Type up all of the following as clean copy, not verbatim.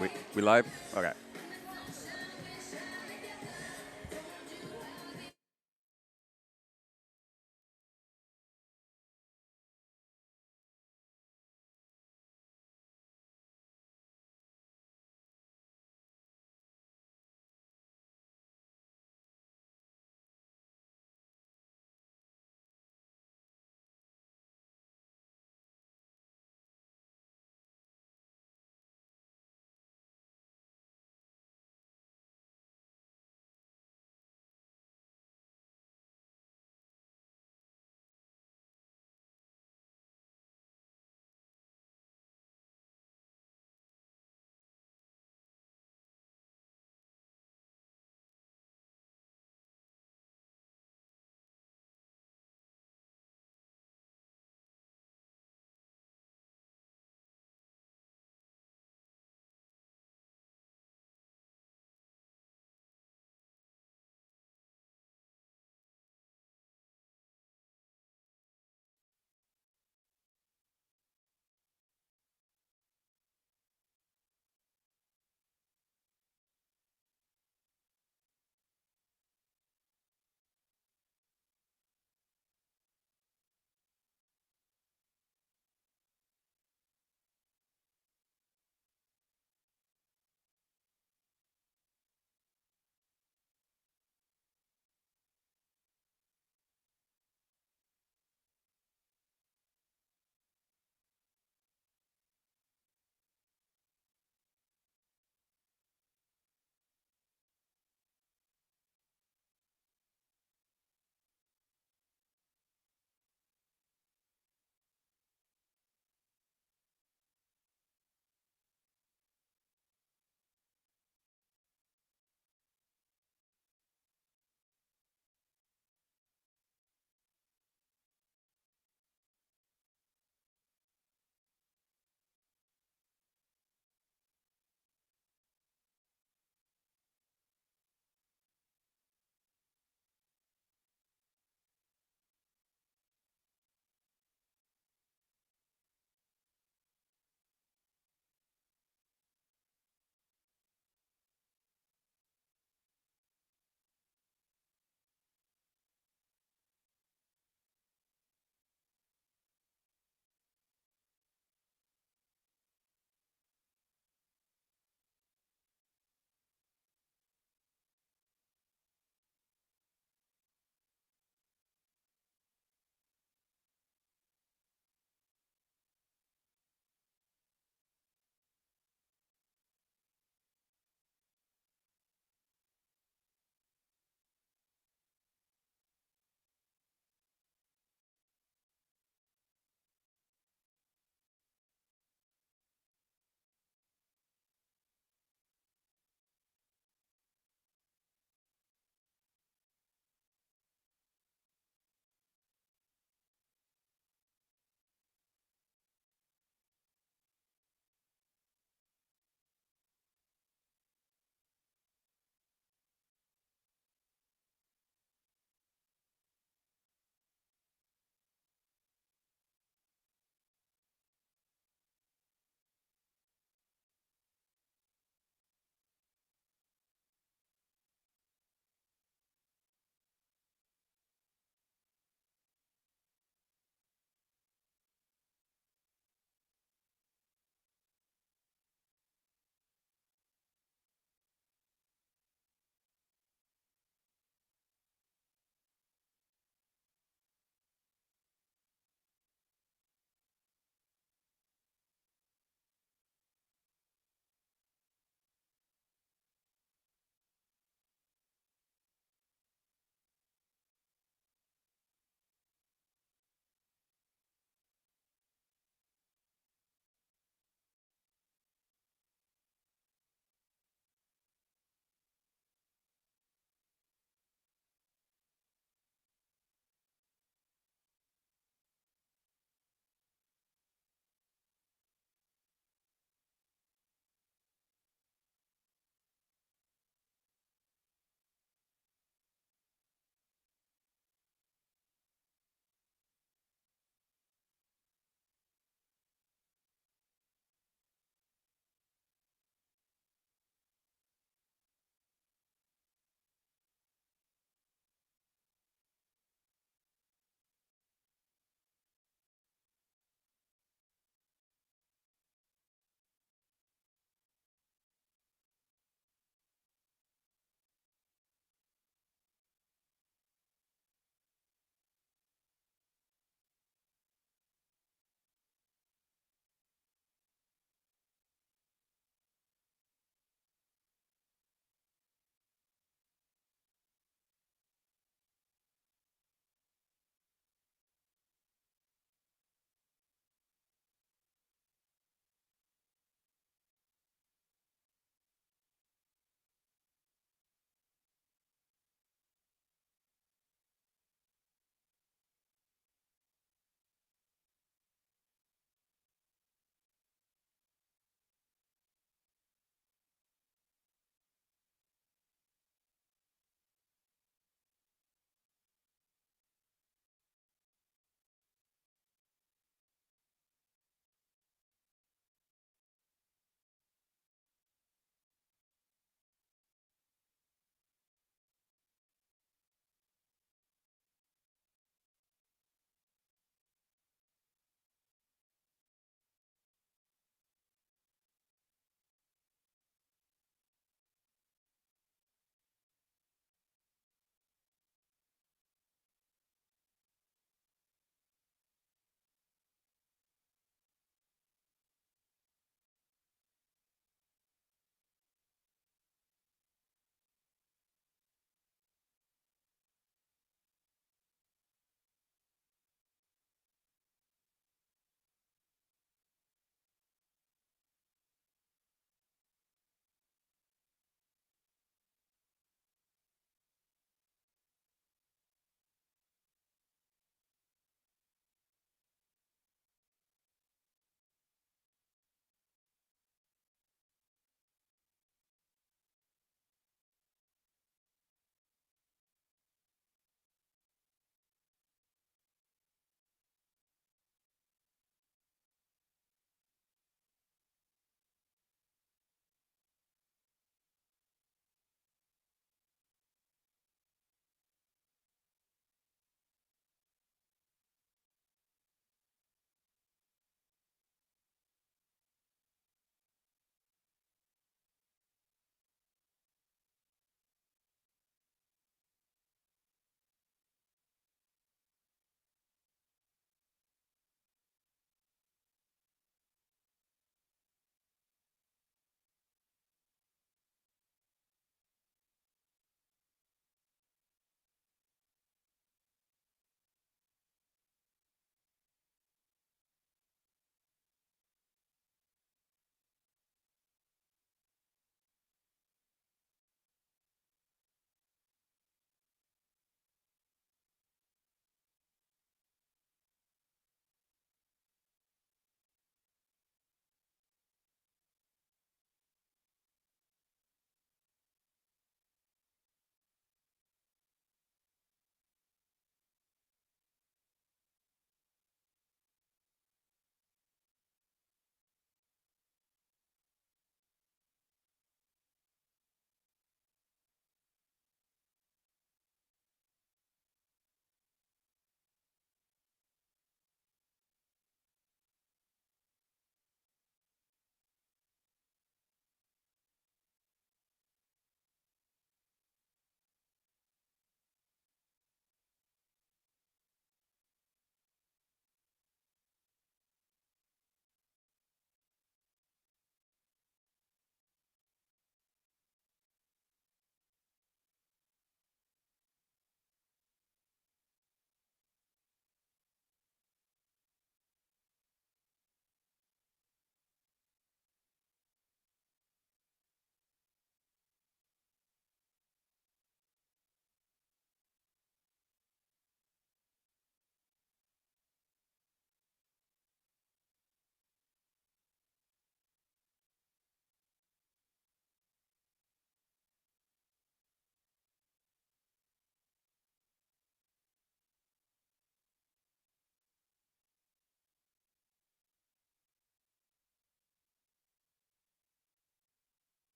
We live? Okay.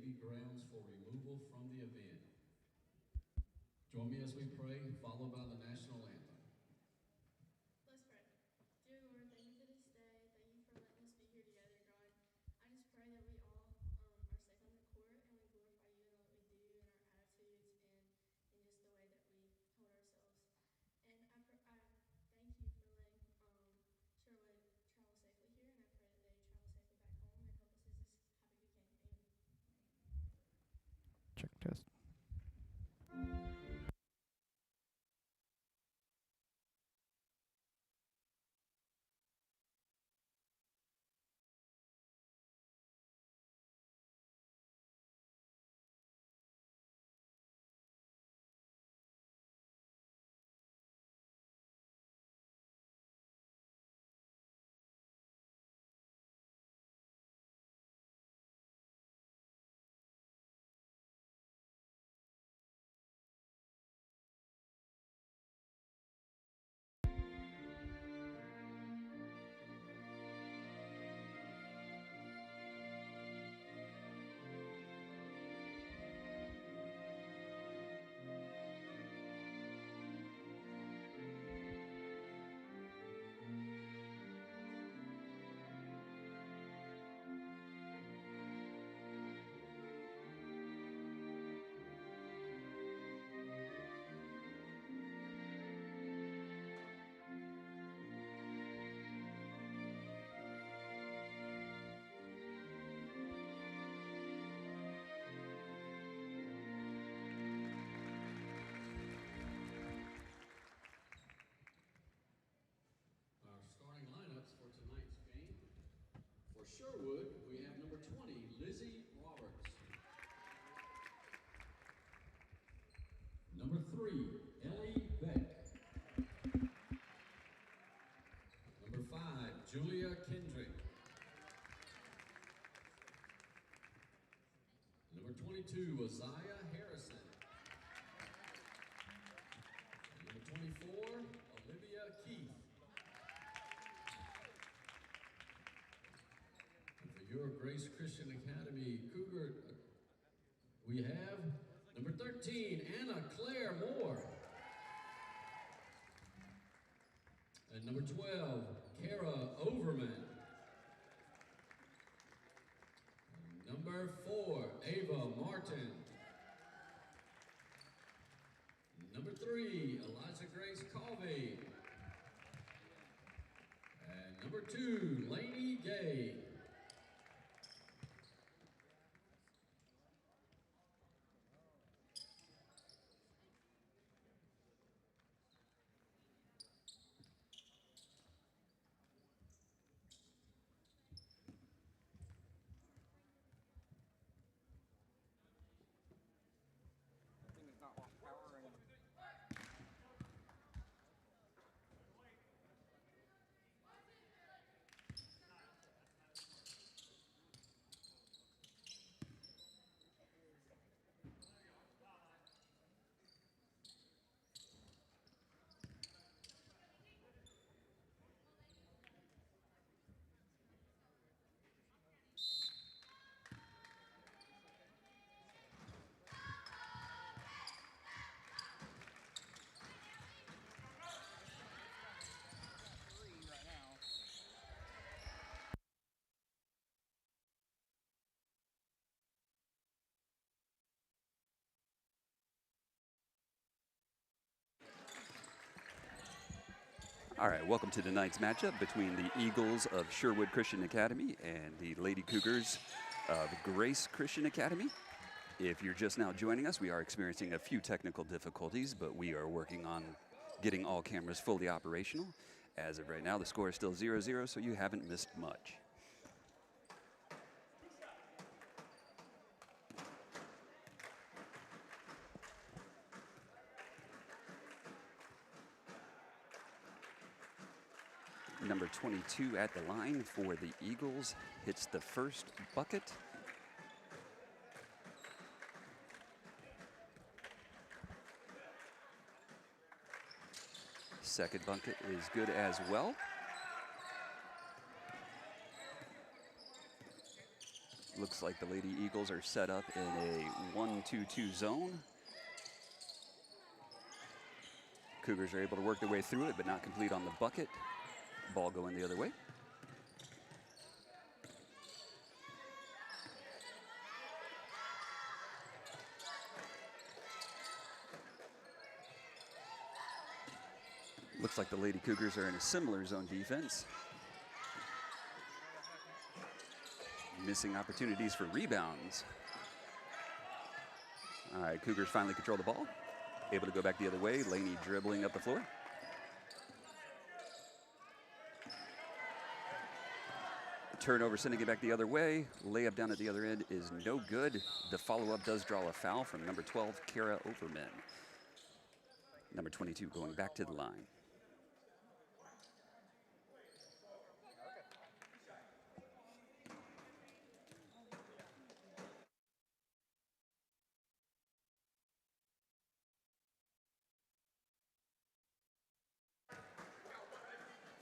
may be grounds for removal from the event. Join me as we pray, followed by the national anthem. Let's pray. Dear Lord, thank you for this day. Thank you for letting us be here together, God. I just pray that we all are safe on the court and we glorify you in all that we do and our attitudes and in just the way that we hold ourselves. And I thank you for letting Sherwood travel safely here, and I pray that they travel safely back home and help us as happy we can. Amen. Check test. Our starting lineups for tonight's game. For Sherwood, we have number 20, Lizzie Roberts. Number 3, Ellie Beck. Number 5, Julia Kendrick. Number 22, Isaiah Harrison. Number 24, Olivia Keith. And for your Grace Christian Academy Cougar, we have number 13, Anna Claire Moore. And number 12, Kara Overman. And number 4, Ava Martin. Number 3, Eliza Grace Colby. And number 2, Lainey Gay. All right, welcome to tonight's matchup between the Eagles of Sherwood Christian Academy and the Lady Cougars of Grace Christian Academy. If you're just now joining us, we are experiencing a few technical difficulties, but we are working on getting all cameras fully operational. As of right now, the score is still 0-0, so you haven't missed much. Number 22 at the line for the Eagles hits the first bucket. Second bucket is good as well. Looks like the Lady Eagles are set up in a 1-2-2 zone. Cougars are able to work their way through it, but not complete on the bucket. Ball going the other way. Looks like the Lady Cougars are in a similar zone defense. Missing opportunities for rebounds. All right, Cougars finally control the ball. Able to go back the other way. Laney dribbling up the floor. Turnover, sending it back the other way. Layup down at the other end is no good. The follow-up does draw a foul from number 12, Kara Overman. Number 22 going back to the line.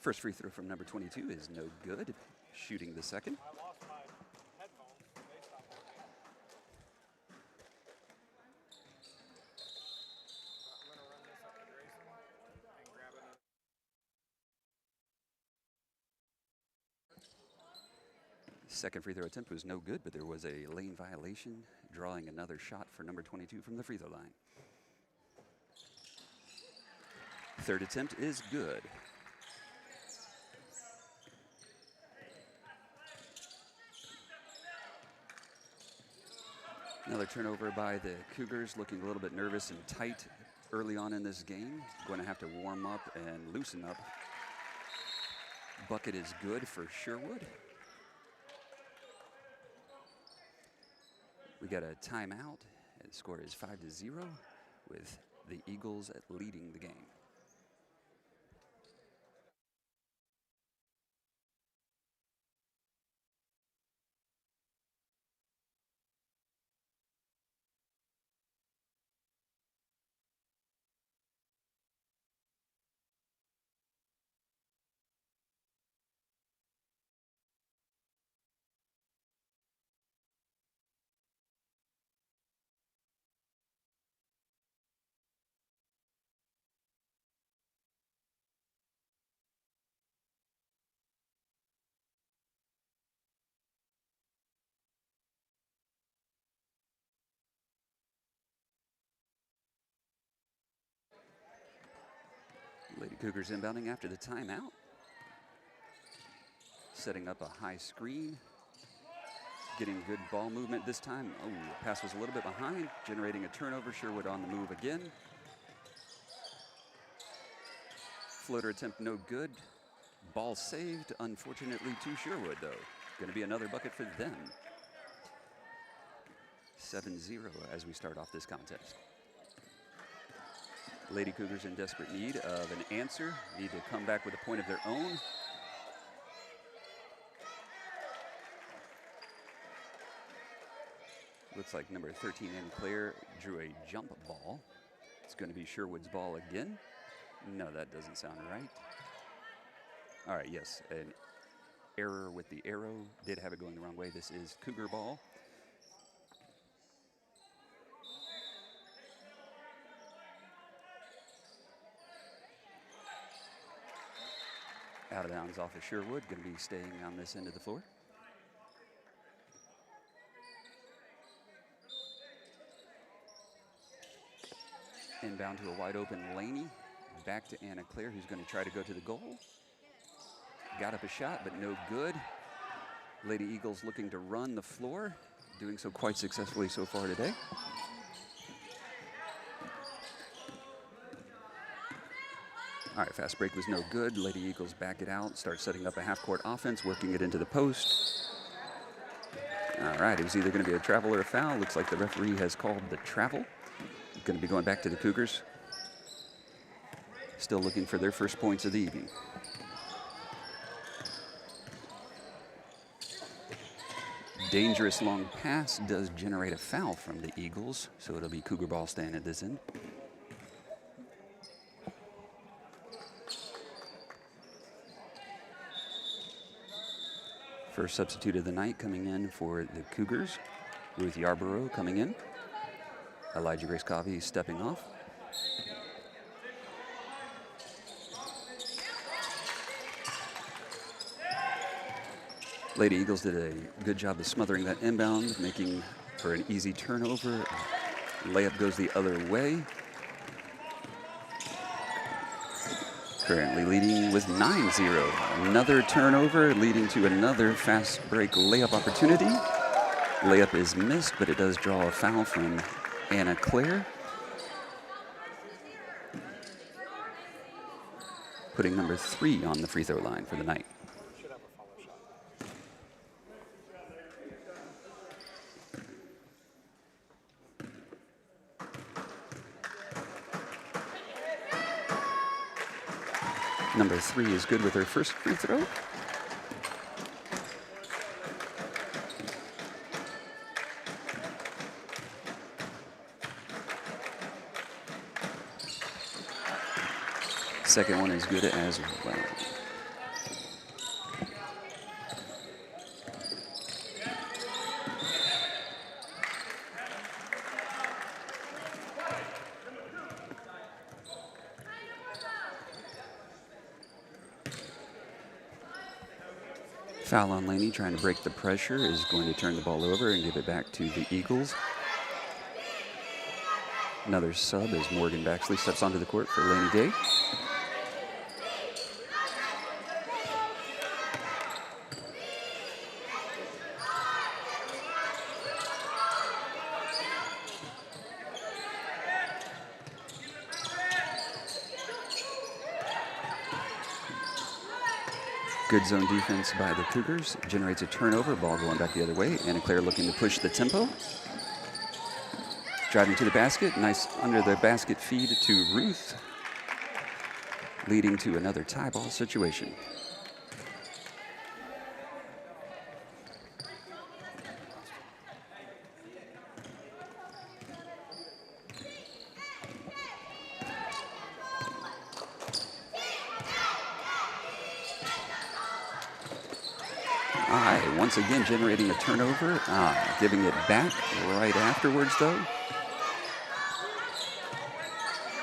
First free throw from number 22 is no good. Shooting the second. I lost my headphones. They stopped working. I'm going to run this up to Grayson and grab it. Second free throw attempt was no good, but there was a lane violation, drawing another shot for number 22 from the free throw line. Third attempt is good. Another turnover by the Cougars, looking a little bit nervous and tight early on in this game. Going to have to warm up and loosen up. Bucket is good for Sherwood. We got a timeout, and the score is 5-0 with the Eagles leading the game. Lady Cougars inbounding after the timeout. Setting up a high screen. Getting good ball movement this time. Oh, pass was a little bit behind, generating a turnover. Sherwood on the move again. Floater attempt no good. Ball saved, unfortunately, to Sherwood, though. Going to be another bucket for them. 7-0 as we start off this contest. Lady Cougars in desperate need of an answer. Need to come back with a point of their own. Looks like number 13, Ann Claire, drew a jump ball. It's going to be Sherwood's ball again. No, that doesn't sound right. All right, yes, an error with the arrow. Did have it going the wrong way. This is Cougar ball. Out of bounds off of Sherwood, going to be staying on this end of the floor. Inbound to a wide open Laney. Back to Anna Claire, who's going to try to go to the goal. Got up a shot, but no good. Lady Eagles looking to run the floor, doing so quite successfully so far today. All right, fast break was no good. Lady Eagles back it out, start setting up a half-court offense, working it into the post. All right, it was either going to be a travel or a foul. Looks like the referee has called the travel. Going to be going back to the Cougars. Still looking for their first points of the evening. Dangerous long pass does generate a foul from the Eagles, so it'll be Cougar ball staying at this end. First substitute of the night coming in for the Cougars. Ruth Yarborough coming in. Elijah Grace Covey stepping off. Lady Eagles did a good job of smothering that inbound, making for an easy turnover. Layup goes the other way. Currently leading with 9-0. Another turnover leading to another fast break layup opportunity. Layup is missed, but it does draw a foul from Anna Claire. Putting number 3 on the free throw line for the night. Should have a follow shot. Number 3 is good with her first free throw. Second one is good as well. Foul on Laney, trying to break the pressure, is going to turn the ball over and give it back to the Eagles. Another sub as Morgan Baxley steps onto the court for Laney Day. Good zone defense by the Cougars. Generates a turnover. Ball going back the other way. Anna Claire looking to push the tempo. Driving to the basket. Nice under the basket feed to Ruth. Leading to another tie ball situation. Once again generating a turnover, giving it back right afterwards though.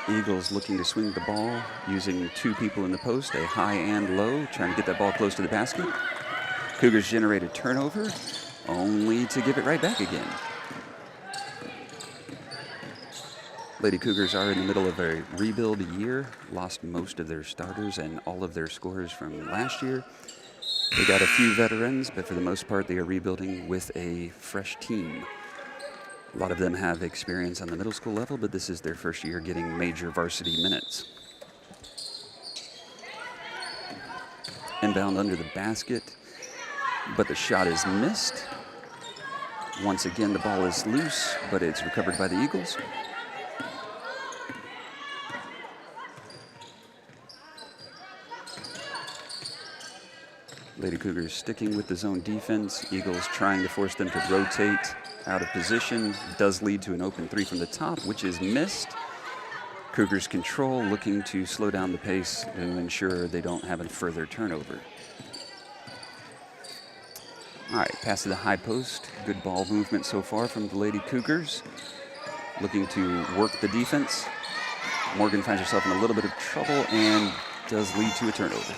Eagles looking to swing the ball using 2 people in the post, a high and low, trying to get that ball close to the basket. Cougars generate a turnover, only to give it right back again. Lady Cougars are in the middle of a rebuild year, lost most of their starters and all of their scorers from last year. They got a few veterans, but for the most part, they are rebuilding with a fresh team. A lot of them have experience on the middle school level, but this is their first year getting major varsity minutes. Inbound under the basket, but the shot is missed. Once again, the ball is loose, but it's recovered by the Eagles. Lady Cougars sticking with the zone defense. Eagles trying to force them to rotate out of position. Does lead to an open 3 from the top, which is missed. Cougars control, looking to slow down the pace to ensure they don't have a further turnover. All right, pass to the high post. Good ball movement so far from the Lady Cougars. Looking to work the defense. Morgan finds herself in a little bit of trouble and does lead to a turnover.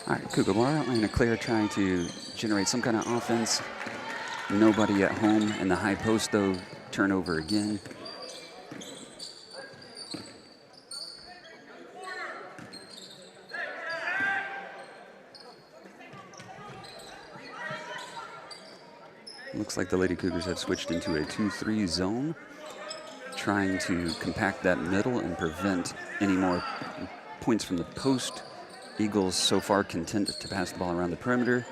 All right, Cougar ball out, Anna Claire trying to generate some kind of offense. Nobody at home in the high post, though. Turnover again. Looks like the Lady Cougars have switched into a 2-3 zone, trying to compact that middle and prevent any more points from the post. Eagles so far content to pass the ball around the perimeter.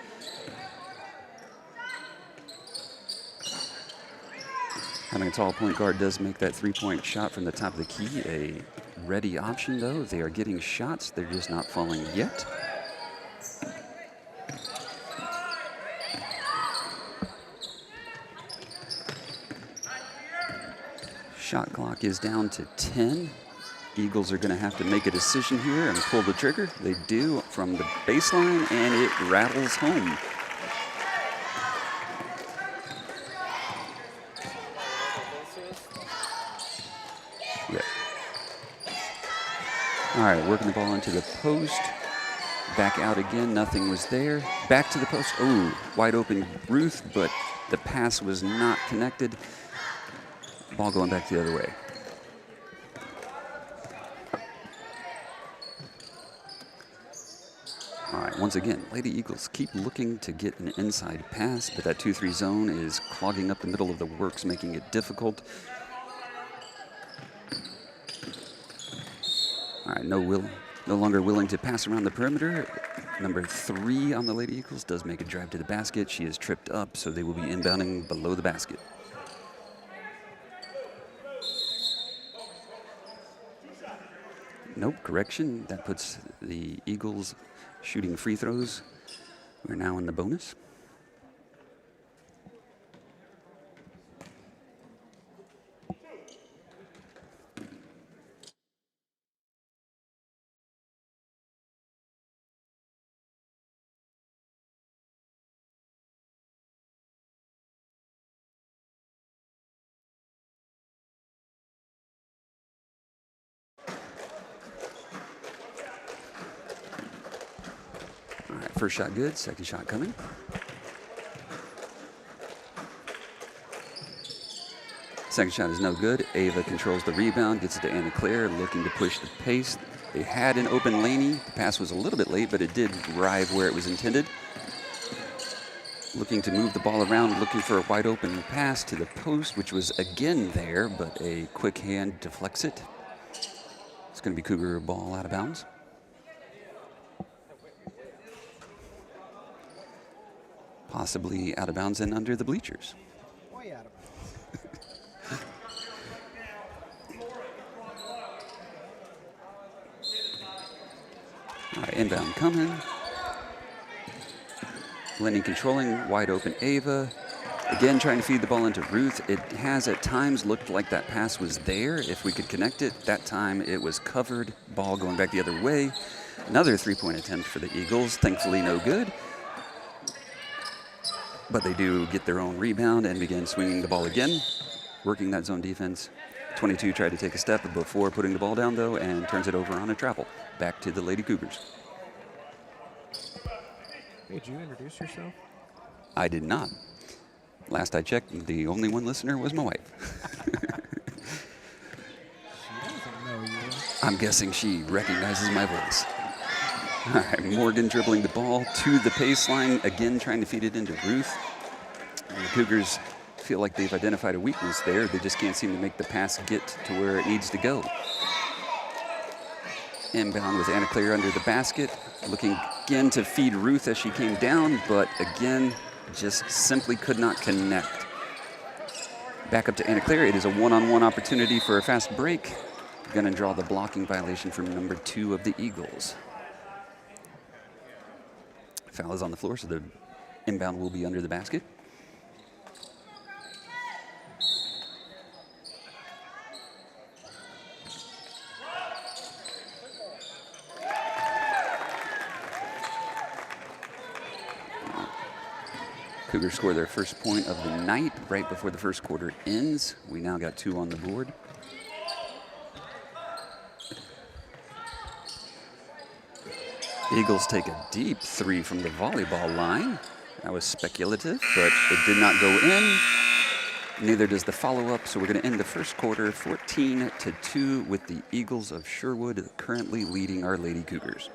Having a tall point guard does make that three-point shot from the top of the key a ready option, though. They are getting shots. They're just not falling yet. Shot clock is down to 10. Eagles are going to have to make a decision here and pull the trigger. They do from the baseline, and it rattles home. Yep. All right, working the ball into the post. Back out again, nothing was there. Back to the post. Oh, wide open Ruth, but the pass was not connected. Ball going back the other way. All right, once again, Lady Eagles keep looking to get an inside pass, but that 2-3 zone is clogging up the middle of the works, making it difficult. All right, no longer willing to pass around the perimeter. Number 3 on the Lady Eagles does make a drive to the basket. She is tripped up, so they will be inbounding below the basket. Nope, correction. That puts the Eagles shooting free throws. We're now in the bonus. All right, first shot good, second shot coming. Second shot is no good. Ava controls the rebound, gets it to Anna Claire, looking to push the pace. They had an open Laney. The pass was a little bit late, but it did arrive where it was intended. Looking to move the ball around, looking for a wide open pass to the post, which was again there, but a quick hand deflects it. It's going to be Cougar ball out of bounds. Possibly out of bounds and under the bleachers. Way out of bounds. All right, inbound coming. Lenny controlling, wide open Ava. Again, trying to feed the ball into Ruth. It has at times looked like that pass was there. If we could connect it, that time it was covered. Ball going back the other way. Another three-point attempt for the Eagles. Thankfully, no good. But they do get their own rebound and begin swinging the ball again, working that zone defense. 22 tried to take a step before putting the ball down, though, and turns it over on a travel. Back to the Lady Cougars. Hey, did you introduce yourself? I did not. Last I checked, the only one listener was my wife. She doesn't know you. I'm guessing she recognizes my voice. All right, Morgan dribbling the ball to the baseline, again trying to feed it into Ruth. And the Cougars feel like they've identified a weakness there. They just can't seem to make the pass get to where it needs to go. Inbound with Anna Claire under the basket, looking again to feed Ruth as she came down, but again, just simply could not connect. Back up to Anna Claire. It is a one-on-one opportunity for a fast break. Going to draw the blocking violation from number 2 of the Eagles. Foul is on the floor, so the inbound will be under the basket. Cougars score their first point of the night right before the first quarter ends. We now got 2 on the board. Eagles take a deep 3 from the volleyball line. That was speculative, but it did not go in. Neither does the follow-up, so we're going to end the first quarter 14-2 with the Eagles of Sherwood currently leading our Lady Cougars.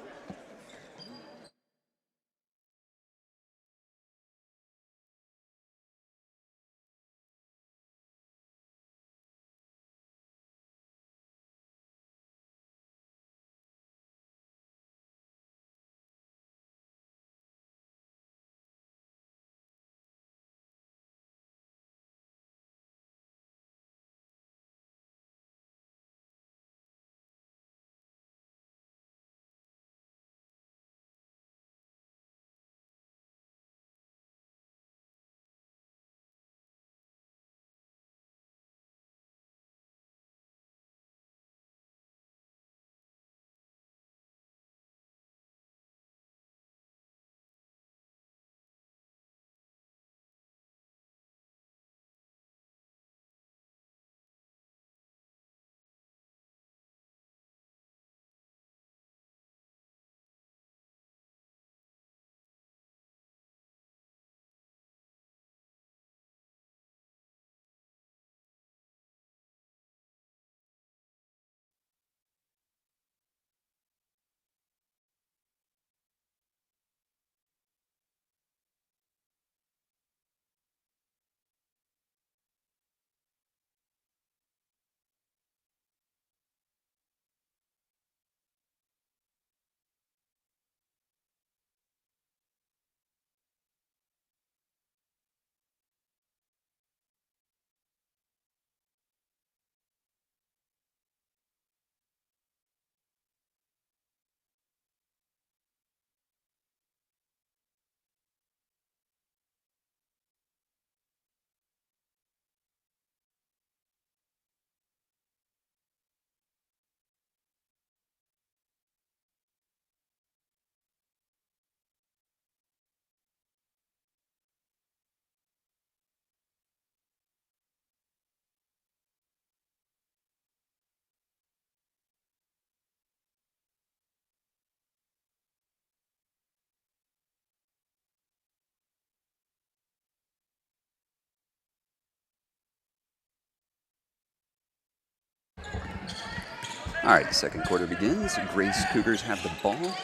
All right, the second quarter begins. Grace Cougars have the ball,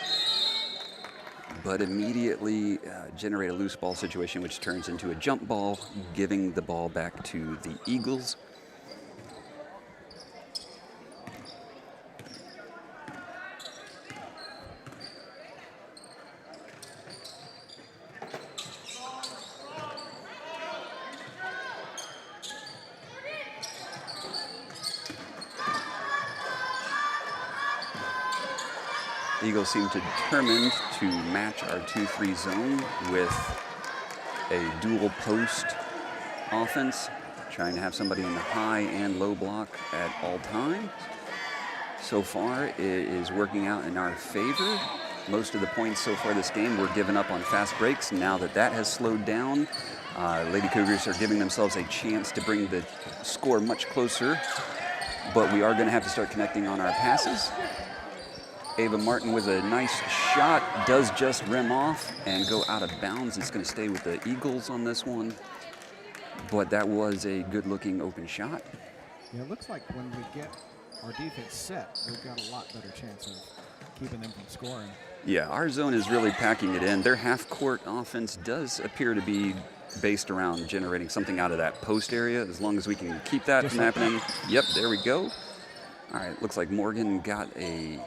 but immediately generate a loose ball situation, which turns into a jump ball, giving the ball back to the Eagles. Eagles seem determined to match our 2-3 zone with a dual post offense, trying to have somebody in the high and low block at all times. So far, it is working out in our favor. Most of the points so far this game were given up on fast breaks. Now that that has slowed down, Lady Cougars are giving themselves a chance to bring the score much closer, but we are going to have to start connecting on our passes. Ava Martin with a nice shot, does just rim off and go out of bounds. It's going to stay with the Eagles on this one, but that was a good-looking open shot. Yeah, it looks like when we get our defense set, we've got a lot better chance of keeping them from scoring. Yeah, our zone is really packing it in. Their half-court offense does appear to be based around generating something out of that post area, as long as we can keep that from happening. Yep, there we go. All right, looks like Morgan got a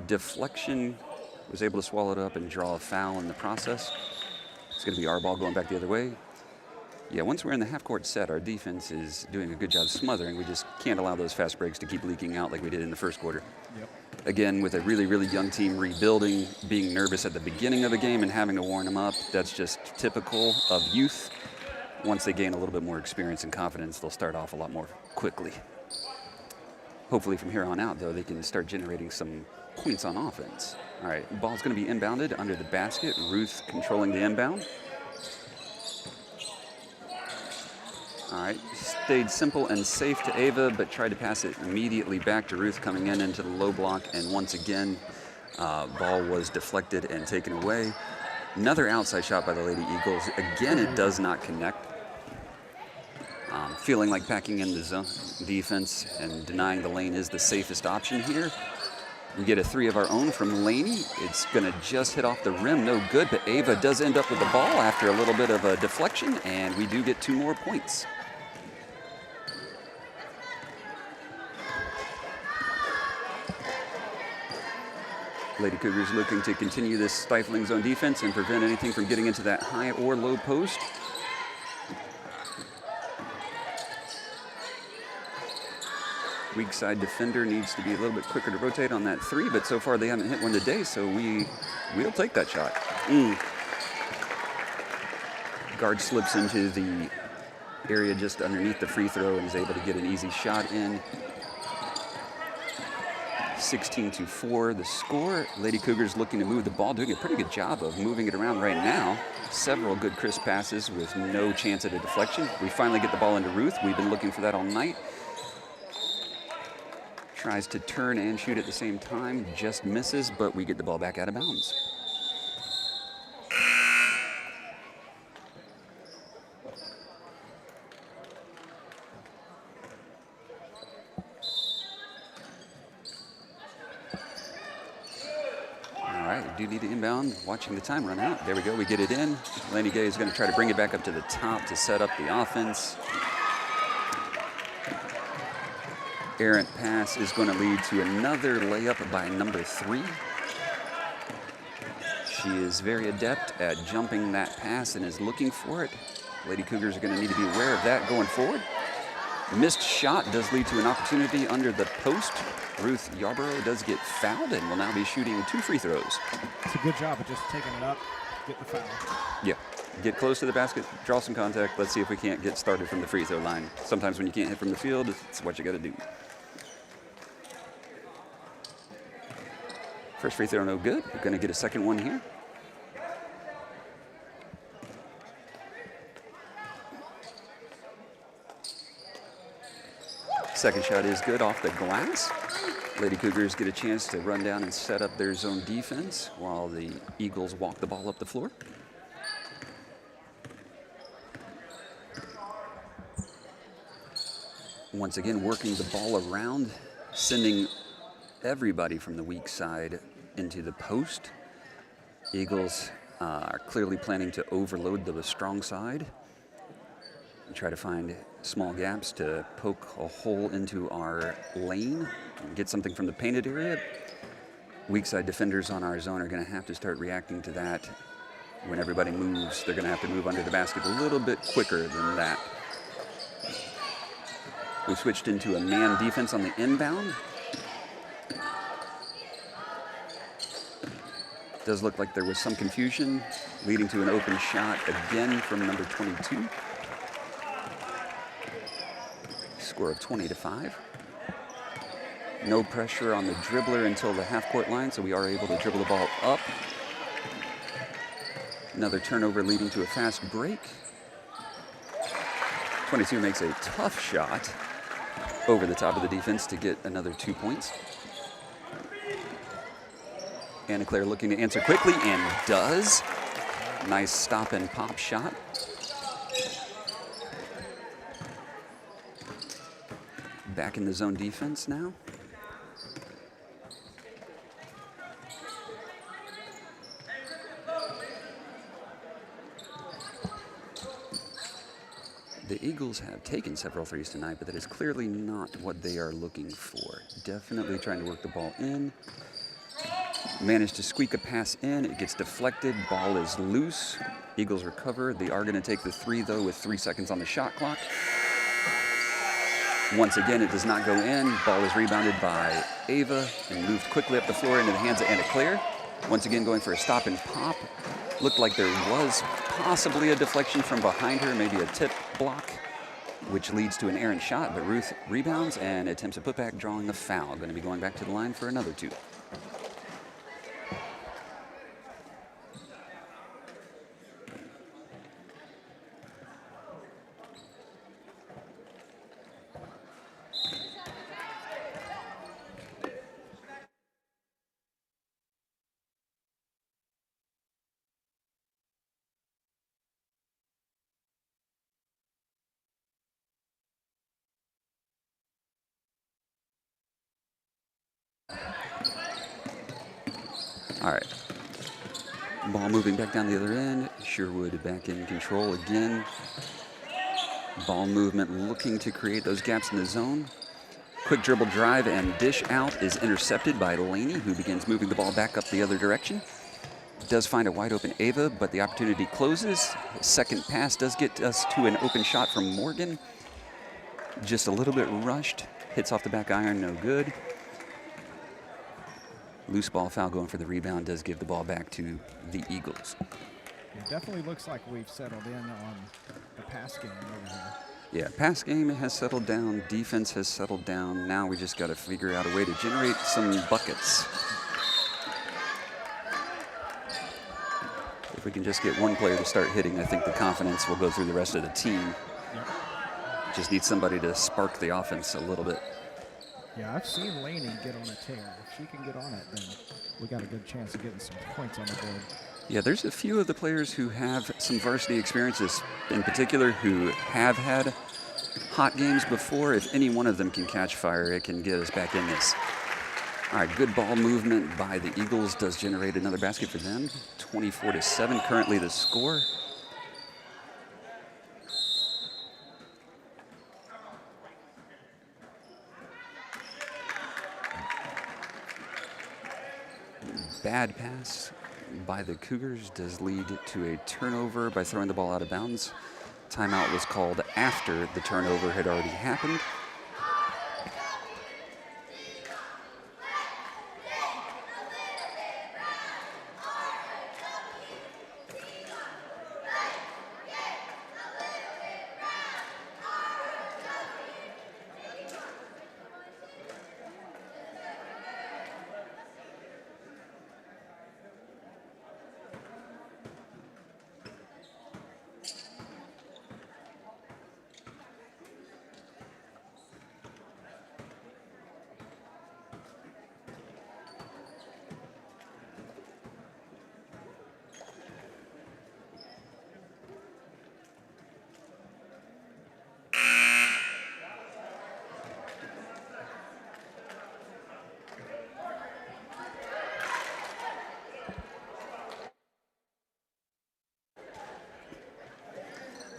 deflection, was able to swallow it up and draw a foul in the process. It's going to be our ball going back the other way. Yeah, once we're in the half-court set, our defense is doing a good job smothering. We just can't allow those fast breaks to keep leaking out like we did in the first quarter. Yep. Again, with a really, really young team rebuilding, being nervous at the beginning of the game and having to warm them up, that's just typical of youth. Once they gain a little bit more experience and confidence, they'll start off a lot more quickly. Hopefully from here on out, though, they can start generating some points on offense. All right, ball's going to be inbounded under the basket. Ruth controlling the inbound. All right, stayed simple and safe to Ava, but tried to pass it immediately back to Ruth coming in into the low block, and once again, ball was deflected and taken away. Another outside shot by the Lady Eagles. Again, it does not connect. Feeling like packing in the zone defense and denying the lane is the safest option here. We get a three of our own from Laney. It's going to just hit off the rim, no good, but Ava does end up with the ball after a little bit of a deflection, and we do get 2 more points. Lady Cougars looking to continue this stifling zone defense and prevent anything from getting into that high or low post. Weak side defender needs to be a little bit quicker to rotate on that 3, but so far they haven't hit one today, so we'll take that shot. Guard slips into the area just underneath the free throw and is able to get an easy shot in. 16-4 the score. Lady Cougars looking to move the ball, doing a pretty good job of moving it around right now. Several good crisp passes with no chance at a deflection. We finally get the ball into Ruth. We've been looking for that all night. Tries to turn and shoot at the same time, just misses, but we get the ball back out of bounds. All right, we do need to inbound. Watching the time run out. There we go, we get it in. Laney Gay is going to try to bring it back up to the top to set up the offense. Errant pass is going to lead to another layup by number 3. She is very adept at jumping that pass and is looking for it. Lady Cougars are going to need to be aware of that going forward. Missed shot does lead to an opportunity under the post. Ruth Yarborough does get fouled and will now be shooting 2 free throws. It's a good job of just taking it up, get the foul. Yeah, get close to the basket, draw some contact. Let's see if we can't get started from the free throw line. Sometimes when you can't hit from the field, it's what you got to do. First free throw no good. We're going to get a second one here. Second shot is good off the glass. Lady Cougars get a chance to run down and set up their zone defense while the Eagles walk the ball up the floor. Once again, working the ball around, sending everybody from the weak side into the post. Eagles are clearly planning to overload the strong side and try to find small gaps to poke a hole into our lane and get something from the painted area. Weak side defenders on our zone are going to have to start reacting to that. When everybody moves, they're going to have to move under the basket a little bit quicker than that. We switched into a man defense on the inbound. Does look like there was some confusion, leading to an open shot again from number 22. Score of 20-5. No pressure on the dribbler until the half-court line, so we are able to dribble the ball up. Another turnover leading to a fast break. 22 makes a tough shot over the top of the defense to get another 2 points. Anna Claire looking to answer quickly and does. Nice stop and pop shot. Back in the zone defense now. The Eagles have taken several threes tonight, but that is clearly not what they are looking for. Definitely trying to work the ball in. Managed to squeak a pass in. It gets deflected. Ball is loose. Eagles recover. They are going to take the three, though, with 3 seconds on the shot clock. Once again, it does not go in. Ball is rebounded by Ava and moved quickly up the floor into the hands of Anna Claire. Once again, going for a stop and pop. Looked like there was possibly a deflection from behind her, maybe a tip block, which leads to an errant shot, but Ruth rebounds and attempts a putback, drawing the foul. Going to be going back to the line for another 2. All right. Ball moving back down the other end. Sherwood back in control again. Ball movement looking to create those gaps in the zone. Quick dribble drive and dish out is intercepted by Laney, who begins moving the ball back up the other direction. Does find a wide open Ava, but the opportunity closes. Second pass does get us to an open shot from Morgan. Just a little bit rushed. Hits off the back iron, no good. Loose ball foul going for the rebound does give the ball back to the Eagles. It definitely looks like we've settled in on the pass game over here. Yeah, pass game has settled down. Defense has settled down. Now we just got to figure out a way to generate some buckets. If we can just get one player to start hitting, I think the confidence will go through the rest of the team. Yep. Just need somebody to spark the offense a little bit. Yeah, I've seen Laney get on a tear. If she can get on it, then we got a good chance of getting some points on the board. Yeah, there's a few of the players who have some varsity experiences in particular who have had hot games before. If any one of them can catch fire, it can get us back in this. All right, good ball movement by the Eagles does generate another basket for them. 24-7 currently the score. Bad pass by the Cougars does lead to a turnover by throwing the ball out of bounds. Timeout was called after the turnover had already happened.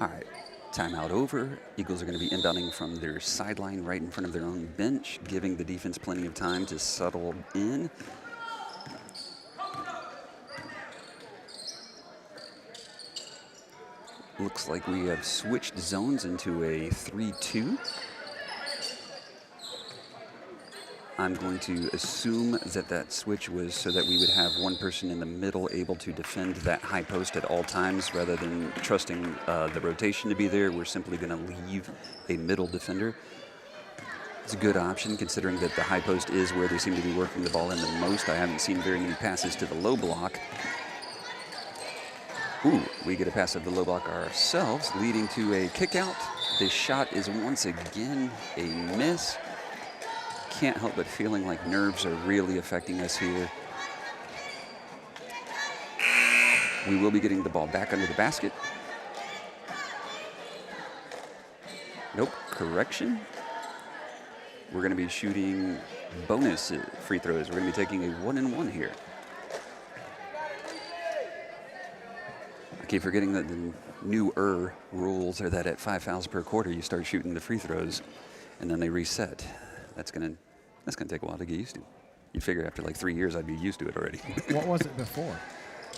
All right, timeout over. Eagles are going to be inbounding from their sideline right in front of their own bench, giving the defense plenty of time to settle in. Looks like we have switched zones into a 3-2. I'm going to assume that that switch was so that we would have one person in the middle able to defend that high post at all times rather than trusting the rotation to be there. We're simply going to leave a middle defender. It's a good option considering that the high post is where they seem to be working the ball in the most. I haven't seen very many passes to the low block. Ooh, we get a pass of the low block ourselves, leading to a kick out. The shot is once again a miss. Can't help but feeling like nerves are really affecting us here. We will be getting the ball back under the basket. Nope, correction. We're going to be shooting bonus free throws. We're going to be taking a 1-and-1 here. I keep forgetting that the newer rules are that at 5 fouls per quarter, you start shooting the free throws, and then they reset. That's gonna take a while to get used to. You'd figure after like 3 years, I'd be used to it already. What was it before?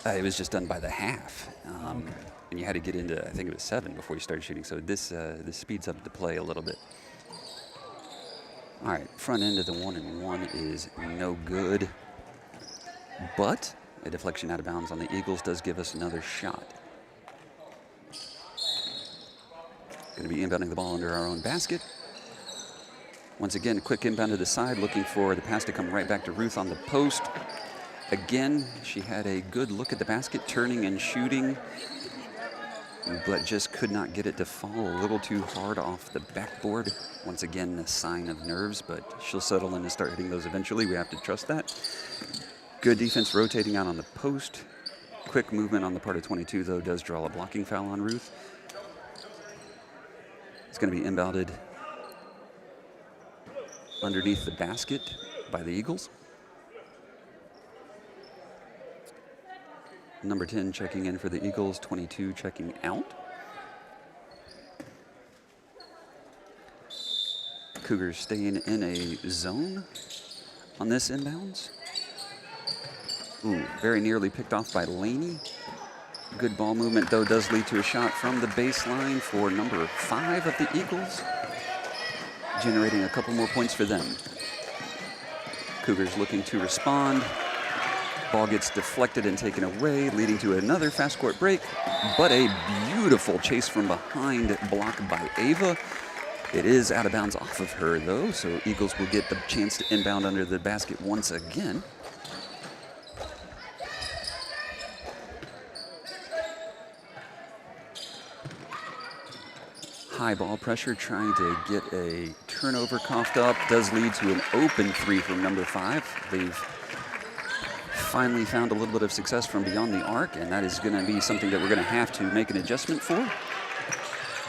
It was just done by the half, and you had to get into, I think it was 7 before you started shooting. So this speeds up the play a little bit. All right, front end of the 1-and-1 is no good, but a deflection out of bounds on the Eagles does give us another shot. Going to be inbounding the ball under our own basket. Once again, a quick inbound to the side, looking for the pass to come right back to Ruth on the post. Again, she had a good look at the basket, turning and shooting, but just could not get it to fall a little too hard off the backboard. Once again, a sign of nerves, but she'll settle in and start hitting those eventually. We have to trust that. Good defense rotating out on the post. Quick movement on the part of 22, though, does draw a blocking foul on Ruth. It's going to be inbounded underneath the basket by the Eagles. Number 10 checking in for the Eagles, 22 checking out. Cougars staying in a zone on this inbounds. Ooh, very nearly picked off by Laney. Good ball movement, though, does lead to a shot from the baseline for number 5 of the Eagles, generating a couple more points for them. Cougars looking to respond. Ball gets deflected and taken away, leading to another fast court break, but a beautiful chase from behind block by Ava. It is out of bounds off of her, though, so Eagles will get the chance to inbound under the basket once again. High ball pressure, trying to get a turnover coughed up. Does lead to an open 3 from number 5. They've finally found a little bit of success from beyond the arc, and that is going to be something that we're going to have to make an adjustment for.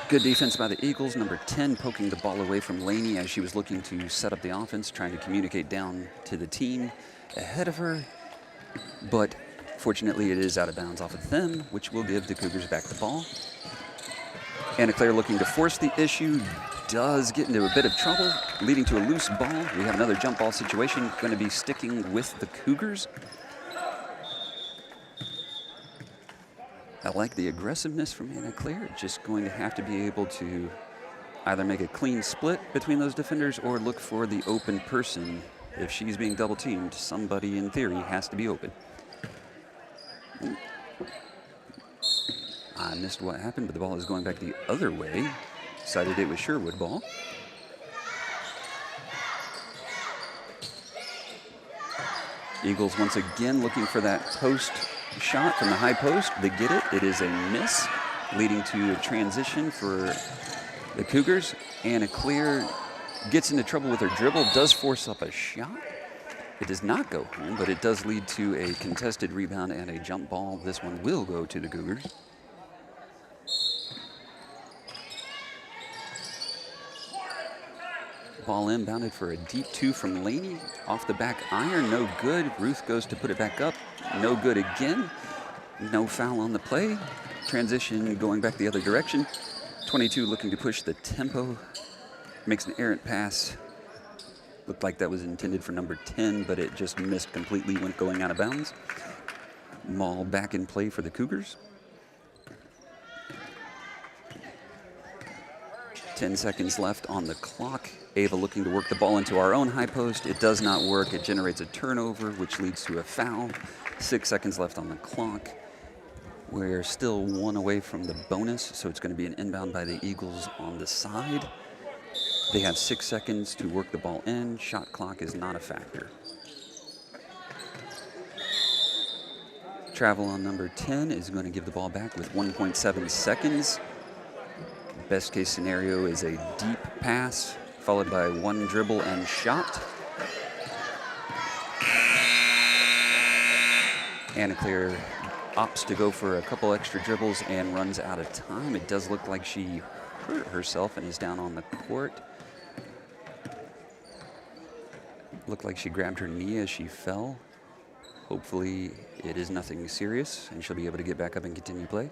Good defense by the Eagles. Number 10 poking the ball away from Laney as she was looking to set up the offense, trying to communicate down to the team ahead of her. But fortunately, it is out of bounds off of them, which will give the Cougars back the ball. Anna Claire looking to force the issue, does get into a bit of trouble, leading to a loose ball. We have another jump ball situation, going to be sticking with the Cougars. I like the aggressiveness from Anna Claire, just going to have to be able to either make a clean split between those defenders or look for the open person. If she's being double teamed, somebody in theory has to be open. I missed what happened, but the ball is going back the other way. Decided it was Sherwood ball. Eagles once again looking for that post shot from the high post. They get it. It is a miss, leading to a transition for the Cougars. Anna Claire gets into trouble with her dribble, does force up a shot. It does not go home, but it does lead to a contested rebound and a jump ball. This one will go to the Cougars. Ball inbounded for a deep 2 from Laney. Off the back iron, no good. Ruth goes to put it back up. No good again. No foul on the play. Transition going back the other direction. 22 looking to push the tempo. Makes an errant pass. Looked like that was intended for number 10, but it just missed completely when going out of bounds. Maul back in play for the Cougars. 10 seconds left on the clock. Ava looking to work the ball into our own high post. It does not work. It generates a turnover, which leads to a foul. 6 seconds left on the clock. We're still one away from the bonus, so it's going to be an inbound by the Eagles on the side. They have 6 seconds to work the ball in. Shot clock is not a factor. Travel on number 10 is going to give the ball back with 1.7 seconds. Best case scenario is a deep pass, followed by one dribble and shot. Anaclear opts to go for a couple extra dribbles and runs out of time. It does look like she hurt herself and is down on the court. Looked like she grabbed her knee as she fell. Hopefully it is nothing serious and she'll be able to get back up and continue play.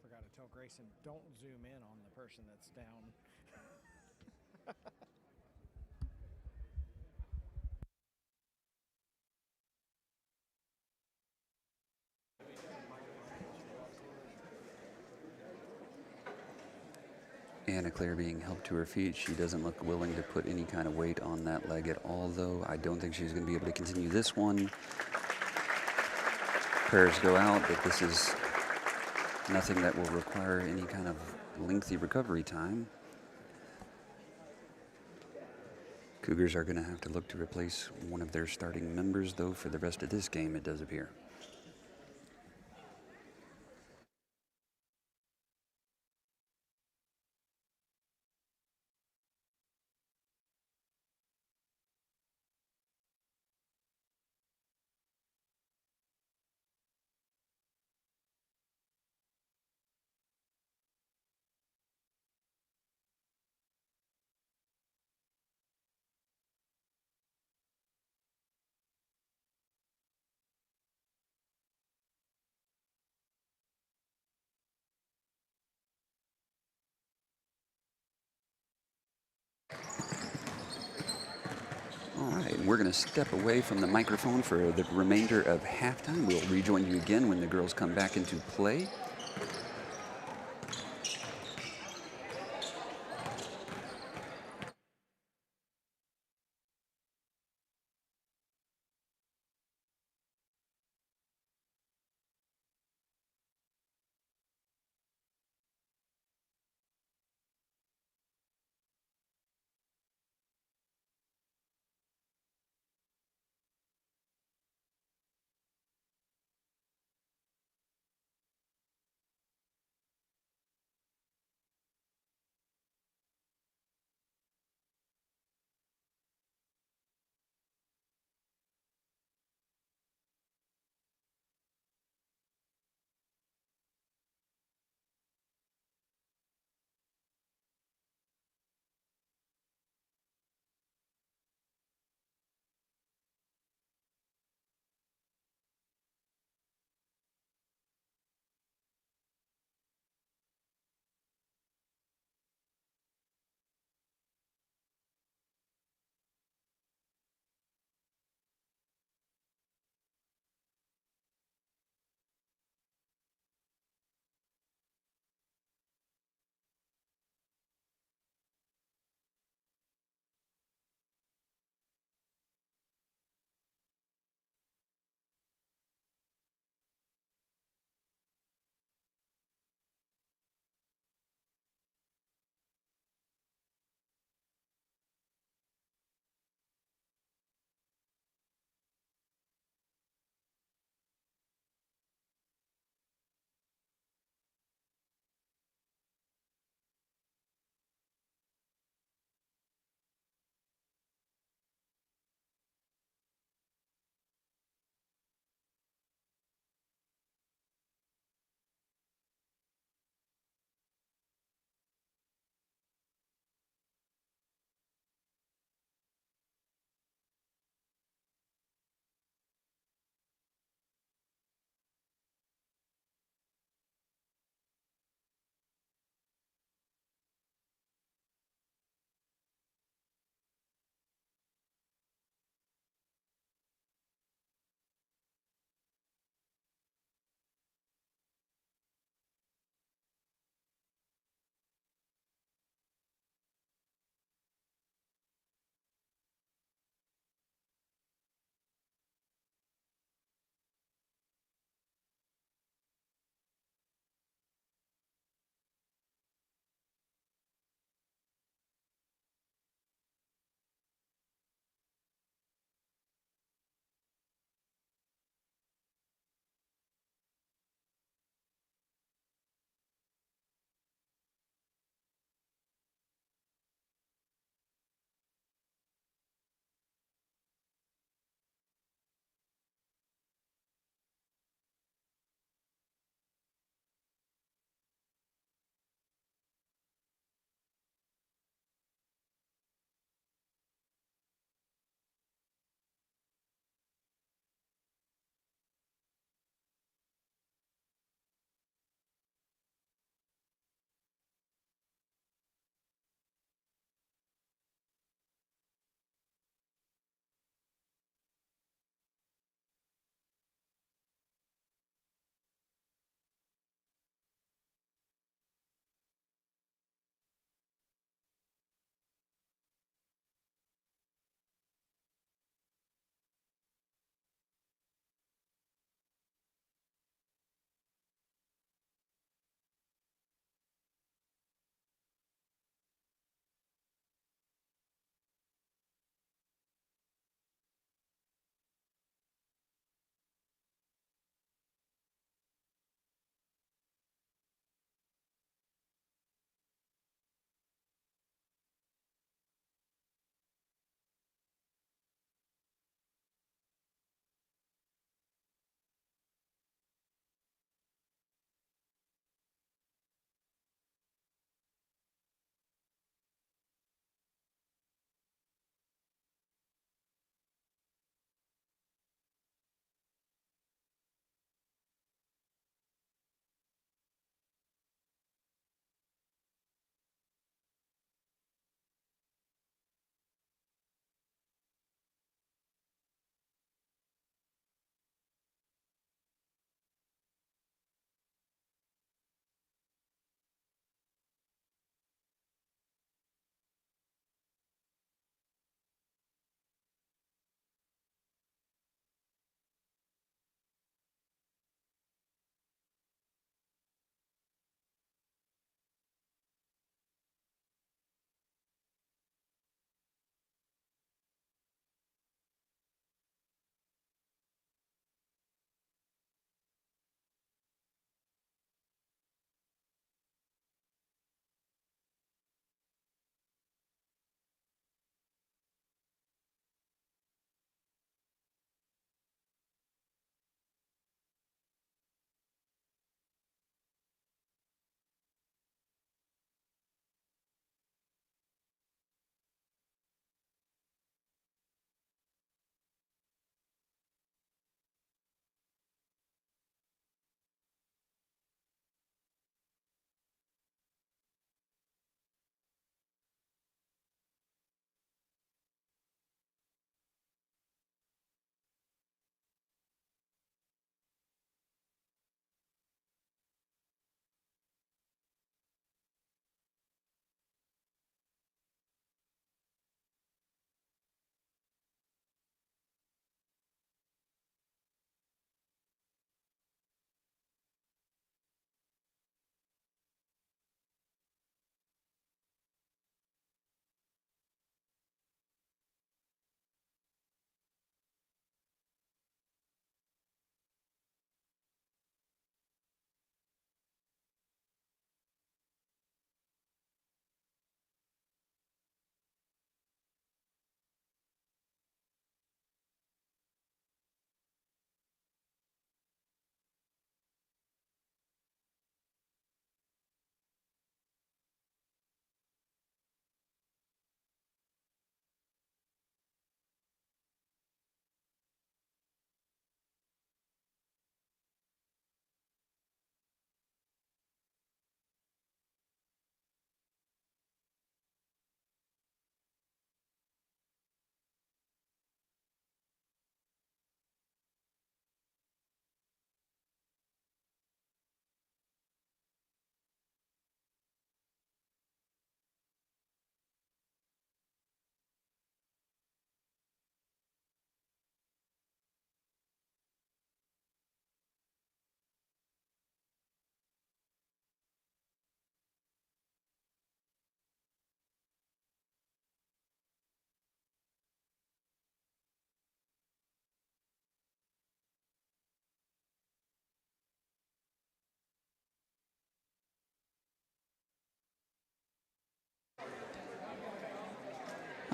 Forgot to tell Grayson, don't zoom in on the person that's down. Anaclear being helped to her feet. She doesn't look willing to put any kind of weight on that leg at all, though. I don't think she's going to be able to continue this one. Prayers go out that this is nothing that will require any kind of lengthy recovery time. Cougars are going to have to look to replace one of their starting members, though, for the rest of this game, it does appear. All right, we're going to step away from the microphone for the remainder of halftime. We'll rejoin you again when the girls come back into play.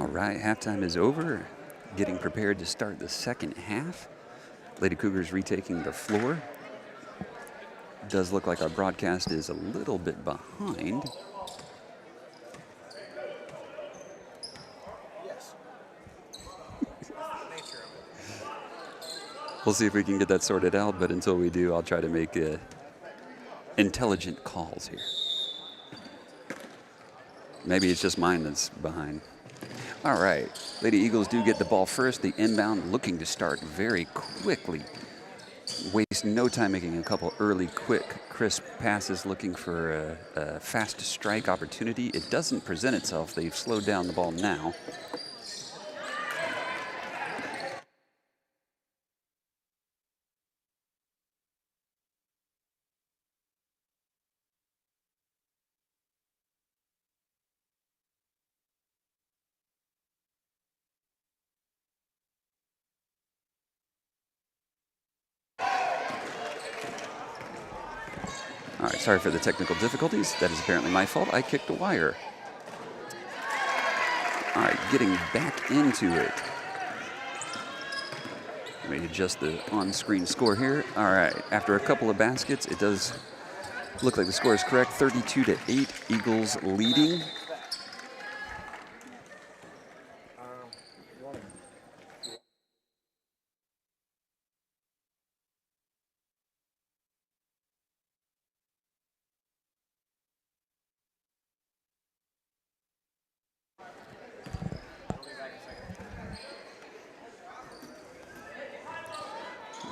All right, halftime is over. Getting prepared to start the second half. Lady Cougars retaking the floor. Does look like our broadcast is a little bit behind. We'll see if we can get that sorted out, but until we do, I'll try to make intelligent calls here. Maybe it's just mine that's behind. All right, Lady Eagles do get the ball first. The inbound looking to start very quickly. Waste no time making a couple early, quick, crisp passes, looking for a fast strike opportunity. It doesn't present itself. They've slowed down the ball now. All right, sorry for the technical difficulties. That is apparently my fault. I kicked a wire. All right, getting back into it. Let me adjust the on-screen score here. All right, after a couple of baskets, it does look like the score is correct. 32-8, Eagles leading.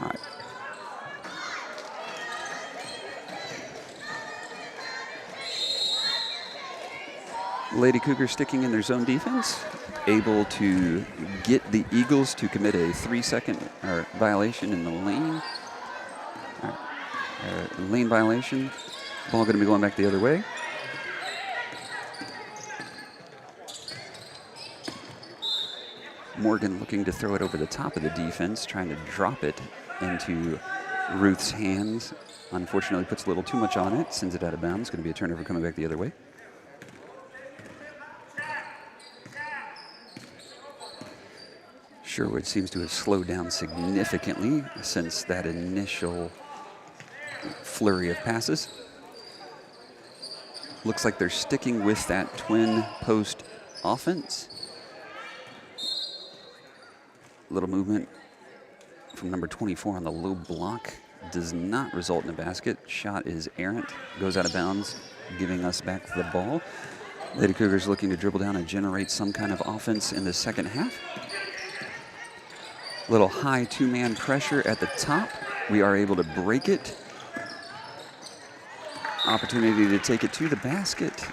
All right. Lady Cougars sticking in their zone defense, able to get the Eagles to commit a 3-second violation in the lane. Lane violation. Ball going to be going back the other way. Morgan looking to throw it over the top of the defense, trying to drop it into Ruth's hands. Unfortunately, puts a little too much on it, sends it out of bounds. Going to be a turnover coming back the other way. Sherwood seems to have slowed down significantly since that initial flurry of passes. Looks like they're sticking with that twin post offense. Little movement from number 24 on the low block does not result in a basket. Shot is errant, goes out of bounds, giving us back the ball. Lady Cougars looking to dribble down and generate some kind of offense in the second half. Little high two-man pressure at the top. We are able to break it. Opportunity to take it to the basket.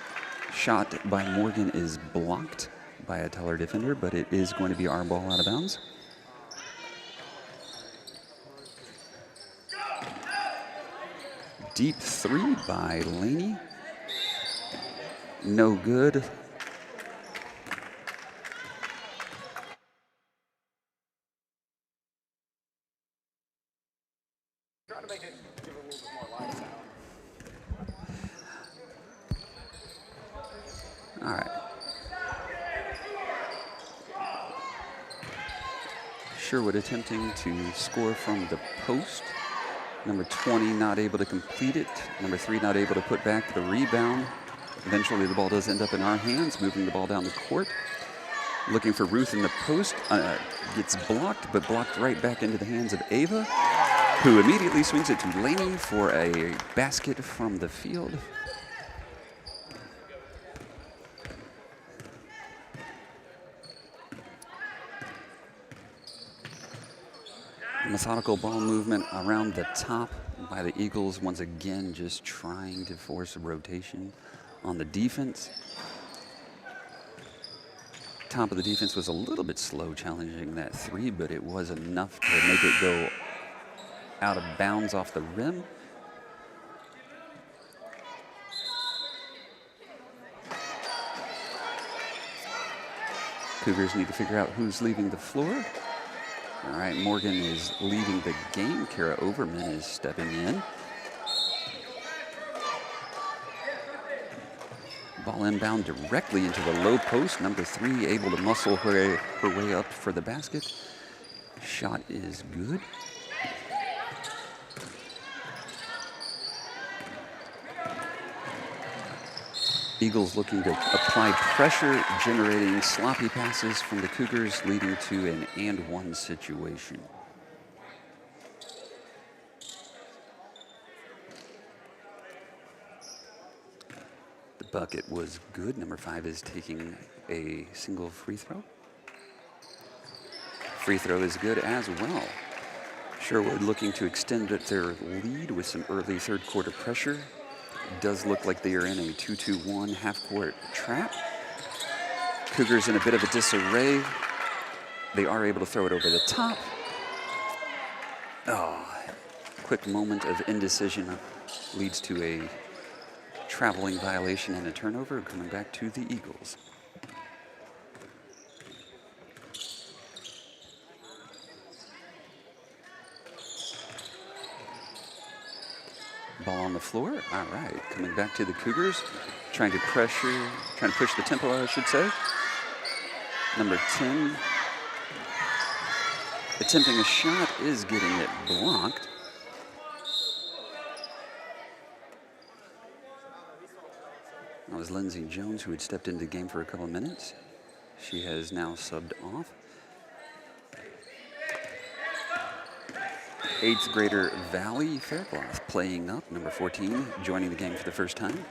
Shot by Morgan is blocked by a taller defender, but it is going to be our ball out of bounds. Deep three by Laney. No good. Trying to make it give it a little bit more life out. All right. Sherwood attempting to score from the post. Number 20 not able to complete it. Number 3 not able to put back the rebound. Eventually the ball does end up in our hands, moving the ball down the court. Looking for Ruth in the post. Gets blocked, but blocked right back into the hands of Ava, who immediately swings it to Laney for a basket from the field. Methodical ball movement around the top by the Eagles, once again just trying to force a rotation on the defense. Top of the defense was a little bit slow challenging that three, but it was enough to make it go out of bounds off the rim. Cougars need to figure out who's leaving the floor. All right, Morgan is leading the game. Kara Overman is stepping in. Ball Ball inbound directly into the low post. Number 3 able to muscle her way up for the basket. Shot is good. Eagles looking to apply pressure, generating sloppy passes from the Cougars, leading to an and-one situation. The bucket was good. Number 5 is taking a single free throw. Free throw is good as well. Sherwood looking to extend their lead with some early third quarter pressure. Does look like they are in a 2-2-1 half-court trap. Cougars in a bit of a disarray. They are able to throw it over the top. Oh, quick moment of indecision leads to a traveling violation and a turnover, coming back to the Eagles. Ball on the floor. All right, coming back to the Cougars, trying to push the tempo, I should say. Number 10, attempting a shot, is getting it blocked. That was Lindsay Jones, who had stepped into the game for a couple of minutes. She has now subbed off. 8th grader Valley Faircloth playing up, number 14, joining the game for the first time.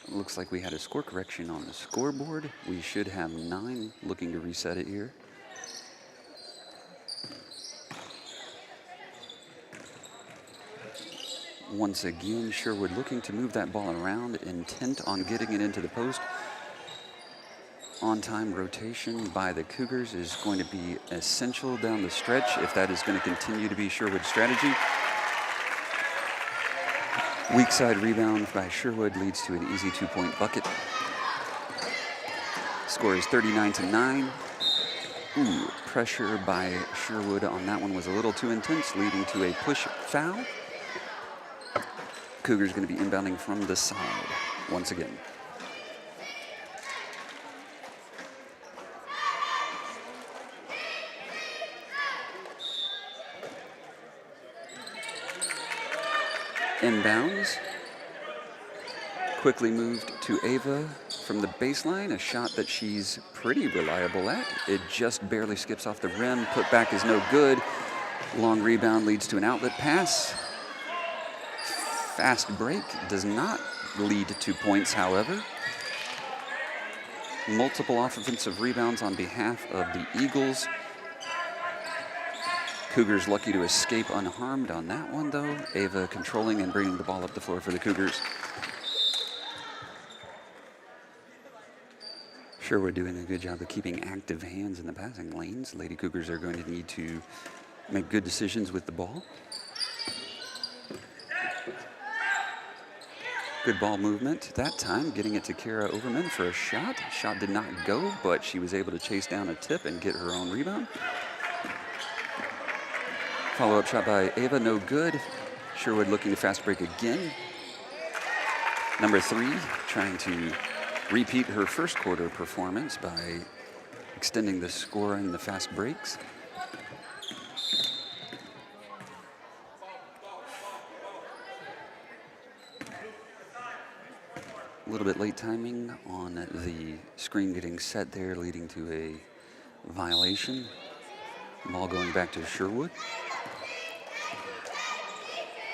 Looks like we had a score correction on the scoreboard. We should have 9, looking to reset it here. Once again, Sherwood looking to move that ball around, intent on getting it into the post. On-time rotation by the Cougars is going to be essential down the stretch if that is going to continue to be Sherwood's strategy. Weak side rebound by Sherwood leads to an easy 2-point bucket. Score is 39-9. Ooh, pressure by Sherwood on that one was a little too intense, leading to a push foul. Cougars going to be inbounding from the side once again. Inbounds. Quickly moved to Ava from the baseline, a shot that she's pretty reliable at. It just barely skips off the rim. Put back is no good. Long rebound leads to an outlet pass. Fast break does not lead to points, however. Multiple offensive rebounds on behalf of the Eagles. Cougars lucky to escape unharmed on that one, though. Ava controlling and bringing the ball up the floor for the Cougars. Sherwood doing a good job of keeping active hands in the passing lanes. Lady Cougars are going to need to make good decisions with the ball. Good ball movement that time, getting it to Kara Overman for a shot. Shot did not go, but she was able to chase down a tip and get her own rebound. Follow-up shot by Ava, no good. Sherwood looking to fast break again. Number 3 trying to repeat her first quarter performance by extending the score in the fast breaks. A little bit late timing on the screen getting set there, leading to a violation. Ball going back to Sherwood.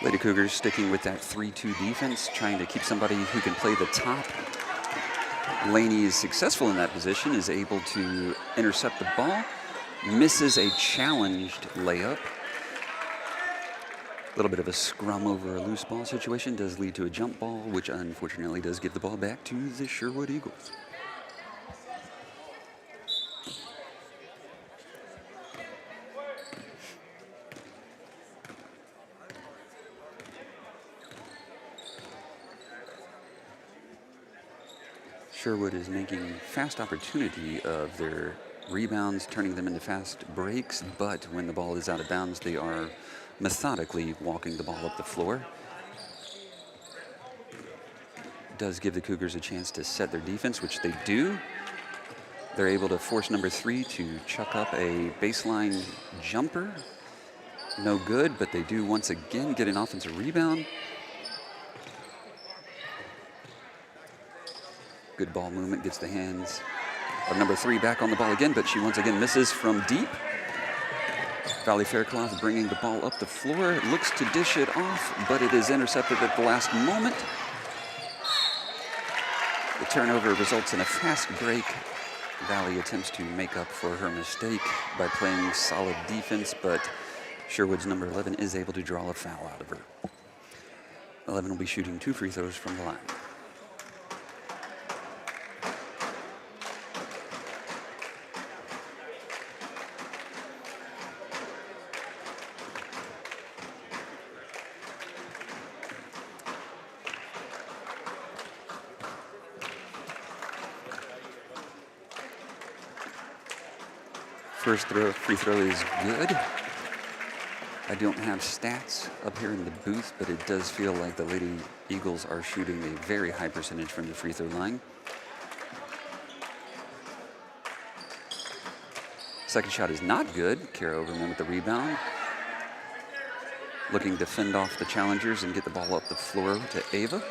Lady Cougars sticking with that 3-2 defense, trying to keep somebody who can play the top. Laney is successful in that position, is able to intercept the ball, misses a challenged layup. A little bit of a scrum over a loose ball situation does lead to a jump ball, which unfortunately does give the ball back to the Sherwood Eagles. Sherwood is making fast opportunity of their rebounds, turning them into fast breaks, but when the ball is out of bounds, they are methodically walking the ball up the floor. Does give the Cougars a chance to set their defense, which they do. They're able to force number 3 to chuck up a baseline jumper. No good, but they do once again get an offensive rebound. Good ball movement, gets the hands of number 3 back on the ball again, but she once again misses from deep. Valley Faircloth bringing the ball up the floor, looks to dish it off, but it is intercepted at the last moment. The turnover results in a fast break. Valley attempts to make up for her mistake by playing solid defense, but Sherwood's number 11 is able to draw a foul out of her. 11 will be shooting 2 free throws from the line. First free throw is good. I don't have stats up here in the booth, but it does feel like the Lady Eagles are shooting a very high percentage from the free throw line. Second shot is not good. Kara Oberman with the rebound. Looking to fend off the challengers and get the ball up the floor to Ava.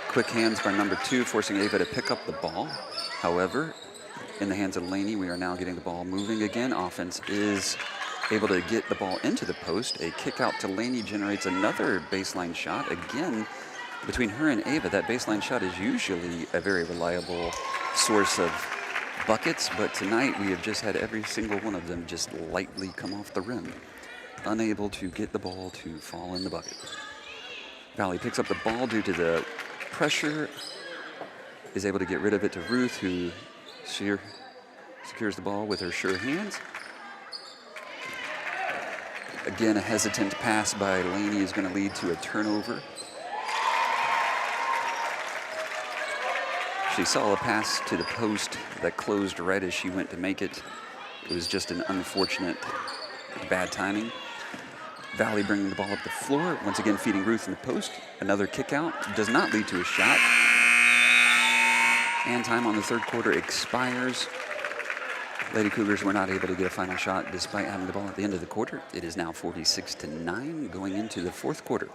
Quick hands by number 2, forcing Ava to pick up the ball. However, in the hands of Laney, we are now getting the ball moving again. Offense is able to get the ball into the post. A kick out to Laney generates another baseline shot. Again, between her and Ava, that baseline shot is usually a very reliable source of buckets, but tonight we have just had every single one of them just lightly come off the rim, unable to get the ball to fall in the bucket. Valley picks up the ball due to the pressure, is able to get rid of it to Ruth, who secures the ball with her sure hands. Again, a hesitant pass by Laney is going to lead to a turnover. She saw a pass to the post that closed right as she went to make it. It was just an unfortunate bad timing. Valley bringing the ball up the floor, once again feeding Ruth in the post. Another kick out, does not lead to a shot. And time on the third quarter expires. Lady Cougars were not able to get a final shot despite having the ball at the end of the quarter. It is now 46-9 going into the fourth quarter.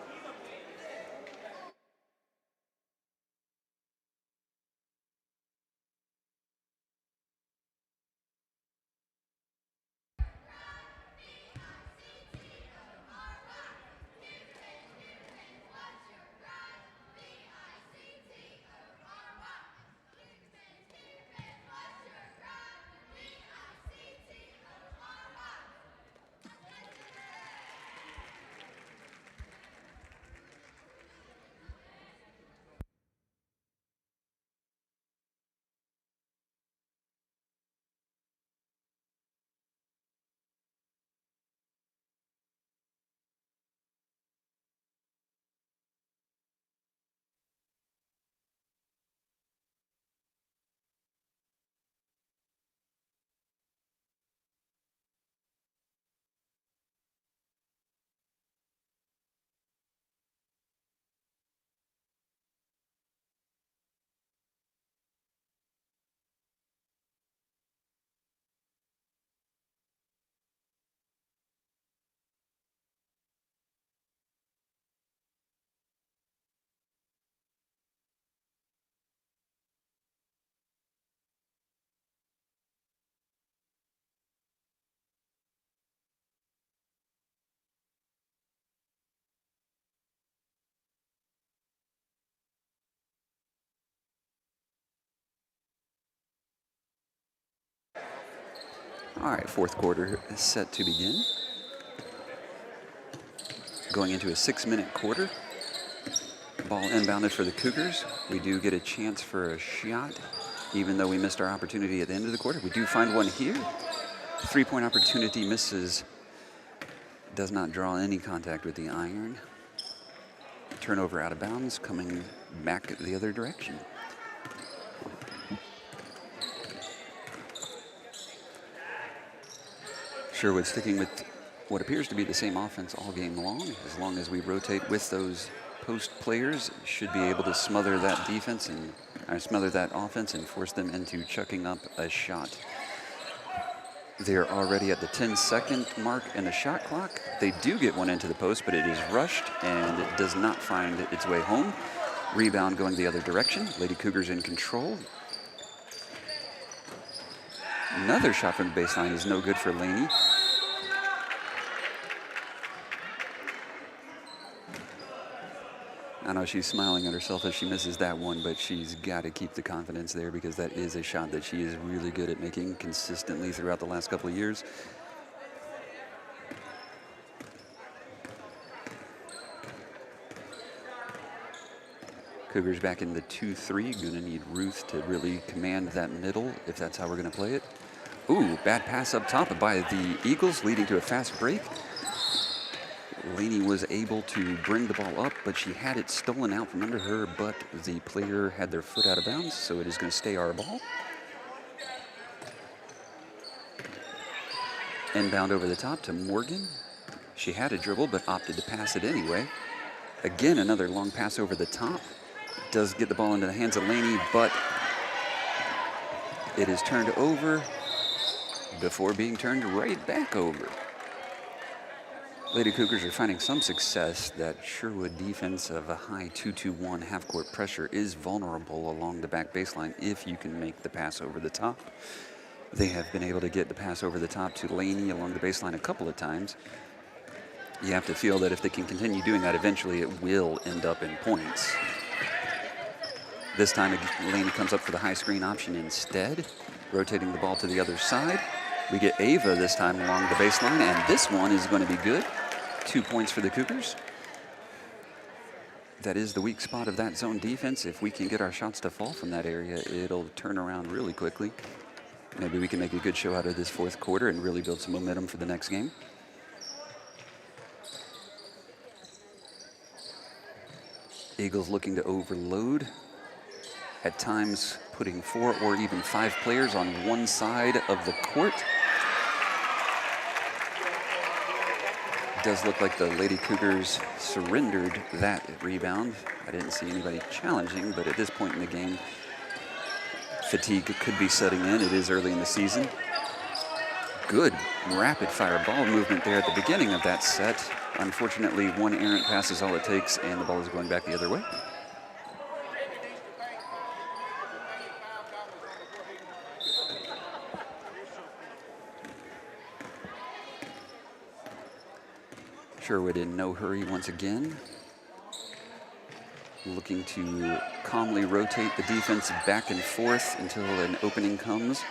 All right, fourth quarter is set to begin. Going into a 6-minute quarter. Ball inbounded for the Cougars. We do get a chance for a shot, even though we missed our opportunity at the end of the quarter. We do find one here. 3-point opportunity misses. Does not draw any contact with the iron. Turnover out of bounds, coming back the other direction. Sherwood sticking with what appears to be the same offense all game long. As long as we rotate with those post players, should be able to smother that defense and smother that offense and force them into chucking up a shot. They're already at the 10-second mark in the shot clock. They do get one into the post, but it is rushed and it does not find its way home. Rebound going the other direction. Lady Cougars in control. Another shot from the baseline is no good for Laney. I know she's smiling at herself as she misses that one, but she's got to keep the confidence there because that is a shot that she is really good at making consistently throughout the last couple of years. Cougars back in the 2-3. Going to need Ruth to really command that middle if that's how we're going to play it. Ooh, bad pass up top by the Eagles, leading to a fast break. Laney was able to bring the ball up, but she had it stolen out from under her, but the player had their foot out of bounds, so it is going to stay our ball. Inbound over the top to Morgan. She had a dribble, but opted to pass it anyway. Again, another long pass over the top. Does get the ball into the hands of Laney, but it is turned over before being turned right back over. Lady Cougars are finding some success. That Sherwood defense of a high 2-2-1 half-court pressure is vulnerable along the back baseline if you can make the pass over the top. They have been able to get the pass over the top to Laney along the baseline a couple of times. You have to feel that if they can continue doing that, eventually it will end up in points. This time, Laney comes up for the high screen option instead, rotating the ball to the other side. We get Ava this time along the baseline, and this one is going to be good. 2 points for the Cougars. That is the weak spot of that zone defense. If we can get our shots to fall from that area, it'll turn around really quickly. Maybe we can make a good show out of this fourth quarter and really build some momentum for the next game. Eagles looking to overload. At times putting 4 or even 5 players on one side of the court. It does look like the Lady Cougars surrendered that rebound. I didn't see anybody challenging, but at this point in the game, fatigue could be setting in. It is early in the season. Good rapid fire ball movement there at the beginning of that set. Unfortunately, one errant pass is all it takes, and the ball is going back the other way. Sherwood in no hurry once again. Looking to calmly rotate the defense back and forth until an opening comes.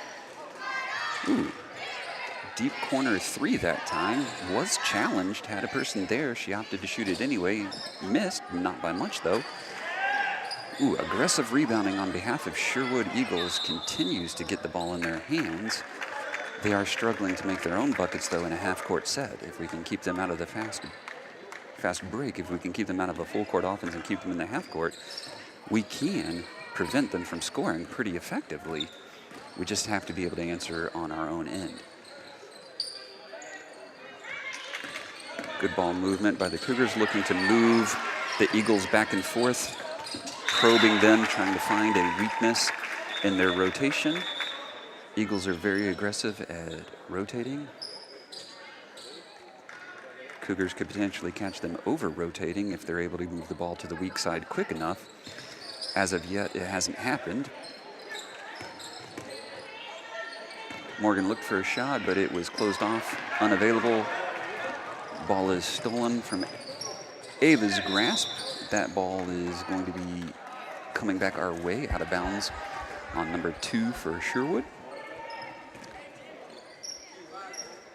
Ooh, deep corner 3 that time. Was challenged, had a person there. She opted to shoot it anyway. Missed, not by much though. Ooh, aggressive rebounding on behalf of Sherwood Eagles continues to get the ball in their hands. They are struggling to make their own buckets, though, in a half-court set. If we can keep them out of the fast break, if we can keep them out of a full-court offense and keep them in the half-court, we can prevent them from scoring pretty effectively. We just have to be able to answer on our own end. Good ball movement by the Cougars, looking to move the Eagles back and forth, probing them, trying to find a weakness in their rotation. Eagles are very aggressive at rotating. Cougars could potentially catch them over-rotating if they're able to move the ball to the weak side quick enough. As of yet, it hasn't happened. Morgan looked for a shot, but it was closed off, unavailable. Ball is stolen from Ava's grasp. That ball is going to be coming back our way, out of bounds on number 2 for Sherwood.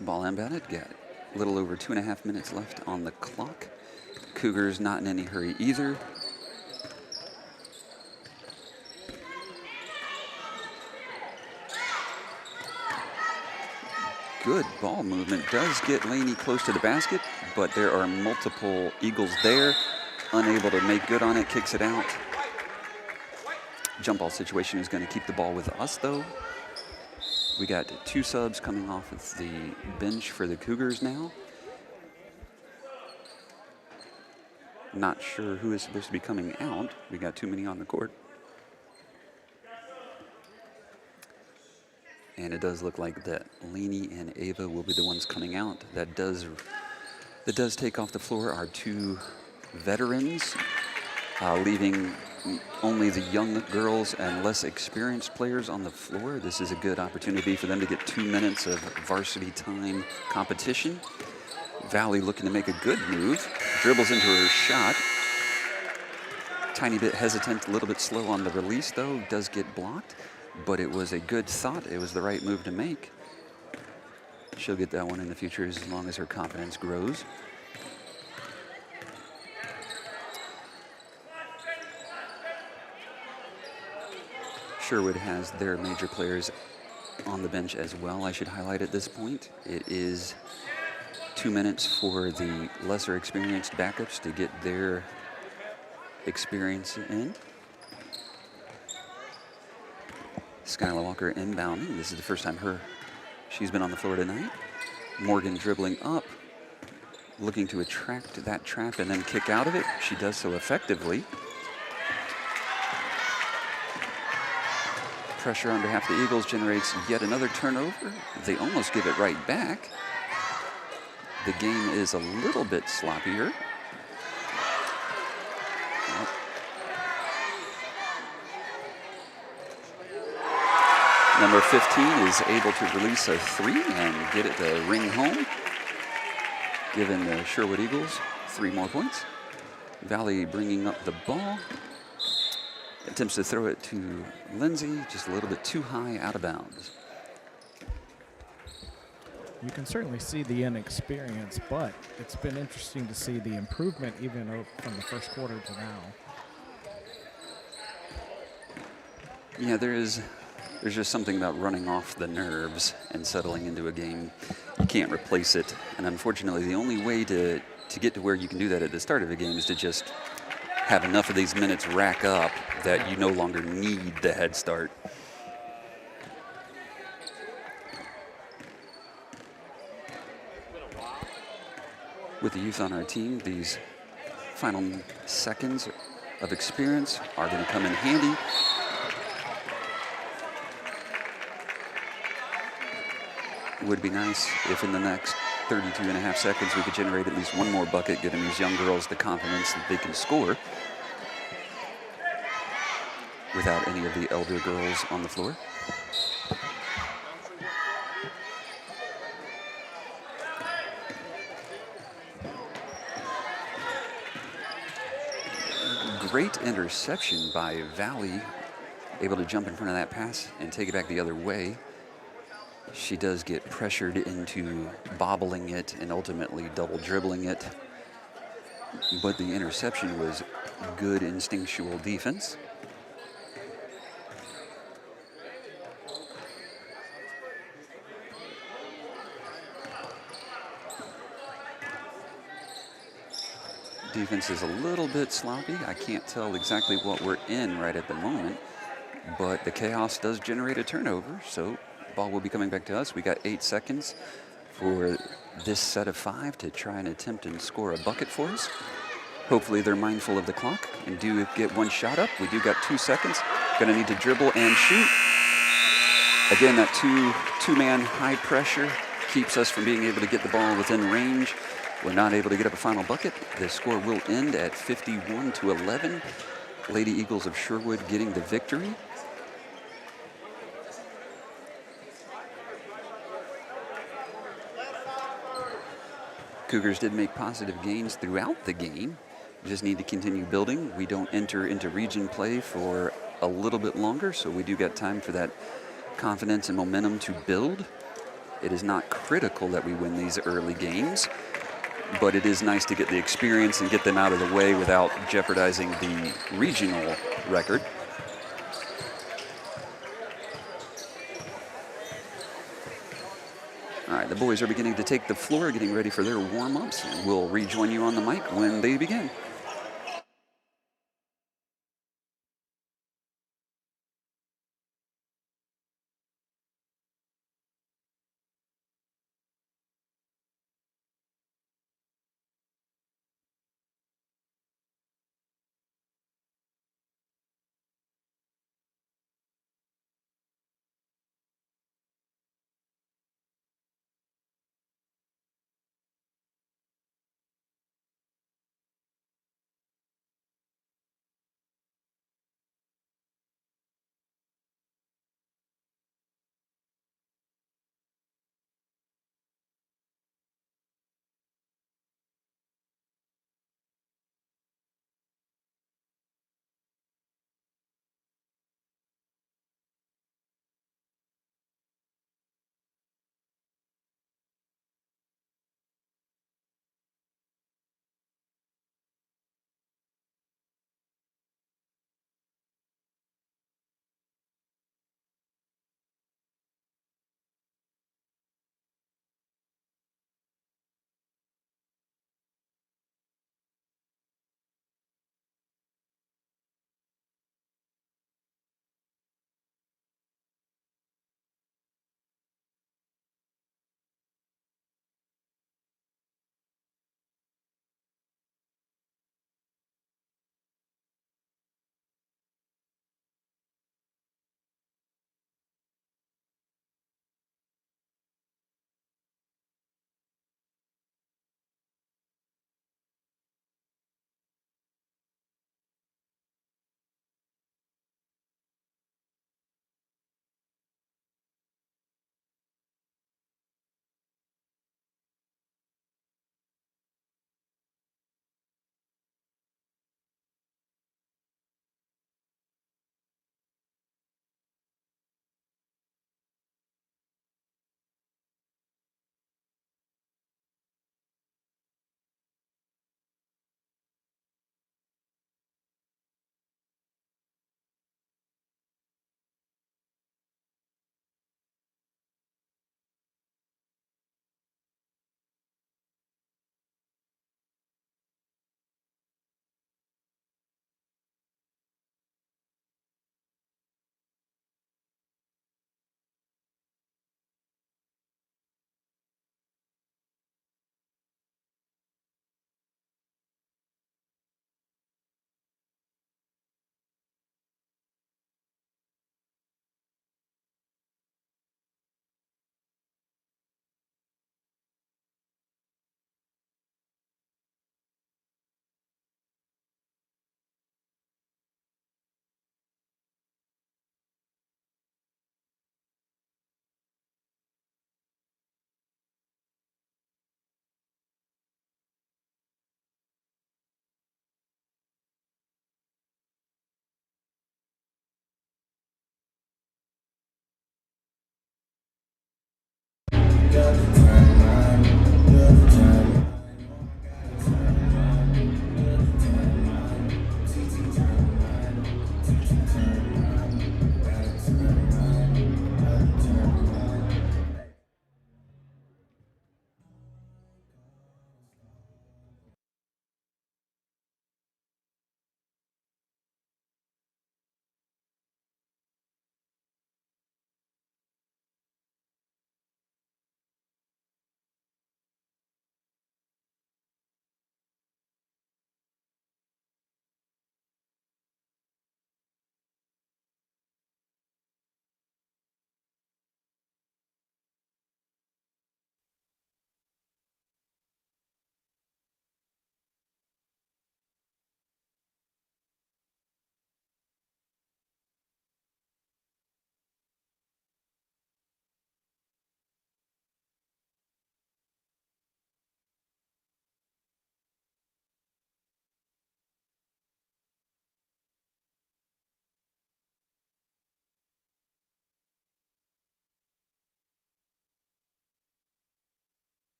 Ball inbounded, got a little over 2.5 minutes left on the clock. Cougars not in any hurry either. Good ball movement, does get Laney close to the basket, but there are multiple Eagles there. Unable to make good on it, kicks it out. Jump ball situation is going to keep the ball with us though. We got 2 subs coming off of the bench for the Cougars now. Not sure who is supposed to be coming out. We got too many on the court. And it does look like that Lainey and Ava will be the ones coming out. That does take off the floor our 2 veterans, leaving only the young girls and less experienced players on the floor. This is a good opportunity for them to get 2 minutes of varsity time competition. Valley looking to make a good move. Dribbles into her shot. Tiny bit hesitant, a little bit slow on the release though. Does get blocked, but it was a good thought. It was the right move to make. She'll get that one in the future as long as her confidence grows. Sherwood has their major players on the bench as well, I should highlight at this point. It is 2 minutes for the lesser experienced backups to get their experience in. Skylar Walker inbounding. This is the first time she's been on the floor tonight. Morgan dribbling up, looking to attract that trap and then kick out of it. She does so effectively. Pressure on behalf of the Eagles generates yet another turnover. They almost give it right back. The game is a little bit sloppier. Number 15 is able to release a 3 and get it to ring home, giving the Sherwood Eagles 3 more points. Valley bringing up the ball. Attempts to throw it to Lindsay, just a little bit too high, out of bounds. You can certainly see the inexperience, but it's been interesting to see the improvement even from the first quarter to now. Yeah, there's just something about running off the nerves and settling into a game. You can't replace it. And unfortunately, the only way to get to where you can do that at the start of a game is to just have enough of these minutes rack up that you no longer need the head start. With the youth on our team, these final seconds of experience are going to come in handy. It would be nice if in the next 32 and a half seconds we could generate at least one more bucket, giving these young girls the confidence that they can score without any of the elder girls on the floor. Great interception by Valley, able to jump in front of that pass and take it back the other way. She does get pressured into bobbling it and ultimately double dribbling it. But the interception was good instinctual defense. Defense is a little bit sloppy. I can't tell exactly what we're in right at the moment, but the chaos does generate a turnover, so ball will be coming back to us. We got 8 seconds for this set of 5 to try and attempt and score a bucket for us. Hopefully they're mindful of the clock and do get one shot up. We do got 2 seconds. Gonna need to dribble and shoot. Again, that two-man high pressure keeps us from being able to get the ball within range. We're not able to get up a final bucket. The score will end at 51-11. Lady Eagles of Sherwood getting the victory. Cougars did make positive gains throughout the game. We just need to continue building. We don't enter into region play for a little bit longer, so we do get time for that confidence and momentum to build. It is not critical that we win these early games, but it is nice to get the experience and get them out of the way without jeopardizing the regional record. All right, the boys are beginning to take the floor, getting ready for their warm-ups, and we'll rejoin you on the mic when they begin.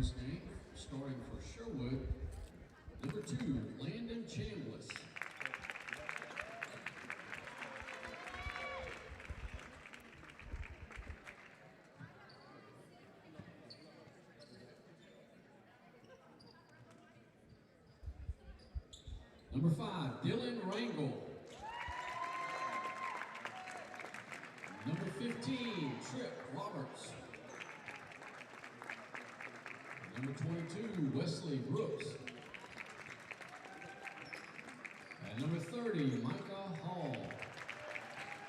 this game. Starting for Sherwood, number 2, Landon Chambliss. Number 5, Dylan Rangel. Number 15, Tripp Roberts. Number 22, Wesley Brooks. And number 30, Micah Hall.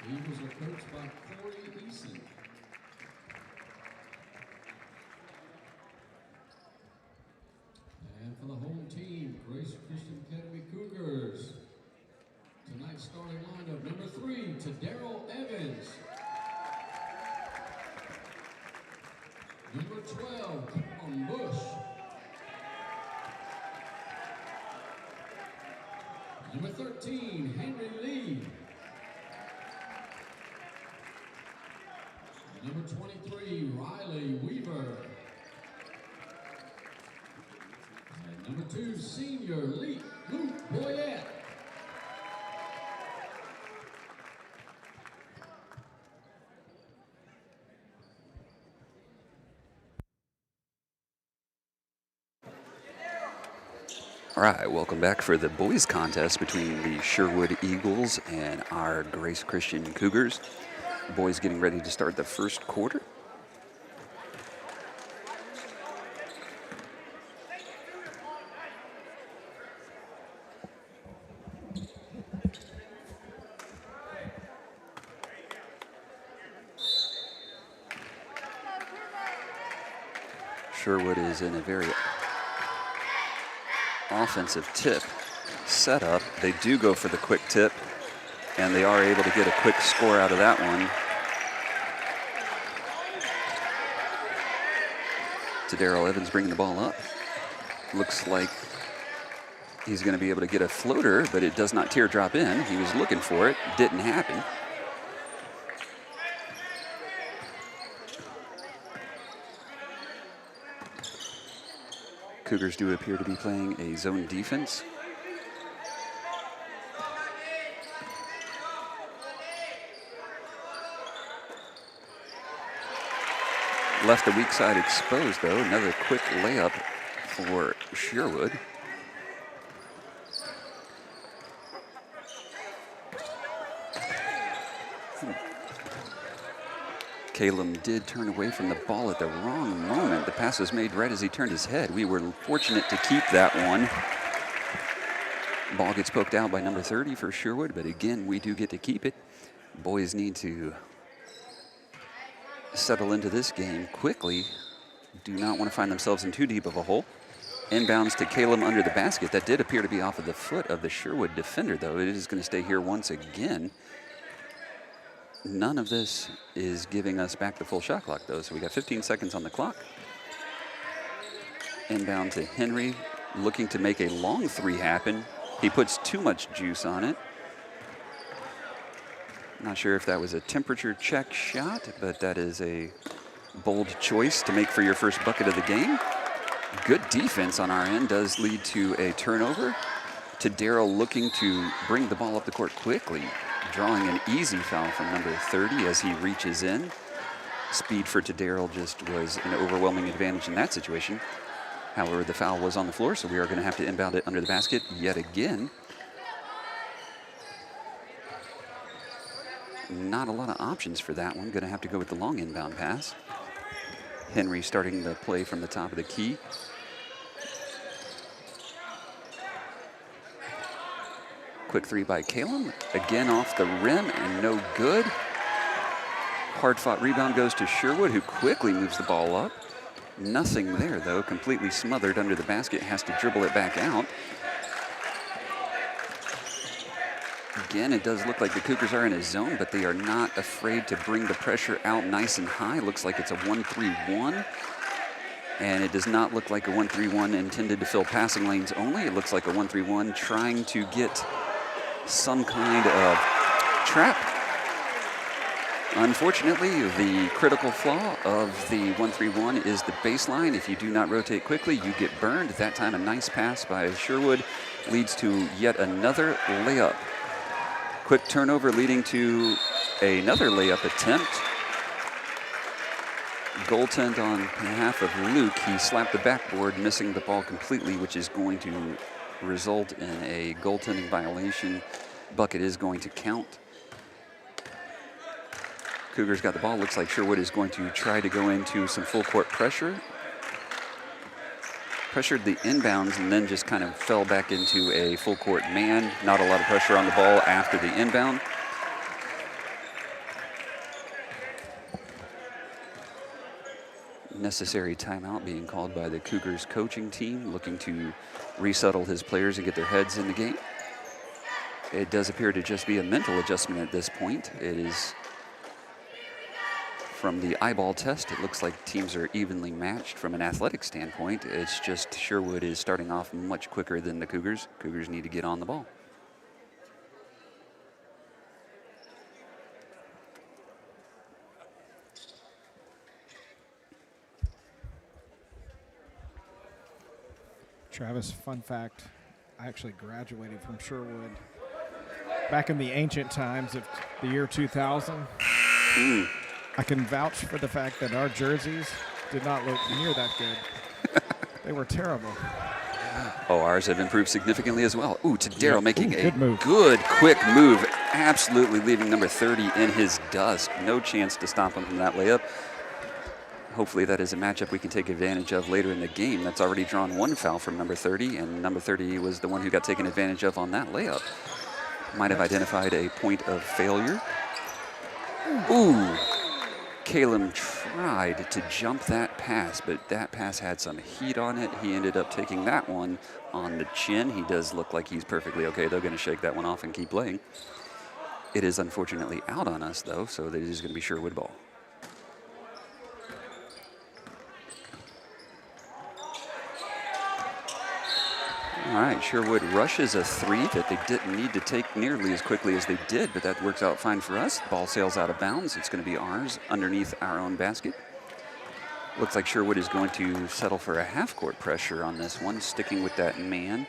The Eagles are coached by Corey Eason. And for the home team, Grace Christian Academy Cougars. Tonight's starting lineup, number 3, Daryl Evans. Number 12, Cameron Bush. Number 13, Henry Lee. Number 23, Riley Weaver. And number 2, senior Luke Boyette. All right, welcome back for the boys contest between the Sherwood Eagles and our Grace Christian Cougars. Boys getting ready to start the first quarter. Sherwood is in a very offensive tip setup. They do go for the quick tip, and they are able to get a quick score out of that one. Daryl Evans bringing the ball up. Looks like he's going to be able to get a floater, but it does not teardrop in. He was looking for it. Didn't happen. Cougars do appear to be playing a zone defense. Left the weak side exposed, though. Another quick layup for Sherwood. Caleb did turn away from the ball at the wrong moment. The pass was made right as he turned his head. We were fortunate to keep that one. Ball gets poked out by number 30 for Sherwood, but again, we do get to keep it. Boys need to settle into this game quickly. Do not want to find themselves in too deep of a hole. Inbounds to Caleb under the basket. That did appear to be off of the foot of the Sherwood defender, though. It is going to stay here once again. None of this is giving us back the full shot clock, though, so we got 15 seconds on the clock. Inbound to Henry, looking to make a long three happen. He puts too much juice on it. Not sure if that was a temperature check shot, but that is a bold choice to make for your first bucket of the game. Good defense on our end does lead to a turnover. Daryl looking to bring the ball up the court quickly, drawing an easy foul from number 30 as he reaches in. Speed for Daryl just was an overwhelming advantage in that situation. However, the foul was on the floor, so we are going to have to inbound it under the basket yet again. Not a lot of options for that one. Going to have to go with the long inbound pass. Henry starting the play from the top of the key. Quick three by Caleb. Again off the rim and no good. Hard-fought rebound goes to Sherwood, who quickly moves the ball up. Nothing there, though. Completely smothered under the basket. Has to dribble it back out. Again, it does look like the Cougars are in a zone, but they are not afraid to bring the pressure out nice and high. Looks like it's a 1-3-1. And it does not look like a 1-3-1 intended to fill passing lanes only. It looks like a 1-3-1 trying to get some kind of trap. Unfortunately, the critical flaw of the 1-3-1 is the baseline. If you do not rotate quickly, you get burned. That time, a nice pass by Sherwood leads to yet another layup. Quick turnover leading to another layup attempt. Goaltend on behalf of Luke. He slapped the backboard, missing the ball completely, which is going to result in a goaltending violation. Bucket is going to count. Cougars got the ball. Looks like Sherwood is going to try to go into some full court pressure. Pressured the inbounds and then just kind of fell back into a full court man. Not a lot of pressure on the ball after the inbound. Necessary timeout being called by the Cougars coaching team, looking to resettle his players and get their heads in the game. It does appear to just be a mental adjustment at this point. It is from the eyeball test. It looks like teams are evenly matched from an athletic standpoint. It's just Sherwood is starting off much quicker than the Cougars. Cougars need to get on the ball. Travis, fun fact, I actually graduated from Sherwood back in the ancient times of the year 2000. I can vouch for the fact that our jerseys did not look near that good. They were terrible. Oh, ours have improved significantly as well. Ooh, to Darryl making a move. Good, quick move. Absolutely leaving number 30 in his dust. No chance to stop him from that layup. Hopefully that is a matchup we can take advantage of later in the game. That's already drawn one foul from number 30, and number 30 was the one who got taken advantage of on that layup. Might have identified a point of failure. Ooh. Caleb tried to jump that pass, but that pass had some heat on it. He ended up taking that one on the chin. He does look like he's perfectly okay. They're going to shake that one off and keep playing. It is unfortunately out on us, though, so it is going to be Sherwood ball. All right, Sherwood rushes a three that they didn't need to take nearly as quickly as they did, but that works out fine for us. Ball sails out of bounds. It's going to be ours underneath our own basket. Looks like Sherwood is going to settle for a half-court pressure on this one, sticking with that man.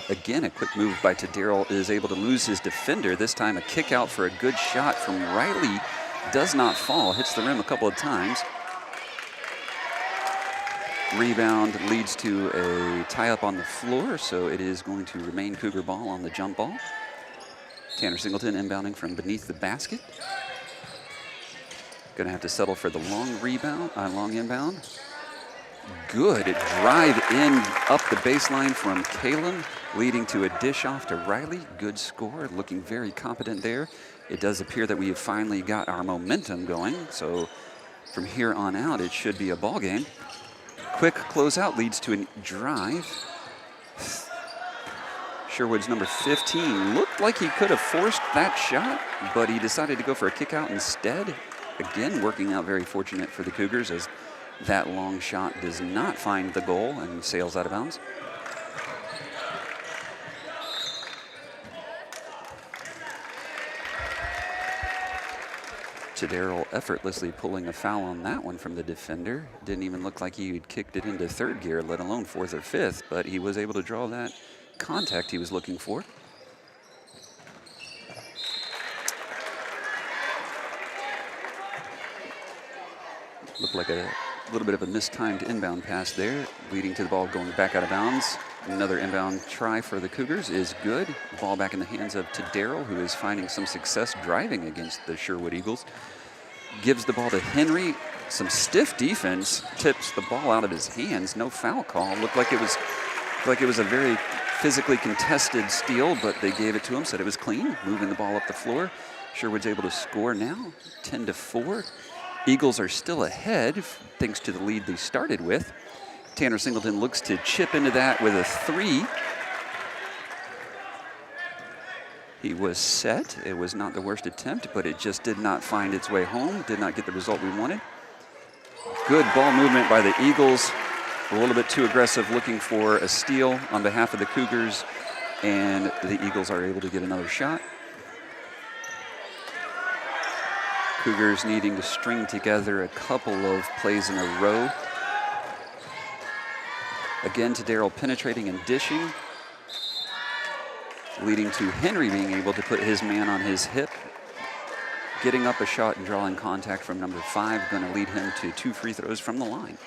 Again, a quick move by Darryl is able to lose his defender. This time a kick out for a good shot from Riley. Does not fall, hits the rim a couple of times. Rebound leads to a tie-up on the floor, so it is going to remain Cougar ball on the jump ball. Tanner Singleton inbounding from beneath the basket. Going to have to settle for the long rebound, long inbound. Good drive in up the baseline from Caleb, leading to a dish off to Riley. Good score, looking very competent there. It does appear that we have finally got our momentum going, so from here on out, it should be a ball game. Quick closeout leads to a drive. Sherwood's number 15 looked like he could have forced that shot, but he decided to go for a kick out instead. Again, working out very fortunate for the Cougars as that long shot does not find the goal and sails out of bounds. Darryl effortlessly pulling a foul on that one from the defender. Didn't even look like he had kicked it into third gear, let alone fourth or fifth, but he was able to draw that contact he was looking for. Looked like a little bit of a mistimed inbound pass there, leading to the ball going back out of bounds. Another inbound try for the Cougars is good. The ball back in the hands of Darryl, who is finding some success driving against the Sherwood Eagles. Gives the ball to Henry. Some stiff defense, tips the ball out of his hands. No foul call. Looked like it was a very physically contested steal, but they gave it to him, said it was clean, moving the ball up the floor. Sherwood's able to score now, 10-4. Eagles are still ahead thanks to the lead they started with. Tanner Singleton looks to chip into that with a three. He was set. It was not the worst attempt, but it just did not find its way home, did not get the result we wanted. Good ball movement by the Eagles. A little bit too aggressive, looking for a steal on behalf of the Cougars, and the Eagles are able to get another shot. Cougars needing to string together a couple of plays in a row. Again, to Darrell penetrating and dishing, leading to Henry being able to put his man on his hip, getting up a shot and drawing contact from number 5, going to lead him to 2 free throws from the line.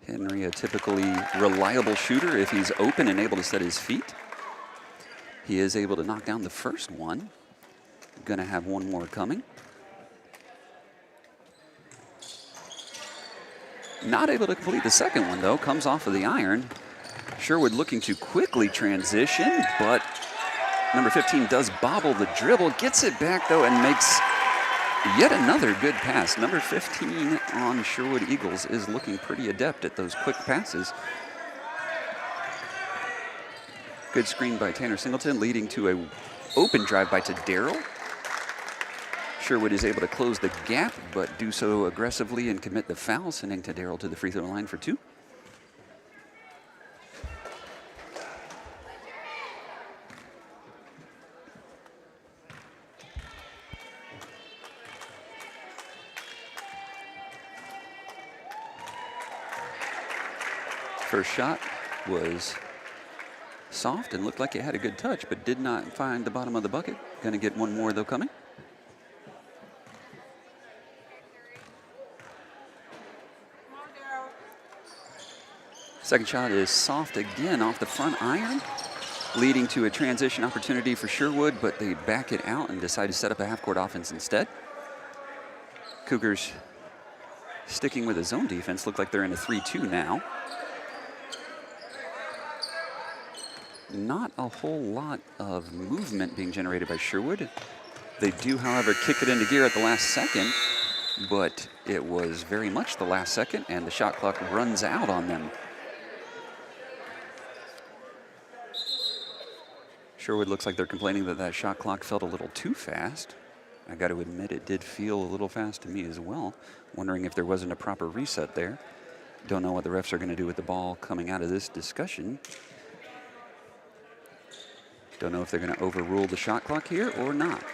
Henry, a typically reliable shooter if he's open and able to set his feet. He is able to knock down the first one. Gonna have one more coming. Not able to complete the second one though, comes off of the iron. Sherwood looking to quickly transition, but number 15 does bobble the dribble, gets it back though and makes yet another good pass. Number 15 on Sherwood Eagles is looking pretty adept at those quick passes. Good screen by Tanner Singleton, leading to a open drive by Darrell. Sherwood is able to close the gap, but do so aggressively and commit the foul, sending Darrell to the free throw line for 2. First shot was soft and looked like it had a good touch, but did not find the bottom of the bucket. Going to get one more, though, coming. Second shot is soft again off the front iron, leading to a transition opportunity for Sherwood, but they back it out and decide to set up a half-court offense instead. Cougars sticking with a zone defense. Look like they're in a 3-2 now. Not a whole lot of movement being generated by Sherwood. They do, however, kick it into gear at the last second, but it was very much the last second, and the shot clock runs out on them. Sherwood looks like they're complaining that that shot clock felt a little too fast. I got to admit, it did feel a little fast to me as well. Wondering if there wasn't a proper reset there. Don't know what the refs are going to do with the ball coming out of this discussion. Don't know if they're going to overrule the shot clock here or not.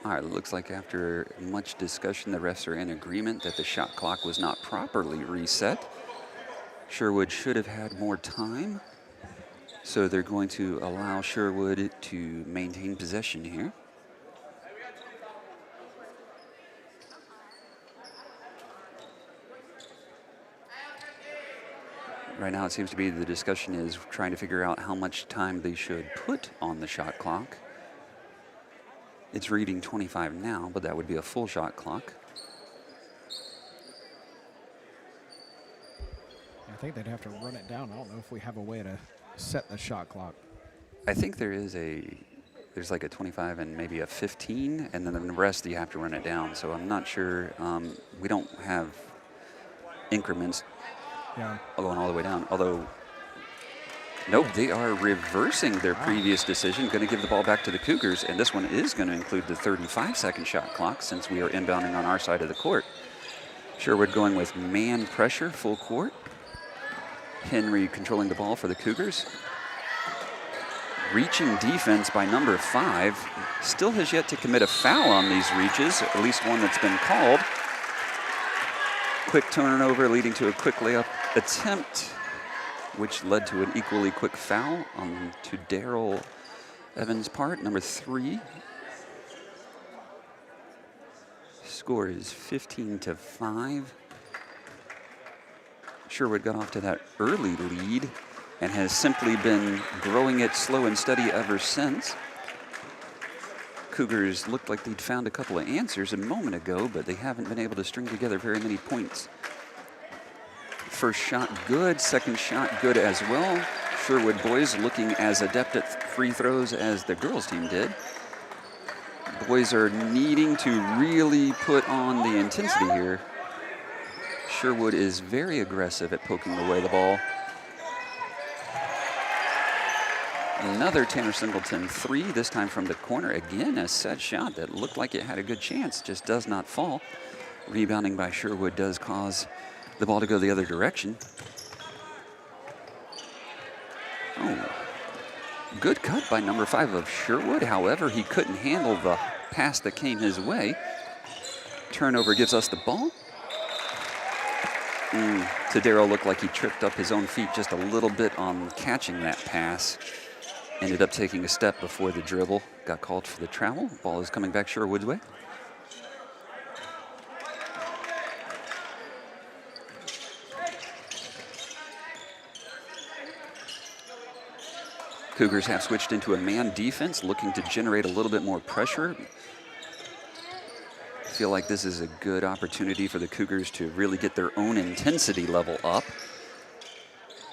All right, looks like after much discussion, the refs are in agreement that the shot clock was not properly reset. Sherwood should have had more time, so they're going to allow Sherwood to maintain possession here. Right now, it seems to be the discussion is trying to figure out how much time they should put on the shot clock. It's reading 25 now, but that would be a full shot clock. I think they'd have to run it down. I don't know if we have a way to set the shot clock. I think there's like a 25 and maybe a 15, and then the rest you have to run it down. So I'm not sure. We don't have increments going all the way down. Although, nope, they are reversing their previous decision, going to give the ball back to the Cougars, and this one is going to include the 35-second shot clock since we are inbounding on our side of the court. Sherwood going with man pressure, full court. Henry controlling the ball for the Cougars. Reaching defense by number 5. Still has yet to commit a foul on these reaches, at least one that's been called. Quick turnover leading to a quick layup attempt, which led to an equally quick foul to Darrell Evans' part, number 3. Score is 15-5. Sherwood got off to that early lead and has simply been growing it slow and steady ever since. Cougars looked like they'd found a couple of answers a moment ago, but they haven't been able to string together very many points. First shot good, second shot good as well. Sherwood boys looking as adept at free throws as the girls team did. Boys are needing to really put on the intensity here. Sherwood is very aggressive at poking away the ball. Another Tanner Singleton three, this time from the corner. Again, a set shot that looked like it had a good chance, just does not fall. Rebounding by Sherwood does cause the ball to go the other direction. Oh, good cut by number 5 of Sherwood. However, he couldn't handle the pass that came his way. Turnover gives us the ball. Tadero looked like he tripped up his own feet just a little bit on catching that pass. Ended up taking a step before the dribble. Got called for the travel. Ball is coming back Sherwood's way. Cougars have switched into a man defense, looking to generate a little bit more pressure. I feel like this is a good opportunity for the Cougars to really get their own intensity level up.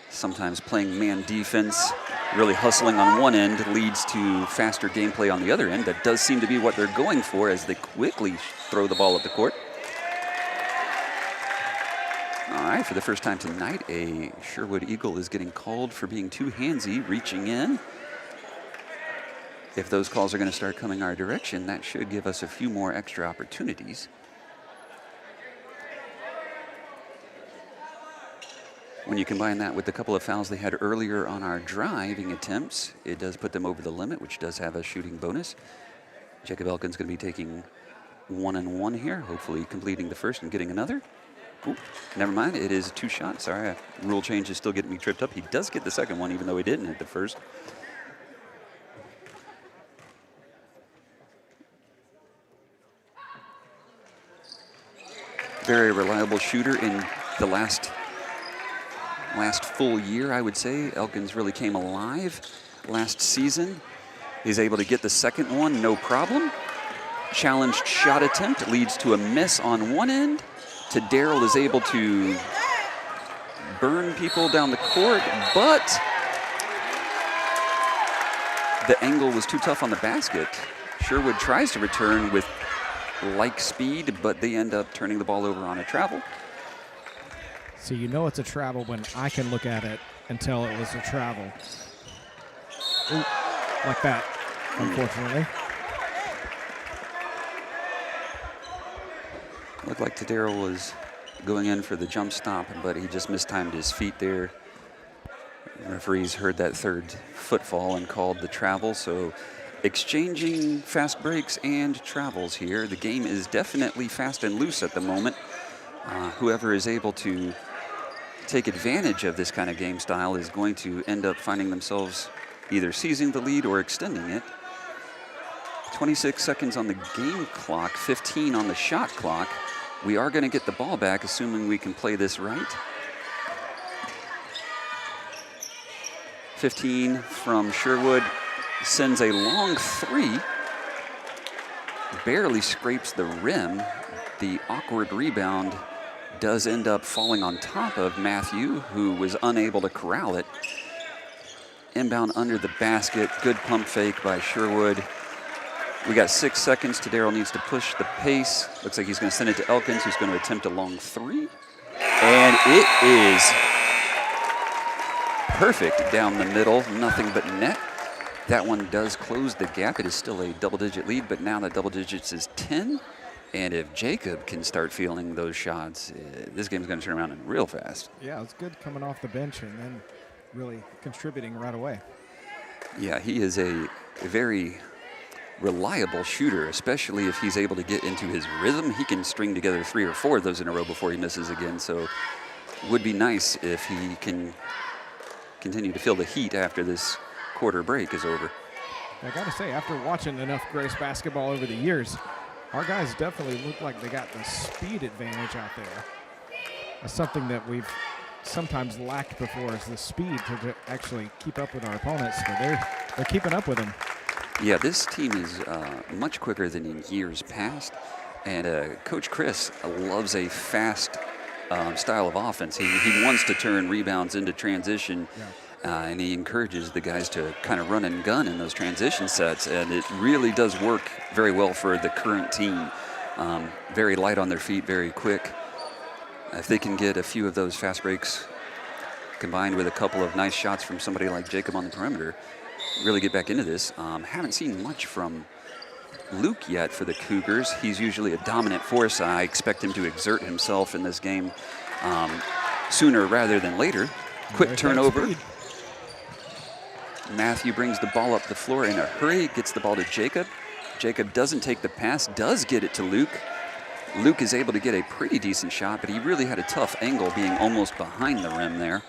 Sometimes playing man defense, really hustling on one end, leads to faster gameplay on the other end. That does seem to be what they're going for as they quickly throw the ball up the court. All right, for the first time tonight, a Sherwood Eagle is getting called for being too handsy, reaching in. If those calls are going to start coming our direction, that should give us a few more extra opportunities. When you combine that with the couple of fouls they had earlier on our driving attempts, it does put them over the limit, which does have a shooting bonus. Jacob Elkin's going to be taking 1-and-1 here, hopefully completing the first and getting another. Ooh, never mind, it is 2 shots. Sorry, rule change is still getting me tripped up. He does get the second one, even though he didn't hit the first. Very reliable shooter in the last full year, I would say. Elkins really came alive last season. He's able to get the second one, no problem. Challenged shot attempt leads to a miss on one end. Tadero is able to burn people down the court, but the angle was too tough on the basket. Sherwood tries to return with like speed, but they end up turning the ball over on a travel. So you know it's a travel when I can look at it and tell it was a travel. Ooh, like that, unfortunately. Looked like Tadero was going in for the jump stop, but he just mistimed his feet there. The referees heard that third footfall and called the travel, so exchanging fast breaks and travels here. The game is definitely fast and loose at the moment. Whoever is able to take advantage of this kind of game style is going to end up finding themselves either seizing the lead or extending it. 26 seconds on the game clock, 15 on the shot clock. We are going to get the ball back, assuming we can play this right. 15 from Sherwood, sends a long three. Barely scrapes the rim. The awkward rebound does end up falling on top of Matthew, who was unable to corral it. Inbound under the basket. Good pump fake by Sherwood. We got 6 seconds. Tadero needs to push the pace. Looks like he's going to send it to Elkins, who's going to attempt a long three. And it is perfect down the middle. Nothing but net. That one does close the gap. It is still a double-digit lead, but now that double digits is 10. And if Jacob can start feeling those shots, this game's going to turn around real fast. Yeah, it's good coming off the bench and then really contributing right away. Yeah, he is a very reliable shooter, especially if he's able to get into his rhythm. He can string together 3 or 4 of those in a row before he misses again. So would be nice if he can continue to feel the heat after this quarter break is over. I got to say, after watching enough Grace basketball over the years, our guys definitely look like they got the speed advantage out there. That's something that we've sometimes lacked before, is the speed to actually keep up with our opponents, but they're keeping up with them. Yeah, this team is much quicker than in years past. And Coach Chris loves a fast style of offense. He wants to turn rebounds into transition, and he encourages the guys to kind of run and gun in those transition sets. And it really does work very well for the current team. Very light on their feet, very quick. If they can get a few of those fast breaks combined with a couple of nice shots from somebody like Jacob on the perimeter, really get back into this. Haven't seen much from Luke yet for the Cougars. He's usually a dominant force. I expect him to exert himself in this game sooner rather than later. Quick turnover. Matthew brings the ball up the floor in a hurry, gets the ball to Jacob. Jacob doesn't take the pass, does get it to Luke. Luke is able to get a pretty decent shot, but he really had a tough angle being almost behind the rim there.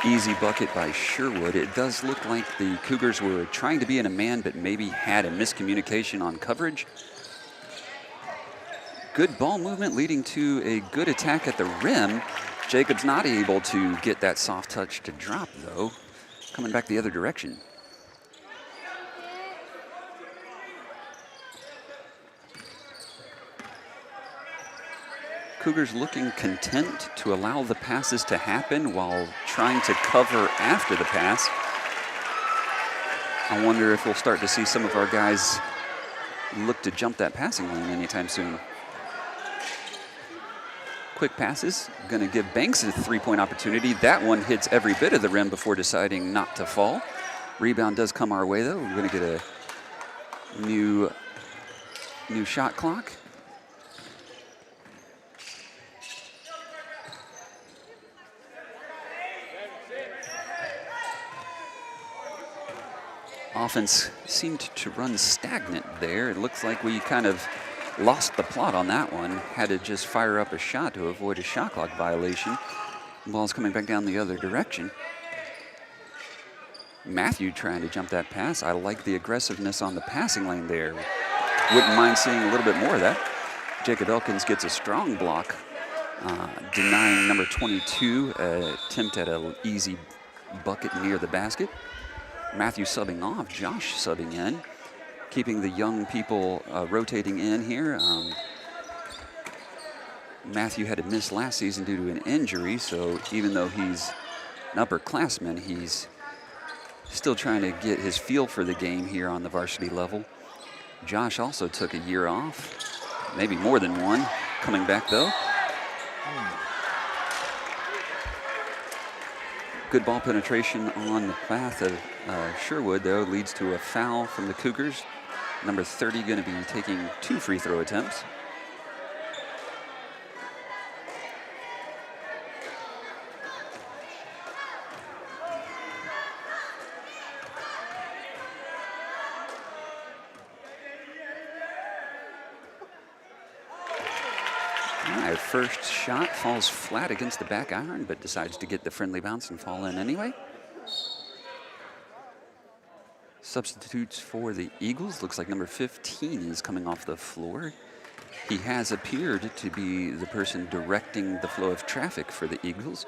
Easy bucket by Sherwood. It does look like the Cougars were trying to be in a man, but maybe had a miscommunication on coverage. Good ball movement leading to a good attack at the rim. Jacob's not able to get that soft touch to drop, though. Coming back the other direction. Cougars looking content to allow the passes to happen while trying to cover after the pass. I wonder if we'll start to see some of our guys look to jump that passing lane anytime soon. Quick passes, going to give Banks a three-point opportunity. That one hits every bit of the rim before deciding not to fall. Rebound does come our way, though. We're going to get a new shot clock. Offense seemed to run stagnant there. It looks like we kind of lost the plot on that one. Had to just fire up a shot to avoid a shot clock violation. Ball's coming back down the other direction. Matthew trying to jump that pass. I like the aggressiveness on the passing lane there. Wouldn't mind seeing a little bit more of that. Jacob Elkins gets a strong block, denying number 22 attempt at an easy bucket near the basket. Matthew subbing off, Josh subbing in, keeping the young people rotating in here. Matthew had to miss last season due to an injury, so even though he's an upperclassman, he's still trying to get his feel for the game here on the varsity level. Josh also took a year off, maybe more than one, coming back though. Good ball penetration on the path of Sherwood, though, leads to a foul from the Cougars. Number 30 going to be taking 2 free throw attempts. All right, first shot falls flat against the back iron, but decides to get the friendly bounce and fall in anyway. Substitutes for the Eagles. Looks like number 15 is coming off the floor. He has appeared to be the person directing the flow of traffic for the Eagles.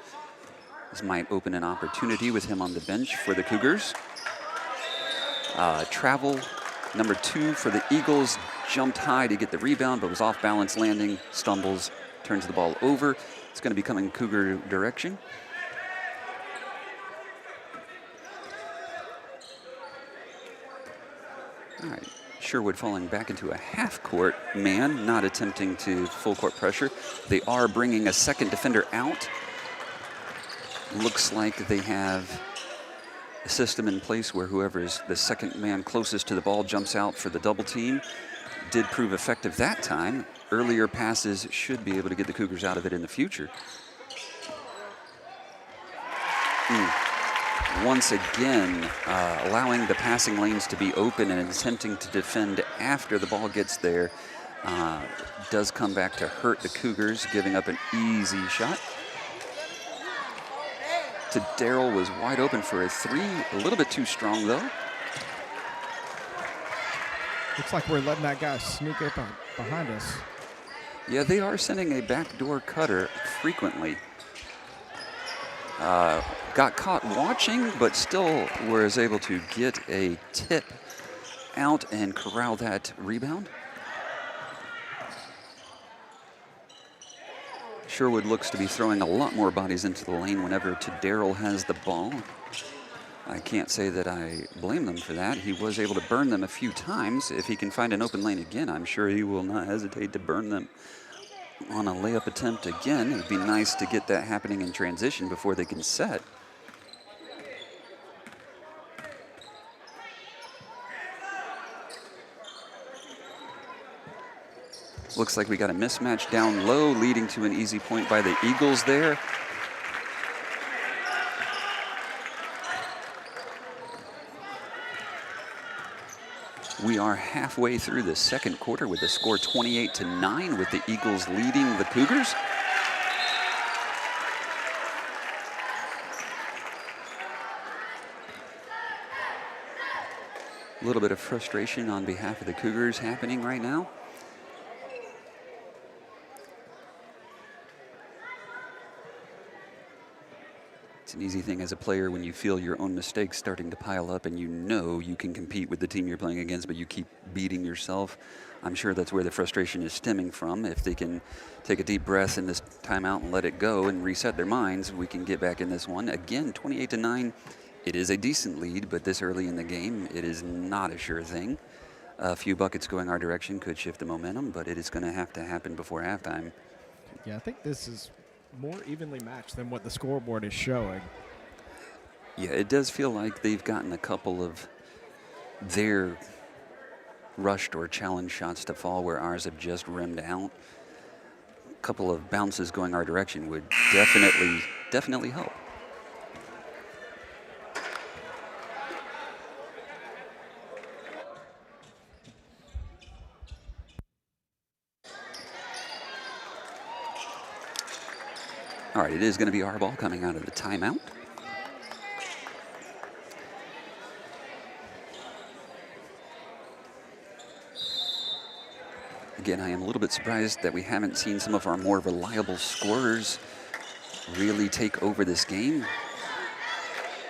This might open an opportunity with him on the bench for the Cougars. Travel, number 2 for the Eagles, jumped high to get the rebound, but was off balance landing, stumbles, turns the ball over. It's going to be coming Cougar direction. All right, Sherwood falling back into a half-court man, not attempting to full-court pressure. They are bringing a second defender out. Looks like they have a system in place where whoever is the second man closest to the ball jumps out for the double team. Did prove effective that time. Earlier passes should be able to get the Cougars out of it in the future. Once again, allowing the passing lanes to be open and attempting to defend after the ball gets there does come back to hurt the Cougars, giving up an easy shot. To Darrell was wide open for a 3, a little bit too strong though. Looks like we're letting that guy sneak up behind us. Yeah, they are sending a backdoor cutter frequently. Got caught watching, but still was able to get a tip out and corral that rebound. Sherwood looks to be throwing a lot more bodies into the lane whenever Darrell has the ball. I can't say that I blame them for that. He was able to burn them a few times. If he can find an open lane again, I'm sure he will not hesitate to burn them on a layup attempt again. It would be nice to get that happening in transition before they can set. Looks like we got a mismatch down low, leading to an easy point by the Eagles there. We are halfway through the second quarter with the score 28-9, with the Eagles leading the Cougars. A little bit of frustration on behalf of the Cougars happening right now. It's an easy thing as a player when you feel your own mistakes starting to pile up and you know you can compete with the team you're playing against, but you keep beating yourself. I'm sure that's where the frustration is stemming from. If they can take a deep breath in this timeout and let it go and reset their minds, we can get back in this one. Again, 28-9. It is a decent lead, but this early in the game, it is not a sure thing. A few buckets going our direction could shift the momentum, but it is going to have to happen before halftime. Yeah, I think this is more evenly matched than what the scoreboard is showing. Yeah, it does feel like they've gotten a couple of their rushed or challenged shots to fall where ours have just rimmed out. A couple of bounces going our direction would definitely help. All right, it is going to be our ball coming out of the timeout. Again, I am a little bit surprised that we haven't seen some of our more reliable scorers really take over this game.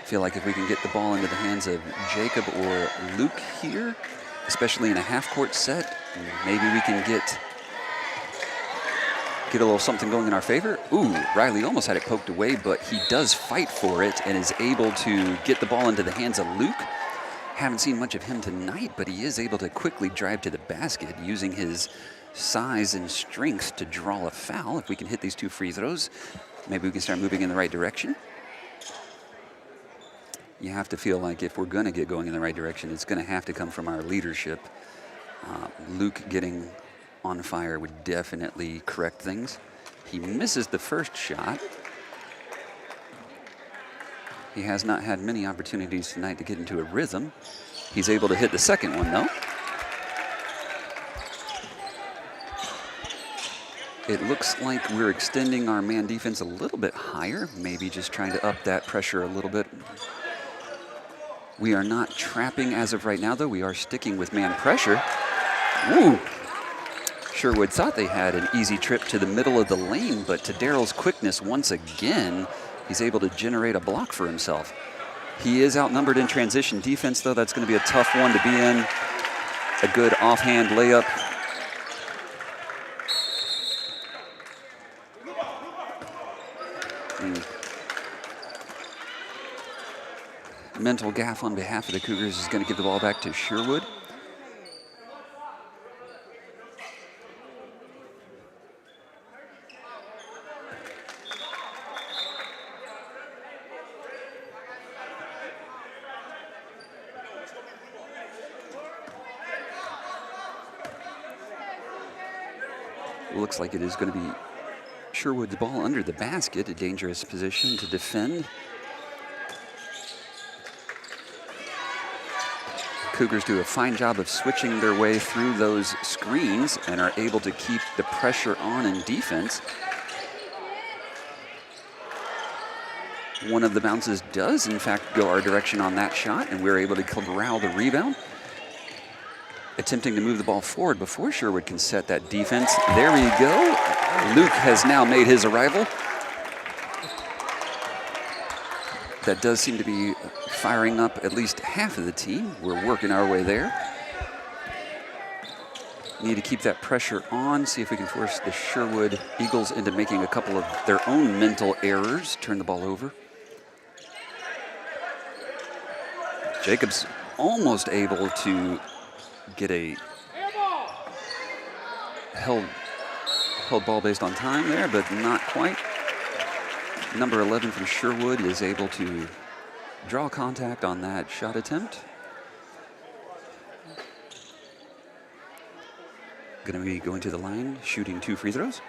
I feel like if we can get the ball into the hands of Jacob or Luke here, especially in a half-court set, maybe we can get a little something going in our favor. Ooh, Riley almost had it poked away, but he does fight for it and is able to get the ball into the hands of Luke. Haven't seen much of him tonight, but he is able to quickly drive to the basket using his size and strength to draw a foul. If we can hit these two free throws, maybe we can start moving in the right direction. You have to feel like if we're going to get going in the right direction, it's going to have to come from our leadership. Luke getting on fire would definitely correct things. He misses the first shot. He has not had many opportunities tonight to get into a rhythm. He's able to hit the second one, though. It looks like we're extending our man defense a little bit higher, maybe just trying to up that pressure a little bit. We are not trapping as of right now, though. We are sticking with man pressure. Woo! Sherwood thought they had an easy trip to the middle of the lane, but to Darrell's quickness once again, he's able to generate a block for himself. He is outnumbered in transition defense, though. That's going to be a tough one to be in. A good offhand layup. Mental gaffe on behalf of the Cougars is going to give the ball back to Sherwood. Looks like it is going to be Sherwood's ball under the basket, a dangerous position to defend. Cougars do a fine job of switching their way through those screens and are able to keep the pressure on in defense. One of the bounces does, in fact, go our direction on that shot, and we're able to corral the rebound. attempting to move the ball forward before Sherwood can set that defense. There we go. Luke has now made his arrival. That does seem to be firing up at least half of the team. We're working our way there. Need to keep that pressure on, see if we can force the Sherwood Eagles into making a couple of their own mental errors, turn the ball over. Jacobs almost able to get a held ball based on time there, but not quite. Number 11 from Sherwood is able to draw contact on that shot attempt. Going to be going to the line, shooting 2 free throws.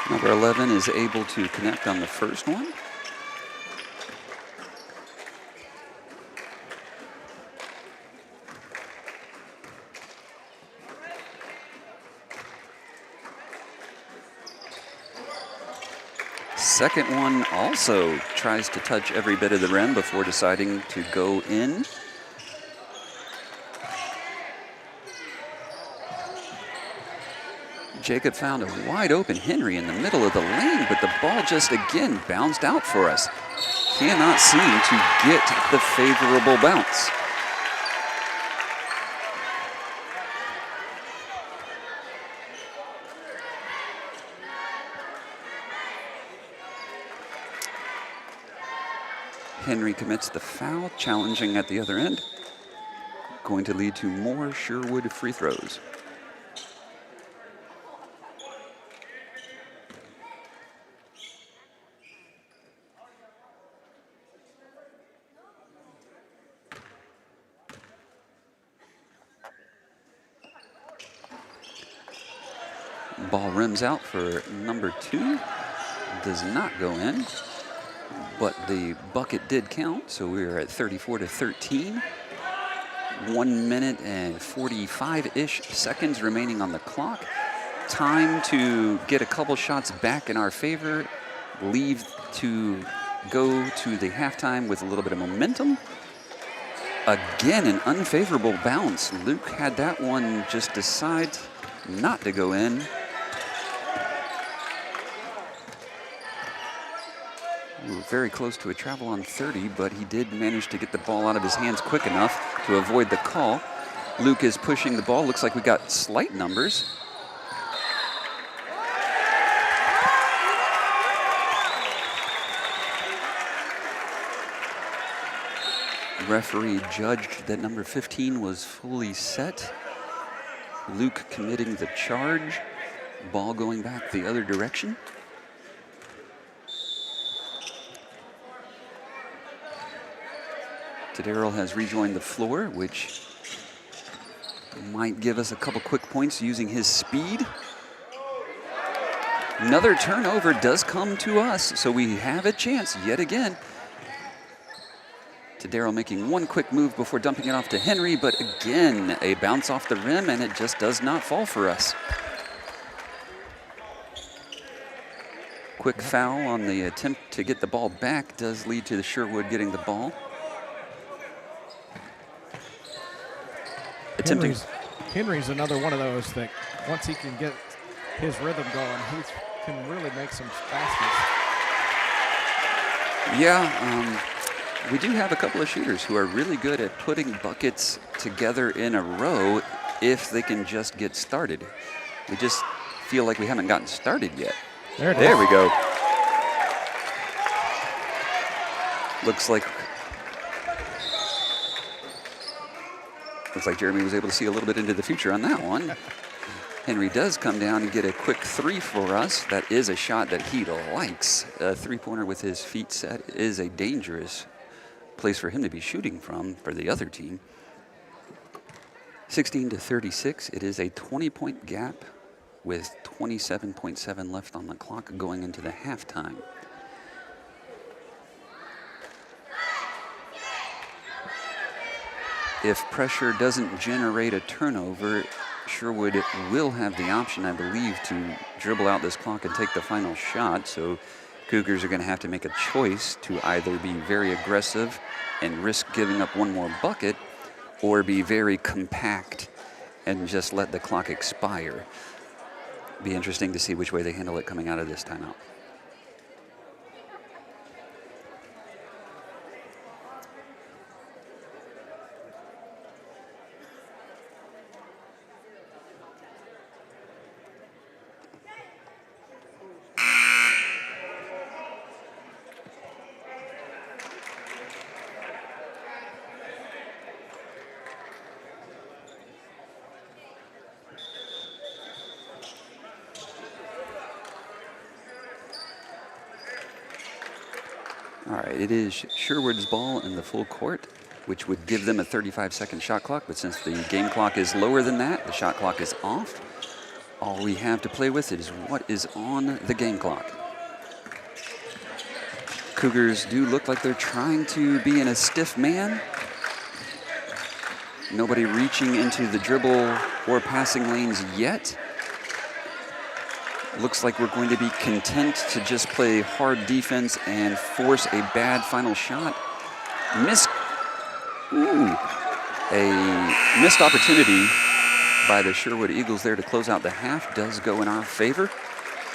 Number 11 is able to connect on the first one. Second one also tries to touch every bit of the rim before deciding to go in. Jacob found a wide open Henry in the middle of the lane, but the ball just again bounced out for us. Cannot seem to get the favorable bounce. Henry commits the foul, challenging at the other end. Going to lead to more Sherwood free throws. Ball rims out for number 2. Does not go in, but the bucket did count, so we are at 34-13. 1 minute and 45-ish seconds remaining on the clock. Time to get a couple shots back in our favor. Leave to go to the halftime with a little bit of momentum. Again, an unfavorable bounce. Luke had that one just decide not to go in. We were very close to a travel on 30, but he did manage to get the ball out of his hands quick enough to avoid the call. Luke is pushing the ball. Looks like we got slight numbers. Referee judged that number 15 was fully set. Luke committing the charge. Ball going back the other direction. Tadero has rejoined the floor, which might give us a couple quick points using his speed. Another turnover does come to us, so we have a chance yet again. Tadero making one quick move before dumping it off to Henry, but again, a bounce off the rim, and it just does not fall for us. Quick foul on the attempt to get the ball back does lead to the Sherwood getting the ball. Henry's another one of those that once he can get his rhythm going, he can really make some baskets. Yeah, we do have a couple of shooters who are really good at putting buckets together in a row if they can just get started. We just feel like we haven't gotten started yet. There we go. Looks like Jeremy was able to see a little bit into the future on that one. Henry does come down and get a quick 3 for us. That is a shot that he likes. A three-pointer with his feet set is a dangerous place for him to be shooting from for the other team. 16-36. It is a 20-point gap with 27.7 left on the clock going into the halftime. if pressure doesn't generate a turnover, Sherwood will have the option, I believe, to dribble out this clock and take the final shot. So Cougars are going to have to make a choice to either be very aggressive and risk giving up one more bucket, or be very compact and just let the clock expire. Be interesting to see which way they handle it coming out of this timeout. All right, it is Sherwood's ball in the full court, which would give them a 35-second shot clock. But since the game clock is lower than that, the shot clock is off. All we have to play with is what is on the game clock. Cougars do look like they're trying to be in a stiff man. Nobody reaching into the dribble or passing lanes yet. Looks like we're going to be content to just play hard defense and force a bad final shot. A missed opportunity by the Sherwood Eagles there to close out the half does go in our favor.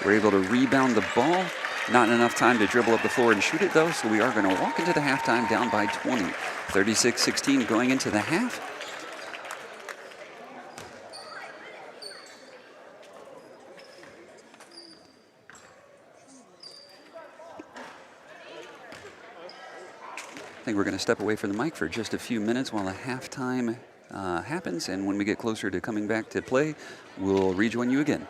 We're able to rebound the ball. Not enough time to dribble up the floor and shoot it though, so we are going to walk into the halftime down by 20. 36-16 going into the half. I think we're going to step away from the mic for just a few minutes while the halftime happens, and when we get closer to coming back to play, we'll rejoin you again.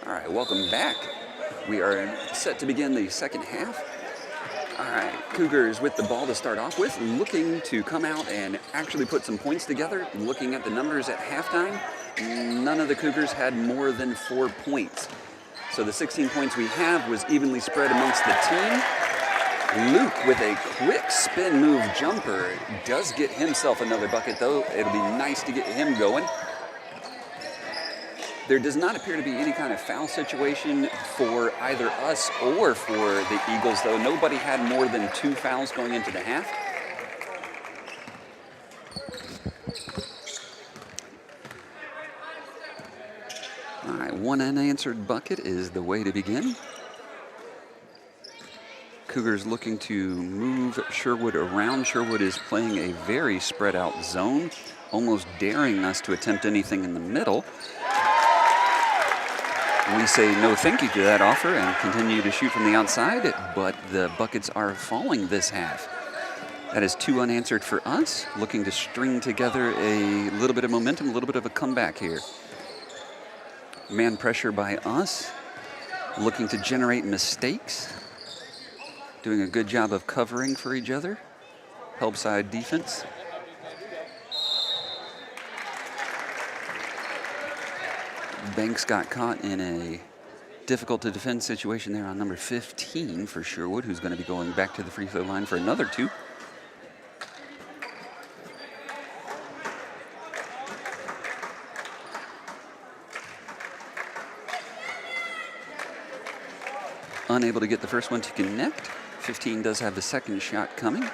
All right, welcome back. We are set to begin the second half. All right, Cougars with the ball to start off with, looking to come out and actually put some points together. Looking at the numbers at halftime, none of the Cougars had more than 4 points. So the 16 points we have was evenly spread amongst the team. Luke with a quick spin move jumper does get himself another bucket, though. It'll be nice to get him going. There does not appear to be any kind of foul situation for either us or for the Eagles, though. Nobody had more than 2 fouls going into the half. All right, one unanswered bucket is the way to begin. Cougars looking to move Sherwood around. Sherwood is playing a very spread out zone, almost daring us to attempt anything in the middle. We say no thank you to that offer and continue to shoot from the outside, but the buckets are falling this half. That is 2 unanswered for us, looking to string together a little bit of momentum, a little bit of a comeback here. Man pressure by us, looking to generate mistakes. Doing a good job of covering for each other. Help side defense. Banks got caught in a difficult to defend situation there on number 15 for Sherwood, who's going to be going back to the free throw line for another 2. Unable to get the first one to connect. 15 does have the second shot coming.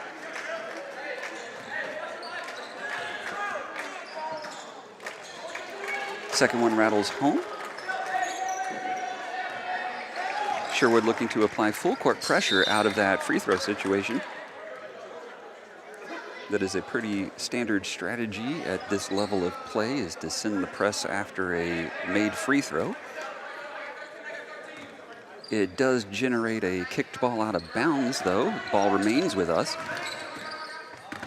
Second one rattles home. Sherwood looking to apply full court pressure out of that free throw situation. That is a pretty standard strategy at this level of play, is to send the press after a made free throw. It does generate a kicked ball out of bounds, though. Ball remains with us.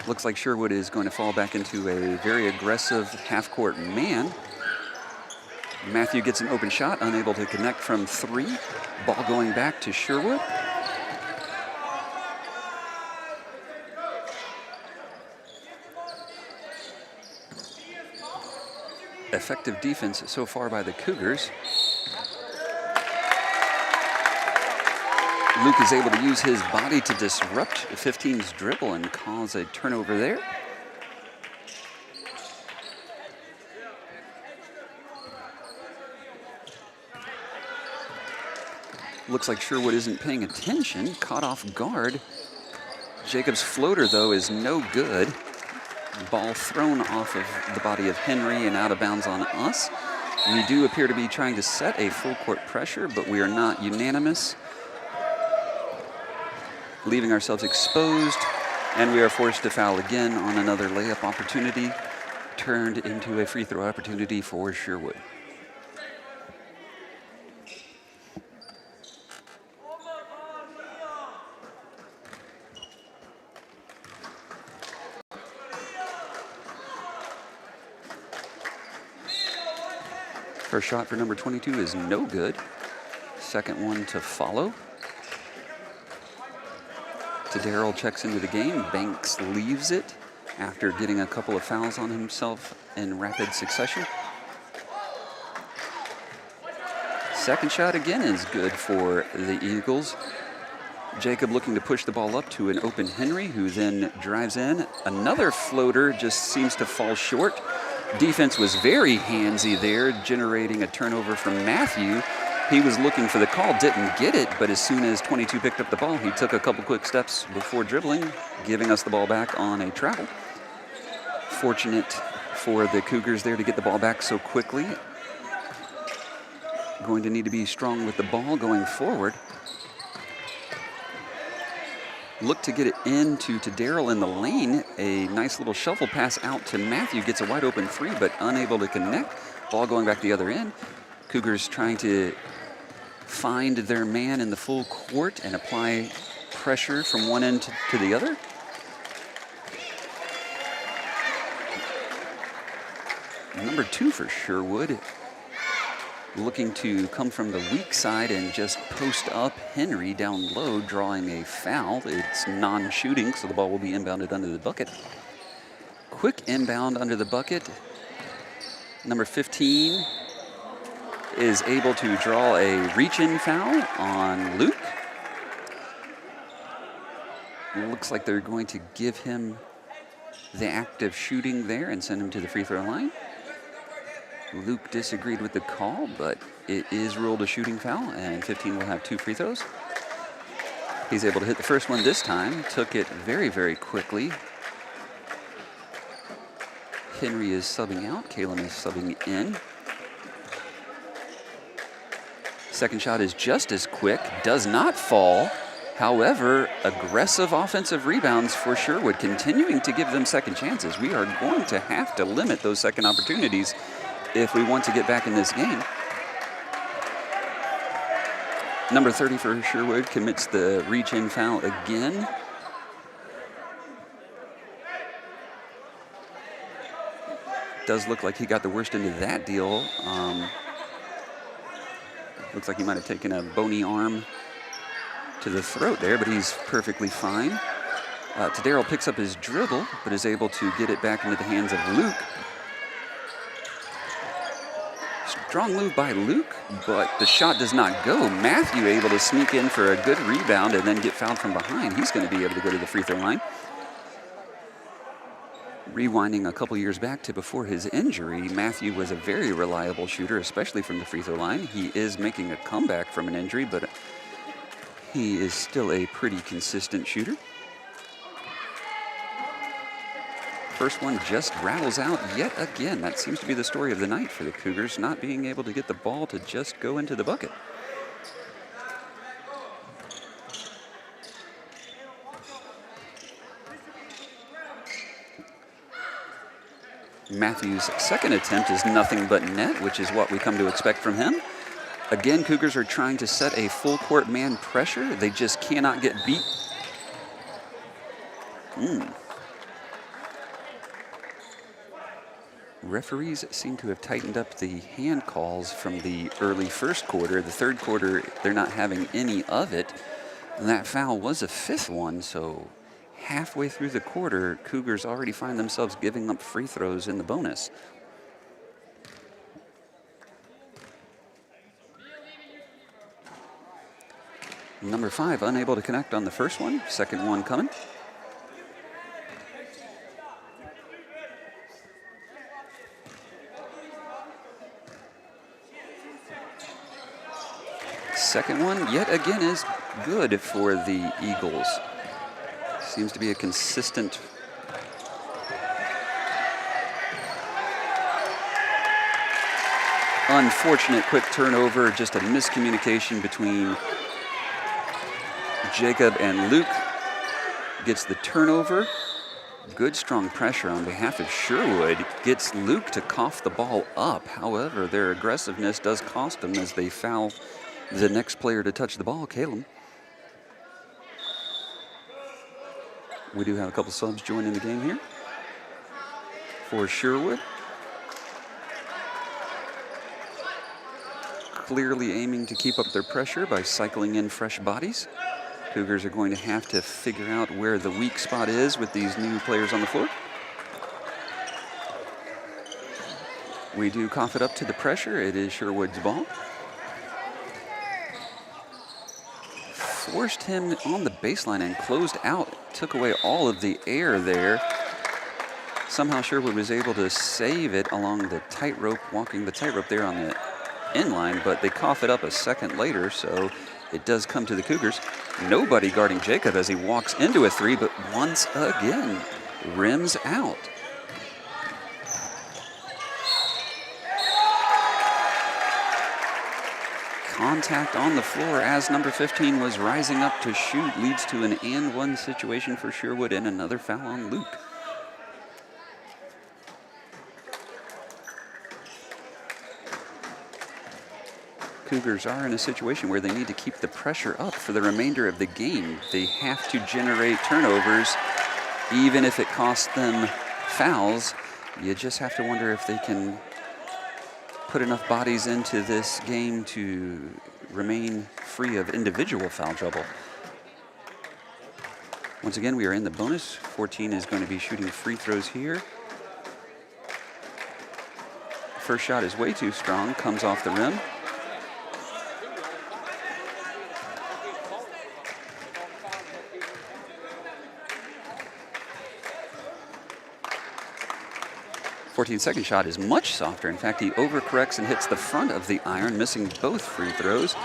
Looks like Sherwood is going to fall back into a very aggressive half-court man. Matthew gets an open shot, unable to connect from 3. Ball going back to Sherwood. Effective defense so far by the Cougars. Luke is able to use his body to disrupt 15's dribble and cause a turnover there. Looks like Sherwood isn't paying attention, caught off guard. Jacob's floater, though, is no good. Ball thrown off of the body of Henry and out of bounds on us. We do appear to be trying to set a full court pressure, but we are not unanimous. Leaving ourselves exposed, and we are forced to foul again on another layup opportunity, turned into a free throw opportunity for Sherwood. First shot for number 22 is no good. Second one to follow. Darrell checks into the game. Banks leaves it after getting a couple of fouls on himself in rapid succession. Second shot again is good for the Eagles. Jacob looking to push the ball up to an open Henry, who then drives in. Another floater just seems to fall short. Defense was very handsy there, generating a turnover from Matthew. He was looking for the call, didn't get it, but as soon as 22 picked up the ball, he took a couple quick steps before dribbling, giving us the ball back on a travel. Fortunate for the Cougars there to get the ball back so quickly. Going to need to be strong with the ball going forward. Look to get it into Darrell in the lane. A nice little shuffle pass out to Matthew. Gets a wide open 3, but unable to connect. Ball going back the other end. Cougars trying to find their man in the full court and apply pressure from one end to the other. Number 2 for Sherwood looking to come from the weak side and just post up Henry down low, drawing a foul. It's non-shooting, so the ball will be inbounded under the bucket. Quick inbound under the bucket. Number 15 is able to draw a reach-in foul on Luke. It looks like they're going to give him the act of shooting there and send him to the free throw line. Luke disagreed with the call, but it is ruled a shooting foul, and 15 will have 2 free throws. He's able to hit the first one this time, took it very, very quickly. Henry is subbing out, Kalem is subbing in. Second shot is just as quick, does not fall. However, aggressive offensive rebounds for Sherwood, continuing to give them second chances. We are going to have to limit those second opportunities if we want to get back in this game. Number 30 for Sherwood commits the reach-in foul again. Does look like he got the worst end of that deal. Looks like he might have taken a bony arm to the throat there, but he's perfectly fine. Tadero picks up his dribble, but is able to get it back into the hands of Luke. Strong move by Luke, but the shot does not go. Matthew able to sneak in for a good rebound and then get fouled from behind. He's going to be able to go to the free throw line. Rewinding a couple years back to before his injury, Matthew was a very reliable shooter, especially from the free throw line. He is making a comeback from an injury, but he is still a pretty consistent shooter. First one just rattles out yet again. That seems to be the story of the night for the Cougars, not being able to get the ball to just go into the bucket. Matthew's second attempt is nothing but net, which is what we come to expect from him. Again, Cougars are trying to set a full court man pressure. They just cannot get beat. Referees seem to have tightened up the hand calls from the early first quarter. The third quarter, they're not having any of it. And that foul was a 5th one, so halfway through the quarter, Cougars already find themselves giving up free throws in the bonus. Number 5 unable to connect on the first one. Second one coming. Second one, yet again, is good for the Eagles. Seems to be a consistent unfortunate quick turnover, just a miscommunication between Jacob and Luke. Gets the turnover. Good strong pressure on behalf of Sherwood. Gets Luke to cough the ball up. However, their aggressiveness does cost them as they foul the next player to touch the ball, Kalem. We do have a couple subs joining the game here for Sherwood. Clearly aiming to keep up their pressure by cycling in fresh bodies. Cougars are going to have to figure out where the weak spot is with these new players on the floor. We do cough it up to the pressure. It is Sherwood's ball. Forced him on the baseline and closed out. Took away all of the air there. Somehow Sherwood was able to save it along the tightrope, walking the tightrope there on the inline, but they cough it up a second later, so it does come to the Cougars. Nobody guarding Jacob as he walks into a 3, but once again, rims out. Contact on the floor as number 15 was rising up to shoot, leads to an and-one situation for Sherwood and another foul on Luke. Cougars are in a situation where they need to keep the pressure up for the remainder of the game. They have to generate turnovers, even if it costs them fouls. You just have to wonder if they can put enough bodies into this game to remain free of individual foul trouble. Once again, we are in the bonus. 14 is going to be shooting free throws here. First shot is way too strong, comes off the rim. Second shot is much softer. In fact, he overcorrects and hits the front of the iron, missing both free throws.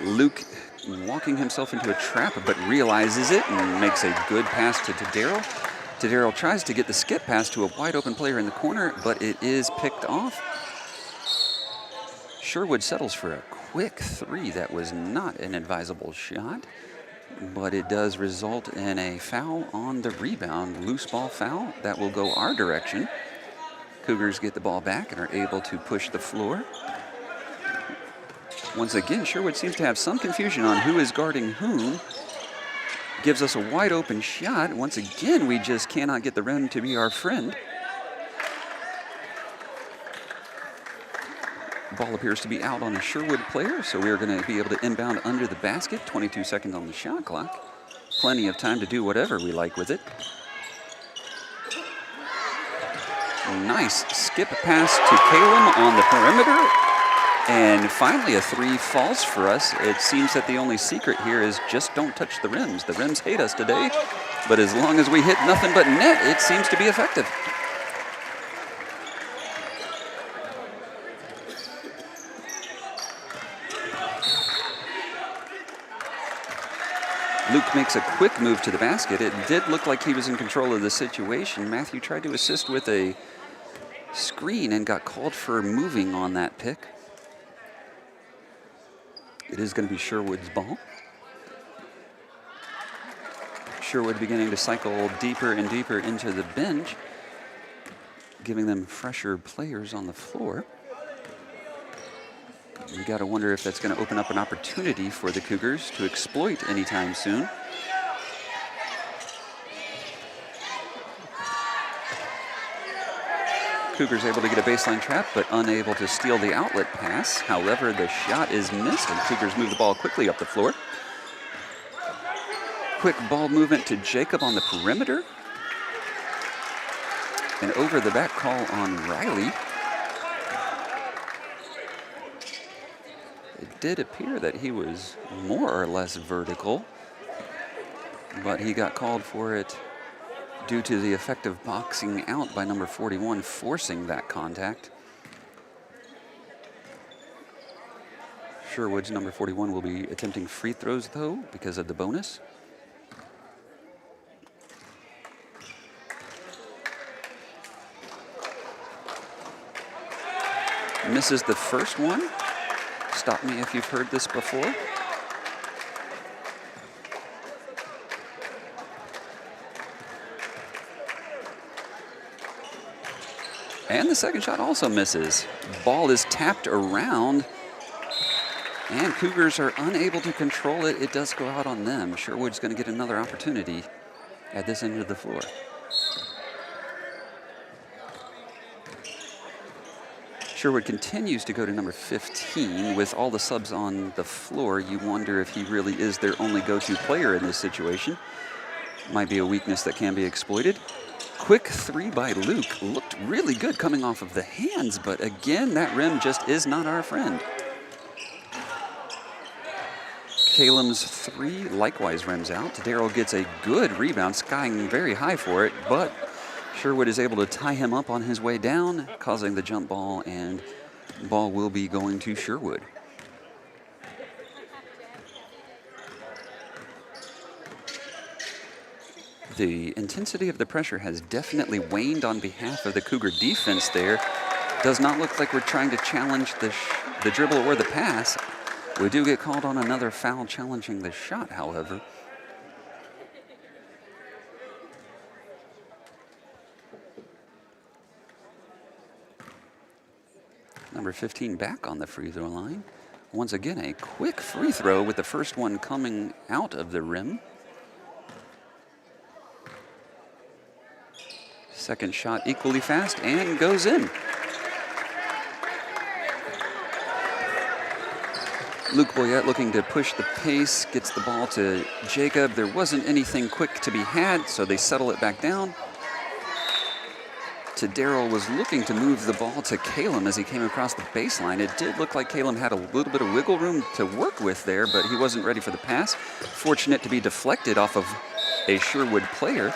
Luke walking himself into a trap, but realizes it and makes a good pass to Tadero. Tadero tries to get the skip pass to a wide open player in the corner, but it is picked off. Sherwood settles for a quick three. That was not an advisable shot, but it does result in a foul on the rebound. Loose ball foul. That will go our direction. Cougars get the ball back and are able to push the floor. Once again, Sherwood seems to have some confusion on who is guarding whom. Gives us a wide open shot. Once again, we just cannot get the rim to be our friend. Ball appears to be out on a Sherwood player, so we're going to be able to inbound under the basket. 22 seconds on the shot clock. Plenty of time to do whatever we like with it. Nice skip pass to Calum on the perimeter. And finally, a three falls for us. It seems that the only secret here is just don't touch the rims. The rims hate us today, but as long as we hit nothing but net, it seems to be effective. Luke makes a quick move to the basket. It did look like he was in control of the situation. Matthew tried to assist with a screen and got called for moving on that pick. It is going to be Sherwood's ball. Sherwood beginning to cycle deeper and deeper into the bench, giving them fresher players on the floor. You got to wonder if that's going to open up an opportunity for the Cougars to exploit anytime soon. Cougars able to get a baseline trap, but unable to steal the outlet pass. However, the shot is missed, and Cougars move the ball quickly up the floor. Quick ball movement to Jacob on the perimeter. An over-the-back call on Riley. It did appear that he was more or less vertical, but he got called for it due to the effective boxing out by number 41, forcing that contact. Sherwood's number 41 will be attempting free throws, though, because of the bonus. Misses the first one. Stop me if you've heard this before. And the second shot also misses. Ball is tapped around, and Cougars are unable to control it. It does go out on them. Sherwood's going to get another opportunity at this end of the floor. Sherwood continues to go to number 15. With all the subs on the floor, you wonder if he really is their only go-to player in this situation. Might be a weakness that can be exploited. Quick three by Luke. Looked really good coming off of the hands, but again, that rim just is not our friend. Calum's three likewise rims out. Darrell gets a good rebound, skying very high for it, but Sherwood is able to tie him up on his way down, causing the jump ball, and ball will be going to Sherwood. The intensity of the pressure has definitely waned on behalf of the Cougar defense there. Does not look like we're trying to challenge the dribble or the pass. We do get called on another foul challenging the shot, however. Number 15 back on the free throw line. Once again, a quick free throw with the first one coming out of the rim. Second shot equally fast and goes in. Luke Boyette looking to push the pace, gets the ball to Jacob. There wasn't anything quick to be had, so they settle it back down. Daryl was looking to move the ball to Calum as he came across the baseline. It did look like Calum had a little bit of wiggle room to work with there, but he wasn't ready for the pass. Fortunate to be deflected off of a Sherwood player.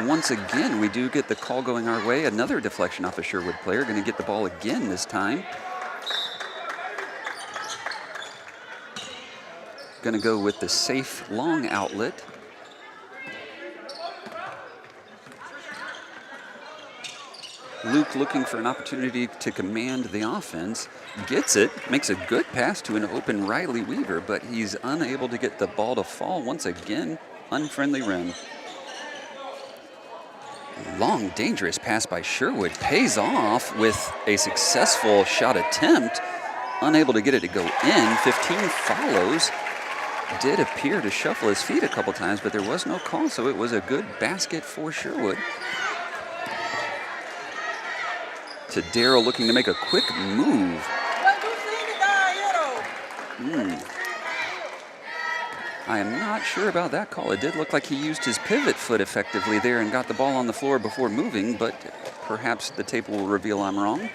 Once again, we do get the call going our way. Another deflection off a Sherwood player. Going to get the ball again this time. Going to go with the safe long outlet. Luke looking for an opportunity to command the offense. Gets it, makes a good pass to an open Riley Weaver, but he's unable to get the ball to fall. Once again, unfriendly rim. Long, dangerous pass by Sherwood pays off with a successful shot attempt. Unable to get it to go in. 15 follows. Did appear to shuffle his feet a couple times, but there was no call, so it was a good basket for Sherwood. Daryl looking to make a quick move. I am not sure about that call. It did look like he used his pivot foot effectively there and got the ball on the floor before moving, but perhaps the tape will reveal I'm wrong.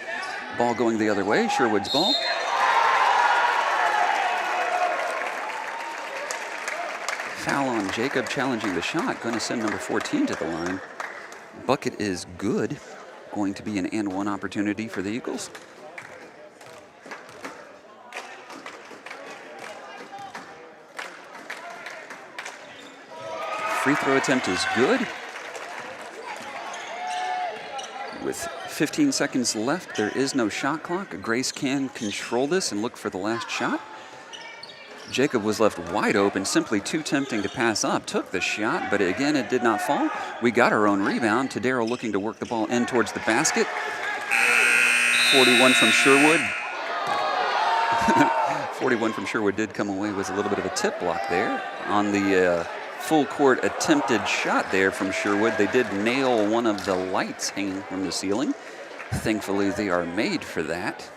Ball going the other way, Sherwood's ball. Foul on Jacob challenging the shot, going to send number 14 to the line. Bucket is good. Going to be an and one opportunity for the Eagles. Free throw attempt is good. With 15 seconds left, there is no shot clock. Grace can control this and look for the last shot. Jacob was left wide open, simply too tempting to pass up. Took the shot, but again, it did not fall. We got our own rebound. Daryl looking to work the ball in towards the basket. 41 from Sherwood. 41 from Sherwood did come away with a little bit of a tip block there. On the full court attempted shot there from Sherwood, they did nail one of the lights hanging from the ceiling. Thankfully, they are made for that.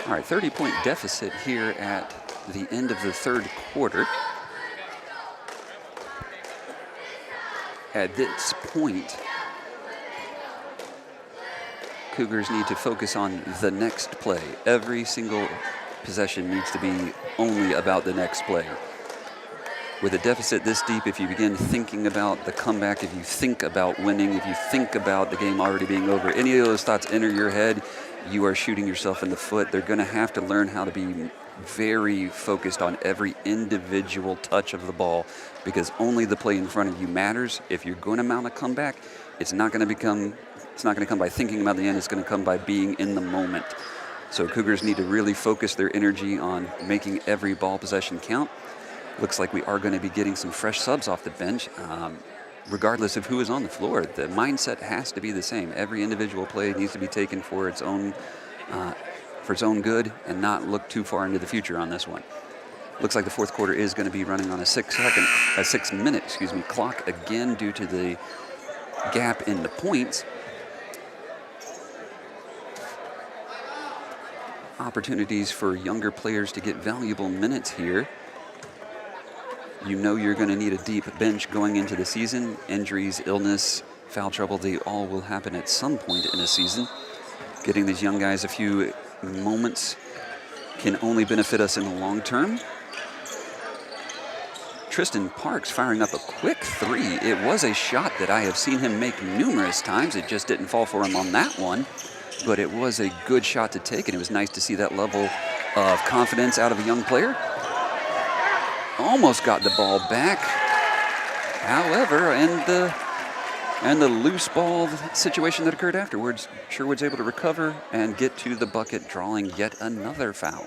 All right, 30-point deficit here at the end of the third quarter. At this point, Cougars need to focus on the next play. Every single possession needs to be only about the next play. With a deficit this deep, if you begin thinking about the comeback, if you think about winning, if you think about the game already being over, any of those thoughts enter your head, you are shooting yourself in the foot. They're going to have to learn how to be very focused on every individual touch of the ball, because only the play in front of you matters. If you're going to mount a comeback, it's not going to come by thinking about the end. It's going to come by being in the moment. So Cougars need to really focus their energy on making every ball possession count. Looks like we are going to be getting some fresh subs off the bench. Regardless of who is on the floor, the mindset has to be the same. Every individual play needs to be taken for its own good and not look too far into the future on this one. Looks like the fourth quarter is going to be running on a 6 minute clock again due to the gap in the points. Opportunities for younger players to get valuable minutes here. You know you're going to need a deep bench going into the season. Injuries, illness, foul trouble, they all will happen at some point in a season. Getting these young guys a few moments can only benefit us in the long term. Tristan Parks firing up a quick three. It was a shot that I have seen him make numerous times. It just didn't fall for him on that one. But it was a good shot to take, and it was nice to see that level of confidence out of a young player. Almost got the ball back. However, and the loose ball situation that occurred afterwards, Sherwood's able to recover and get to the bucket, drawing yet another foul.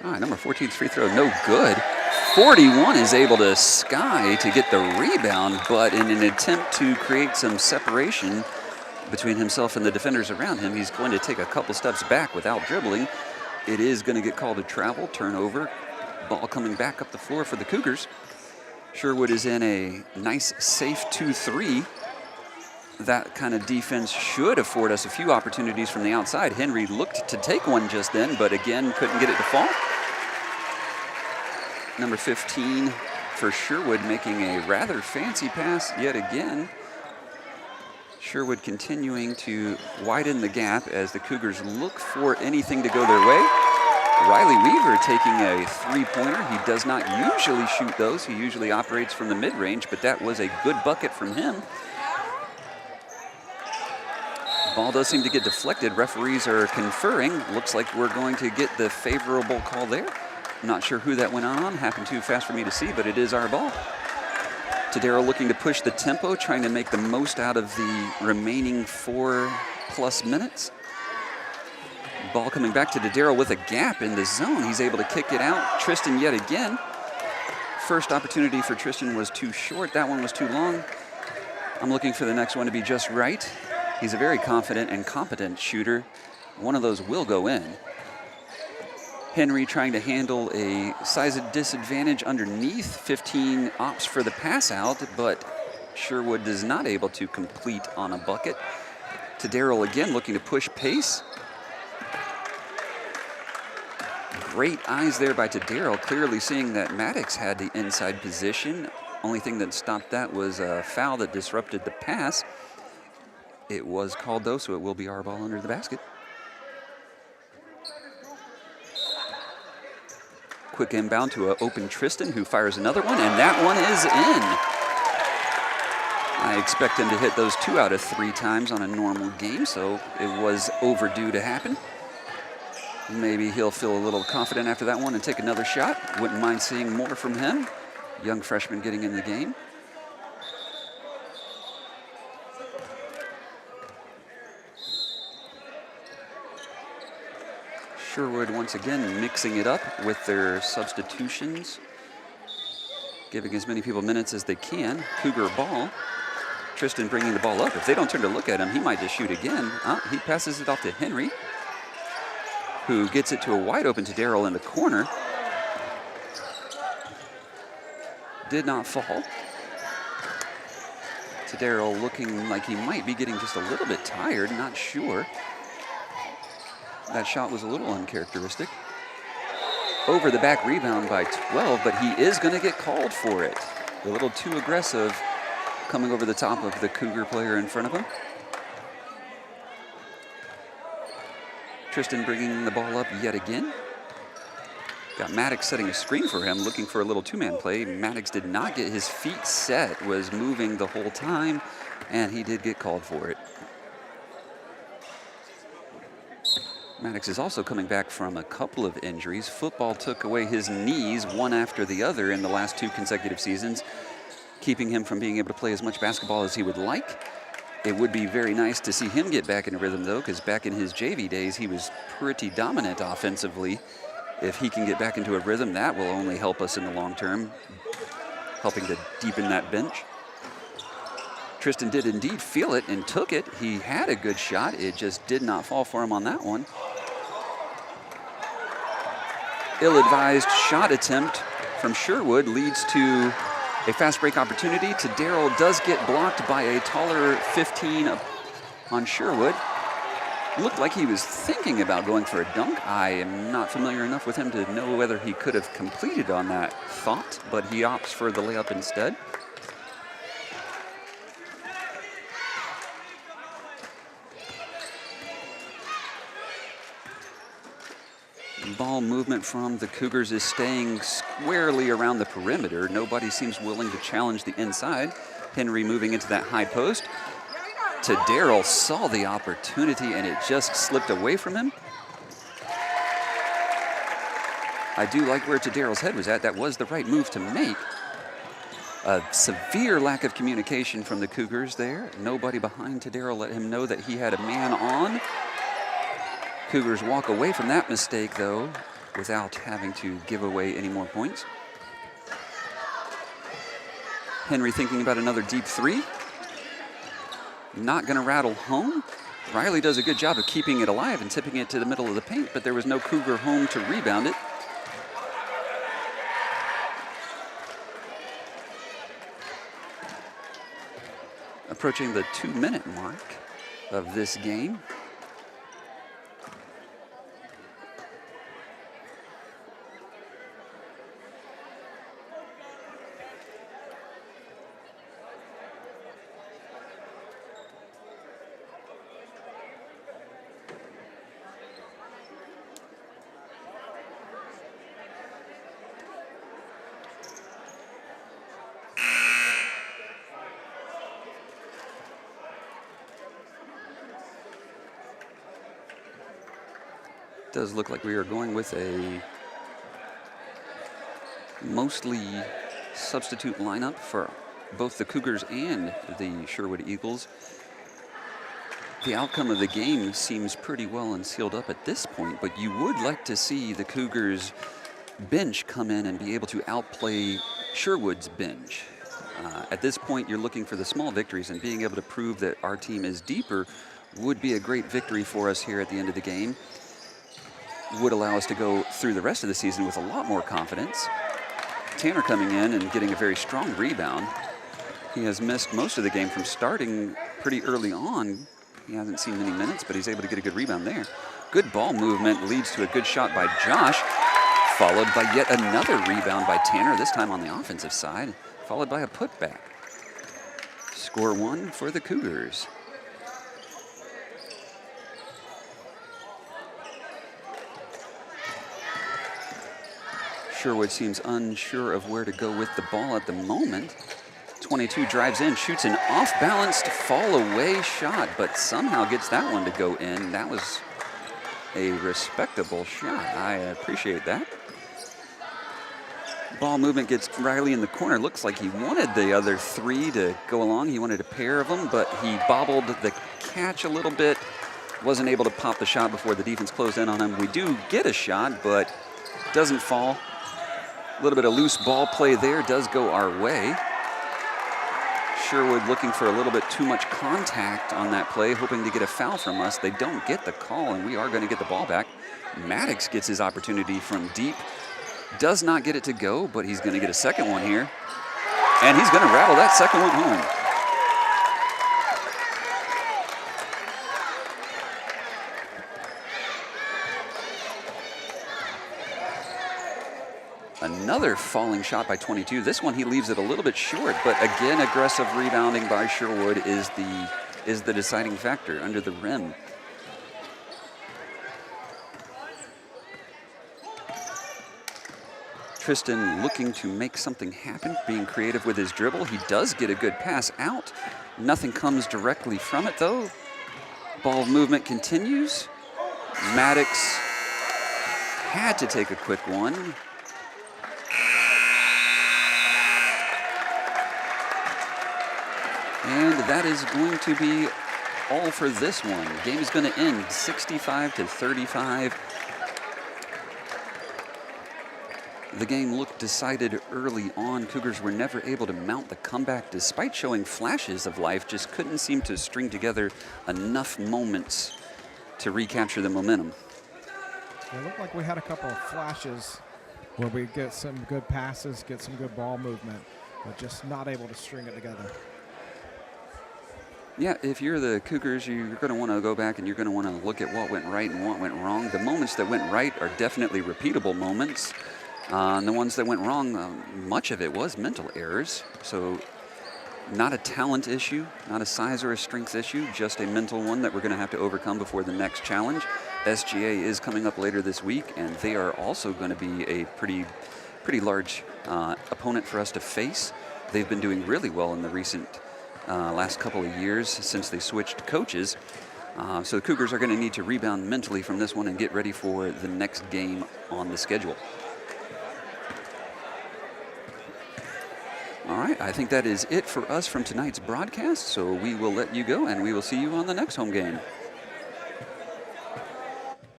All right, number 14's free throw, no good. 41 is able to sky to get the rebound, but in an attempt to create some separation between himself and the defenders around him, he's going to take a couple steps back without dribbling. It is going to get called a travel, turnover. Ball coming back up the floor for the Cougars. Sherwood is in a nice, safe 2-3. That kind of defense should afford us a few opportunities from the outside. Henry looked to take one just then, but again, couldn't get it to fall. Number 15 for Sherwood making a rather fancy pass yet again. Sherwood continuing to widen the gap as the Cougars look for anything to go their way. Riley Weaver taking a three-pointer. He does not usually shoot those. He usually operates from the mid-range, but that was a good bucket from him. Ball does seem to get deflected. Referees are conferring. Looks like we're going to get the favorable call there. I'm not sure who that went on. Happened too fast for me to see, but it is our ball. Tadero looking to push the tempo, trying to make the most out of the remaining 4+ minutes. Ball coming back to Tadero with a gap in the zone. He's able to kick it out. Tristan yet again. First opportunity for Tristan was too short. That one was too long. I'm looking for the next one to be just right. He's a very confident and competent shooter. One of those will go in. Henry trying to handle a size disadvantage underneath. 15 opts for the pass out, but Sherwood is not able to complete on a bucket. Tadero again looking to push pace. Great eyes there by Tadero, clearly seeing that Maddox had the inside position. Only thing that stopped that was a foul that disrupted the pass. It was called though, so it will be our ball under the basket. Quick inbound to an open Tristan, who fires another one, and that one is in. I expect him to hit those 2 out of 3 times on a normal game, so it was overdue to happen. Maybe he'll feel a little confident after that one and take another shot. Wouldn't mind seeing more from him. Young freshman getting in the game. Sherwood once again mixing it up with their substitutions, giving as many people minutes as they can. Cougar ball. Tristan bringing the ball up. If they don't turn to look at him, he might just shoot again. He passes it off to Henry, who gets it to a wide open Tadero in the corner. Did not fall. Tadero looking like he might be getting just a little bit tired, not sure. That shot was a little uncharacteristic. Over the back rebound by 12, but he is going to get called for it. A little too aggressive, coming over the top of the Cougar player in front of him. Tristan bringing the ball up yet again. Got Maddox setting a screen for him, looking for a little two-man play. Maddox did not get his feet set, was moving the whole time, and he did get called for it. Maddox is also coming back from a couple of injuries. Football took away his knees one after the other in the last 2 consecutive seasons, keeping him from being able to play as much basketball as he would like. It would be very nice to see him get back in a rhythm, though, because back in his JV days, he was pretty dominant offensively. If he can get back into a rhythm, that will only help us in the long term, helping to deepen that bench. Tristan did indeed feel it and took it. He had a good shot. It just did not fall for him on that one. Ill-advised shot attempt from Sherwood leads to a fast break opportunity. Tadero does get blocked by a taller 15 on Sherwood. Looked like he was thinking about going for a dunk. I am not familiar enough with him to know whether he could have completed on that thought, but he opts for the layup instead. Ball movement from the Cougars is staying squarely around the perimeter. Nobody seems willing to challenge the inside. Henry moving into that high post. Tadero saw the opportunity and it just slipped away from him. I do like where Tadero's head was at. That was the right move to make. A severe lack of communication from the Cougars there. Nobody behind Tadero let him know that he had a man on. Cougars walk away from that mistake, though, without having to give away any more points. Henry thinking about another deep three. Not going to rattle home. Riley does a good job of keeping it alive and tipping it to the middle of the paint, but there was no Cougar home to rebound it. Approaching the 2-minute mark of this game. Does look like we are going with a mostly substitute lineup for both the Cougars and the Sherwood Eagles. The outcome of the game seems pretty well and sealed up at this point, but you would like to see the Cougars bench come in and be able to outplay Sherwood's bench. At this point, you're looking for the small victories, and being able to prove that our team is deeper would be a great victory for us here at the end of the game. Would allow us to go through the rest of the season with a lot more confidence. Tanner coming in and getting a very strong rebound. He has missed most of the game from starting pretty early on. He hasn't seen many minutes, but he's able to get a good rebound there. Good ball movement leads to a good shot by Josh, followed by yet another rebound by Tanner, this time on the offensive side, followed by a putback. Score one for the Cougars. Sherwood seems unsure of where to go with the ball at the moment. 22 drives in, shoots an off-balanced fall-away shot, but somehow gets that one to go in. That was a respectable shot. I appreciate that. Ball movement gets Riley in the corner. Looks like he wanted the other three to go along. He wanted a pair of them, but he bobbled the catch a little bit. Wasn't able to pop the shot before the defense closed in on him. We do get a shot, but doesn't fall. A little bit of loose ball play there does go our way. Sherwood looking for a little bit too much contact on that play, hoping to get a foul from us. They don't get the call, and we are going to get the ball back. Maddox gets his opportunity from deep. Does not get it to go, but he's going to get a second one here. And he's going to rattle that second one home. Another falling shot by 22. This one he leaves it a little bit short, but again, aggressive rebounding by Sherwood is the deciding factor under the rim. Tristan looking to make something happen, being creative with his dribble. He does get a good pass out. Nothing comes directly from it, though. Ball movement continues. Maddox had to take a quick one. And that is going to be all for this one. Game is going to end 65-35. The game looked decided early on. Cougars were never able to mount the comeback despite showing flashes of life, just couldn't seem to string together enough moments to recapture the momentum. It looked like we had a couple of flashes where we get some good passes, get some good ball movement, but just not able to string it together. Yeah, if you're the Cougars, you're going to want to go back and you're going to want to look at what went right and what went wrong. The moments that went right are definitely repeatable moments. And the ones that went wrong, much of it was mental errors. So not a talent issue, not a size or a strength issue, just a mental one that we're going to have to overcome before the next challenge. SGA is coming up later this week, and they are also going to be a pretty large opponent for us to face. They've been doing really well in the recent last couple of years since they switched coaches. So the Cougars are going to need to rebound mentally from this one and get ready for the next game on the schedule. All right, I think that is it for us from tonight's broadcast. So we will let you go, and we will see you on the next home game.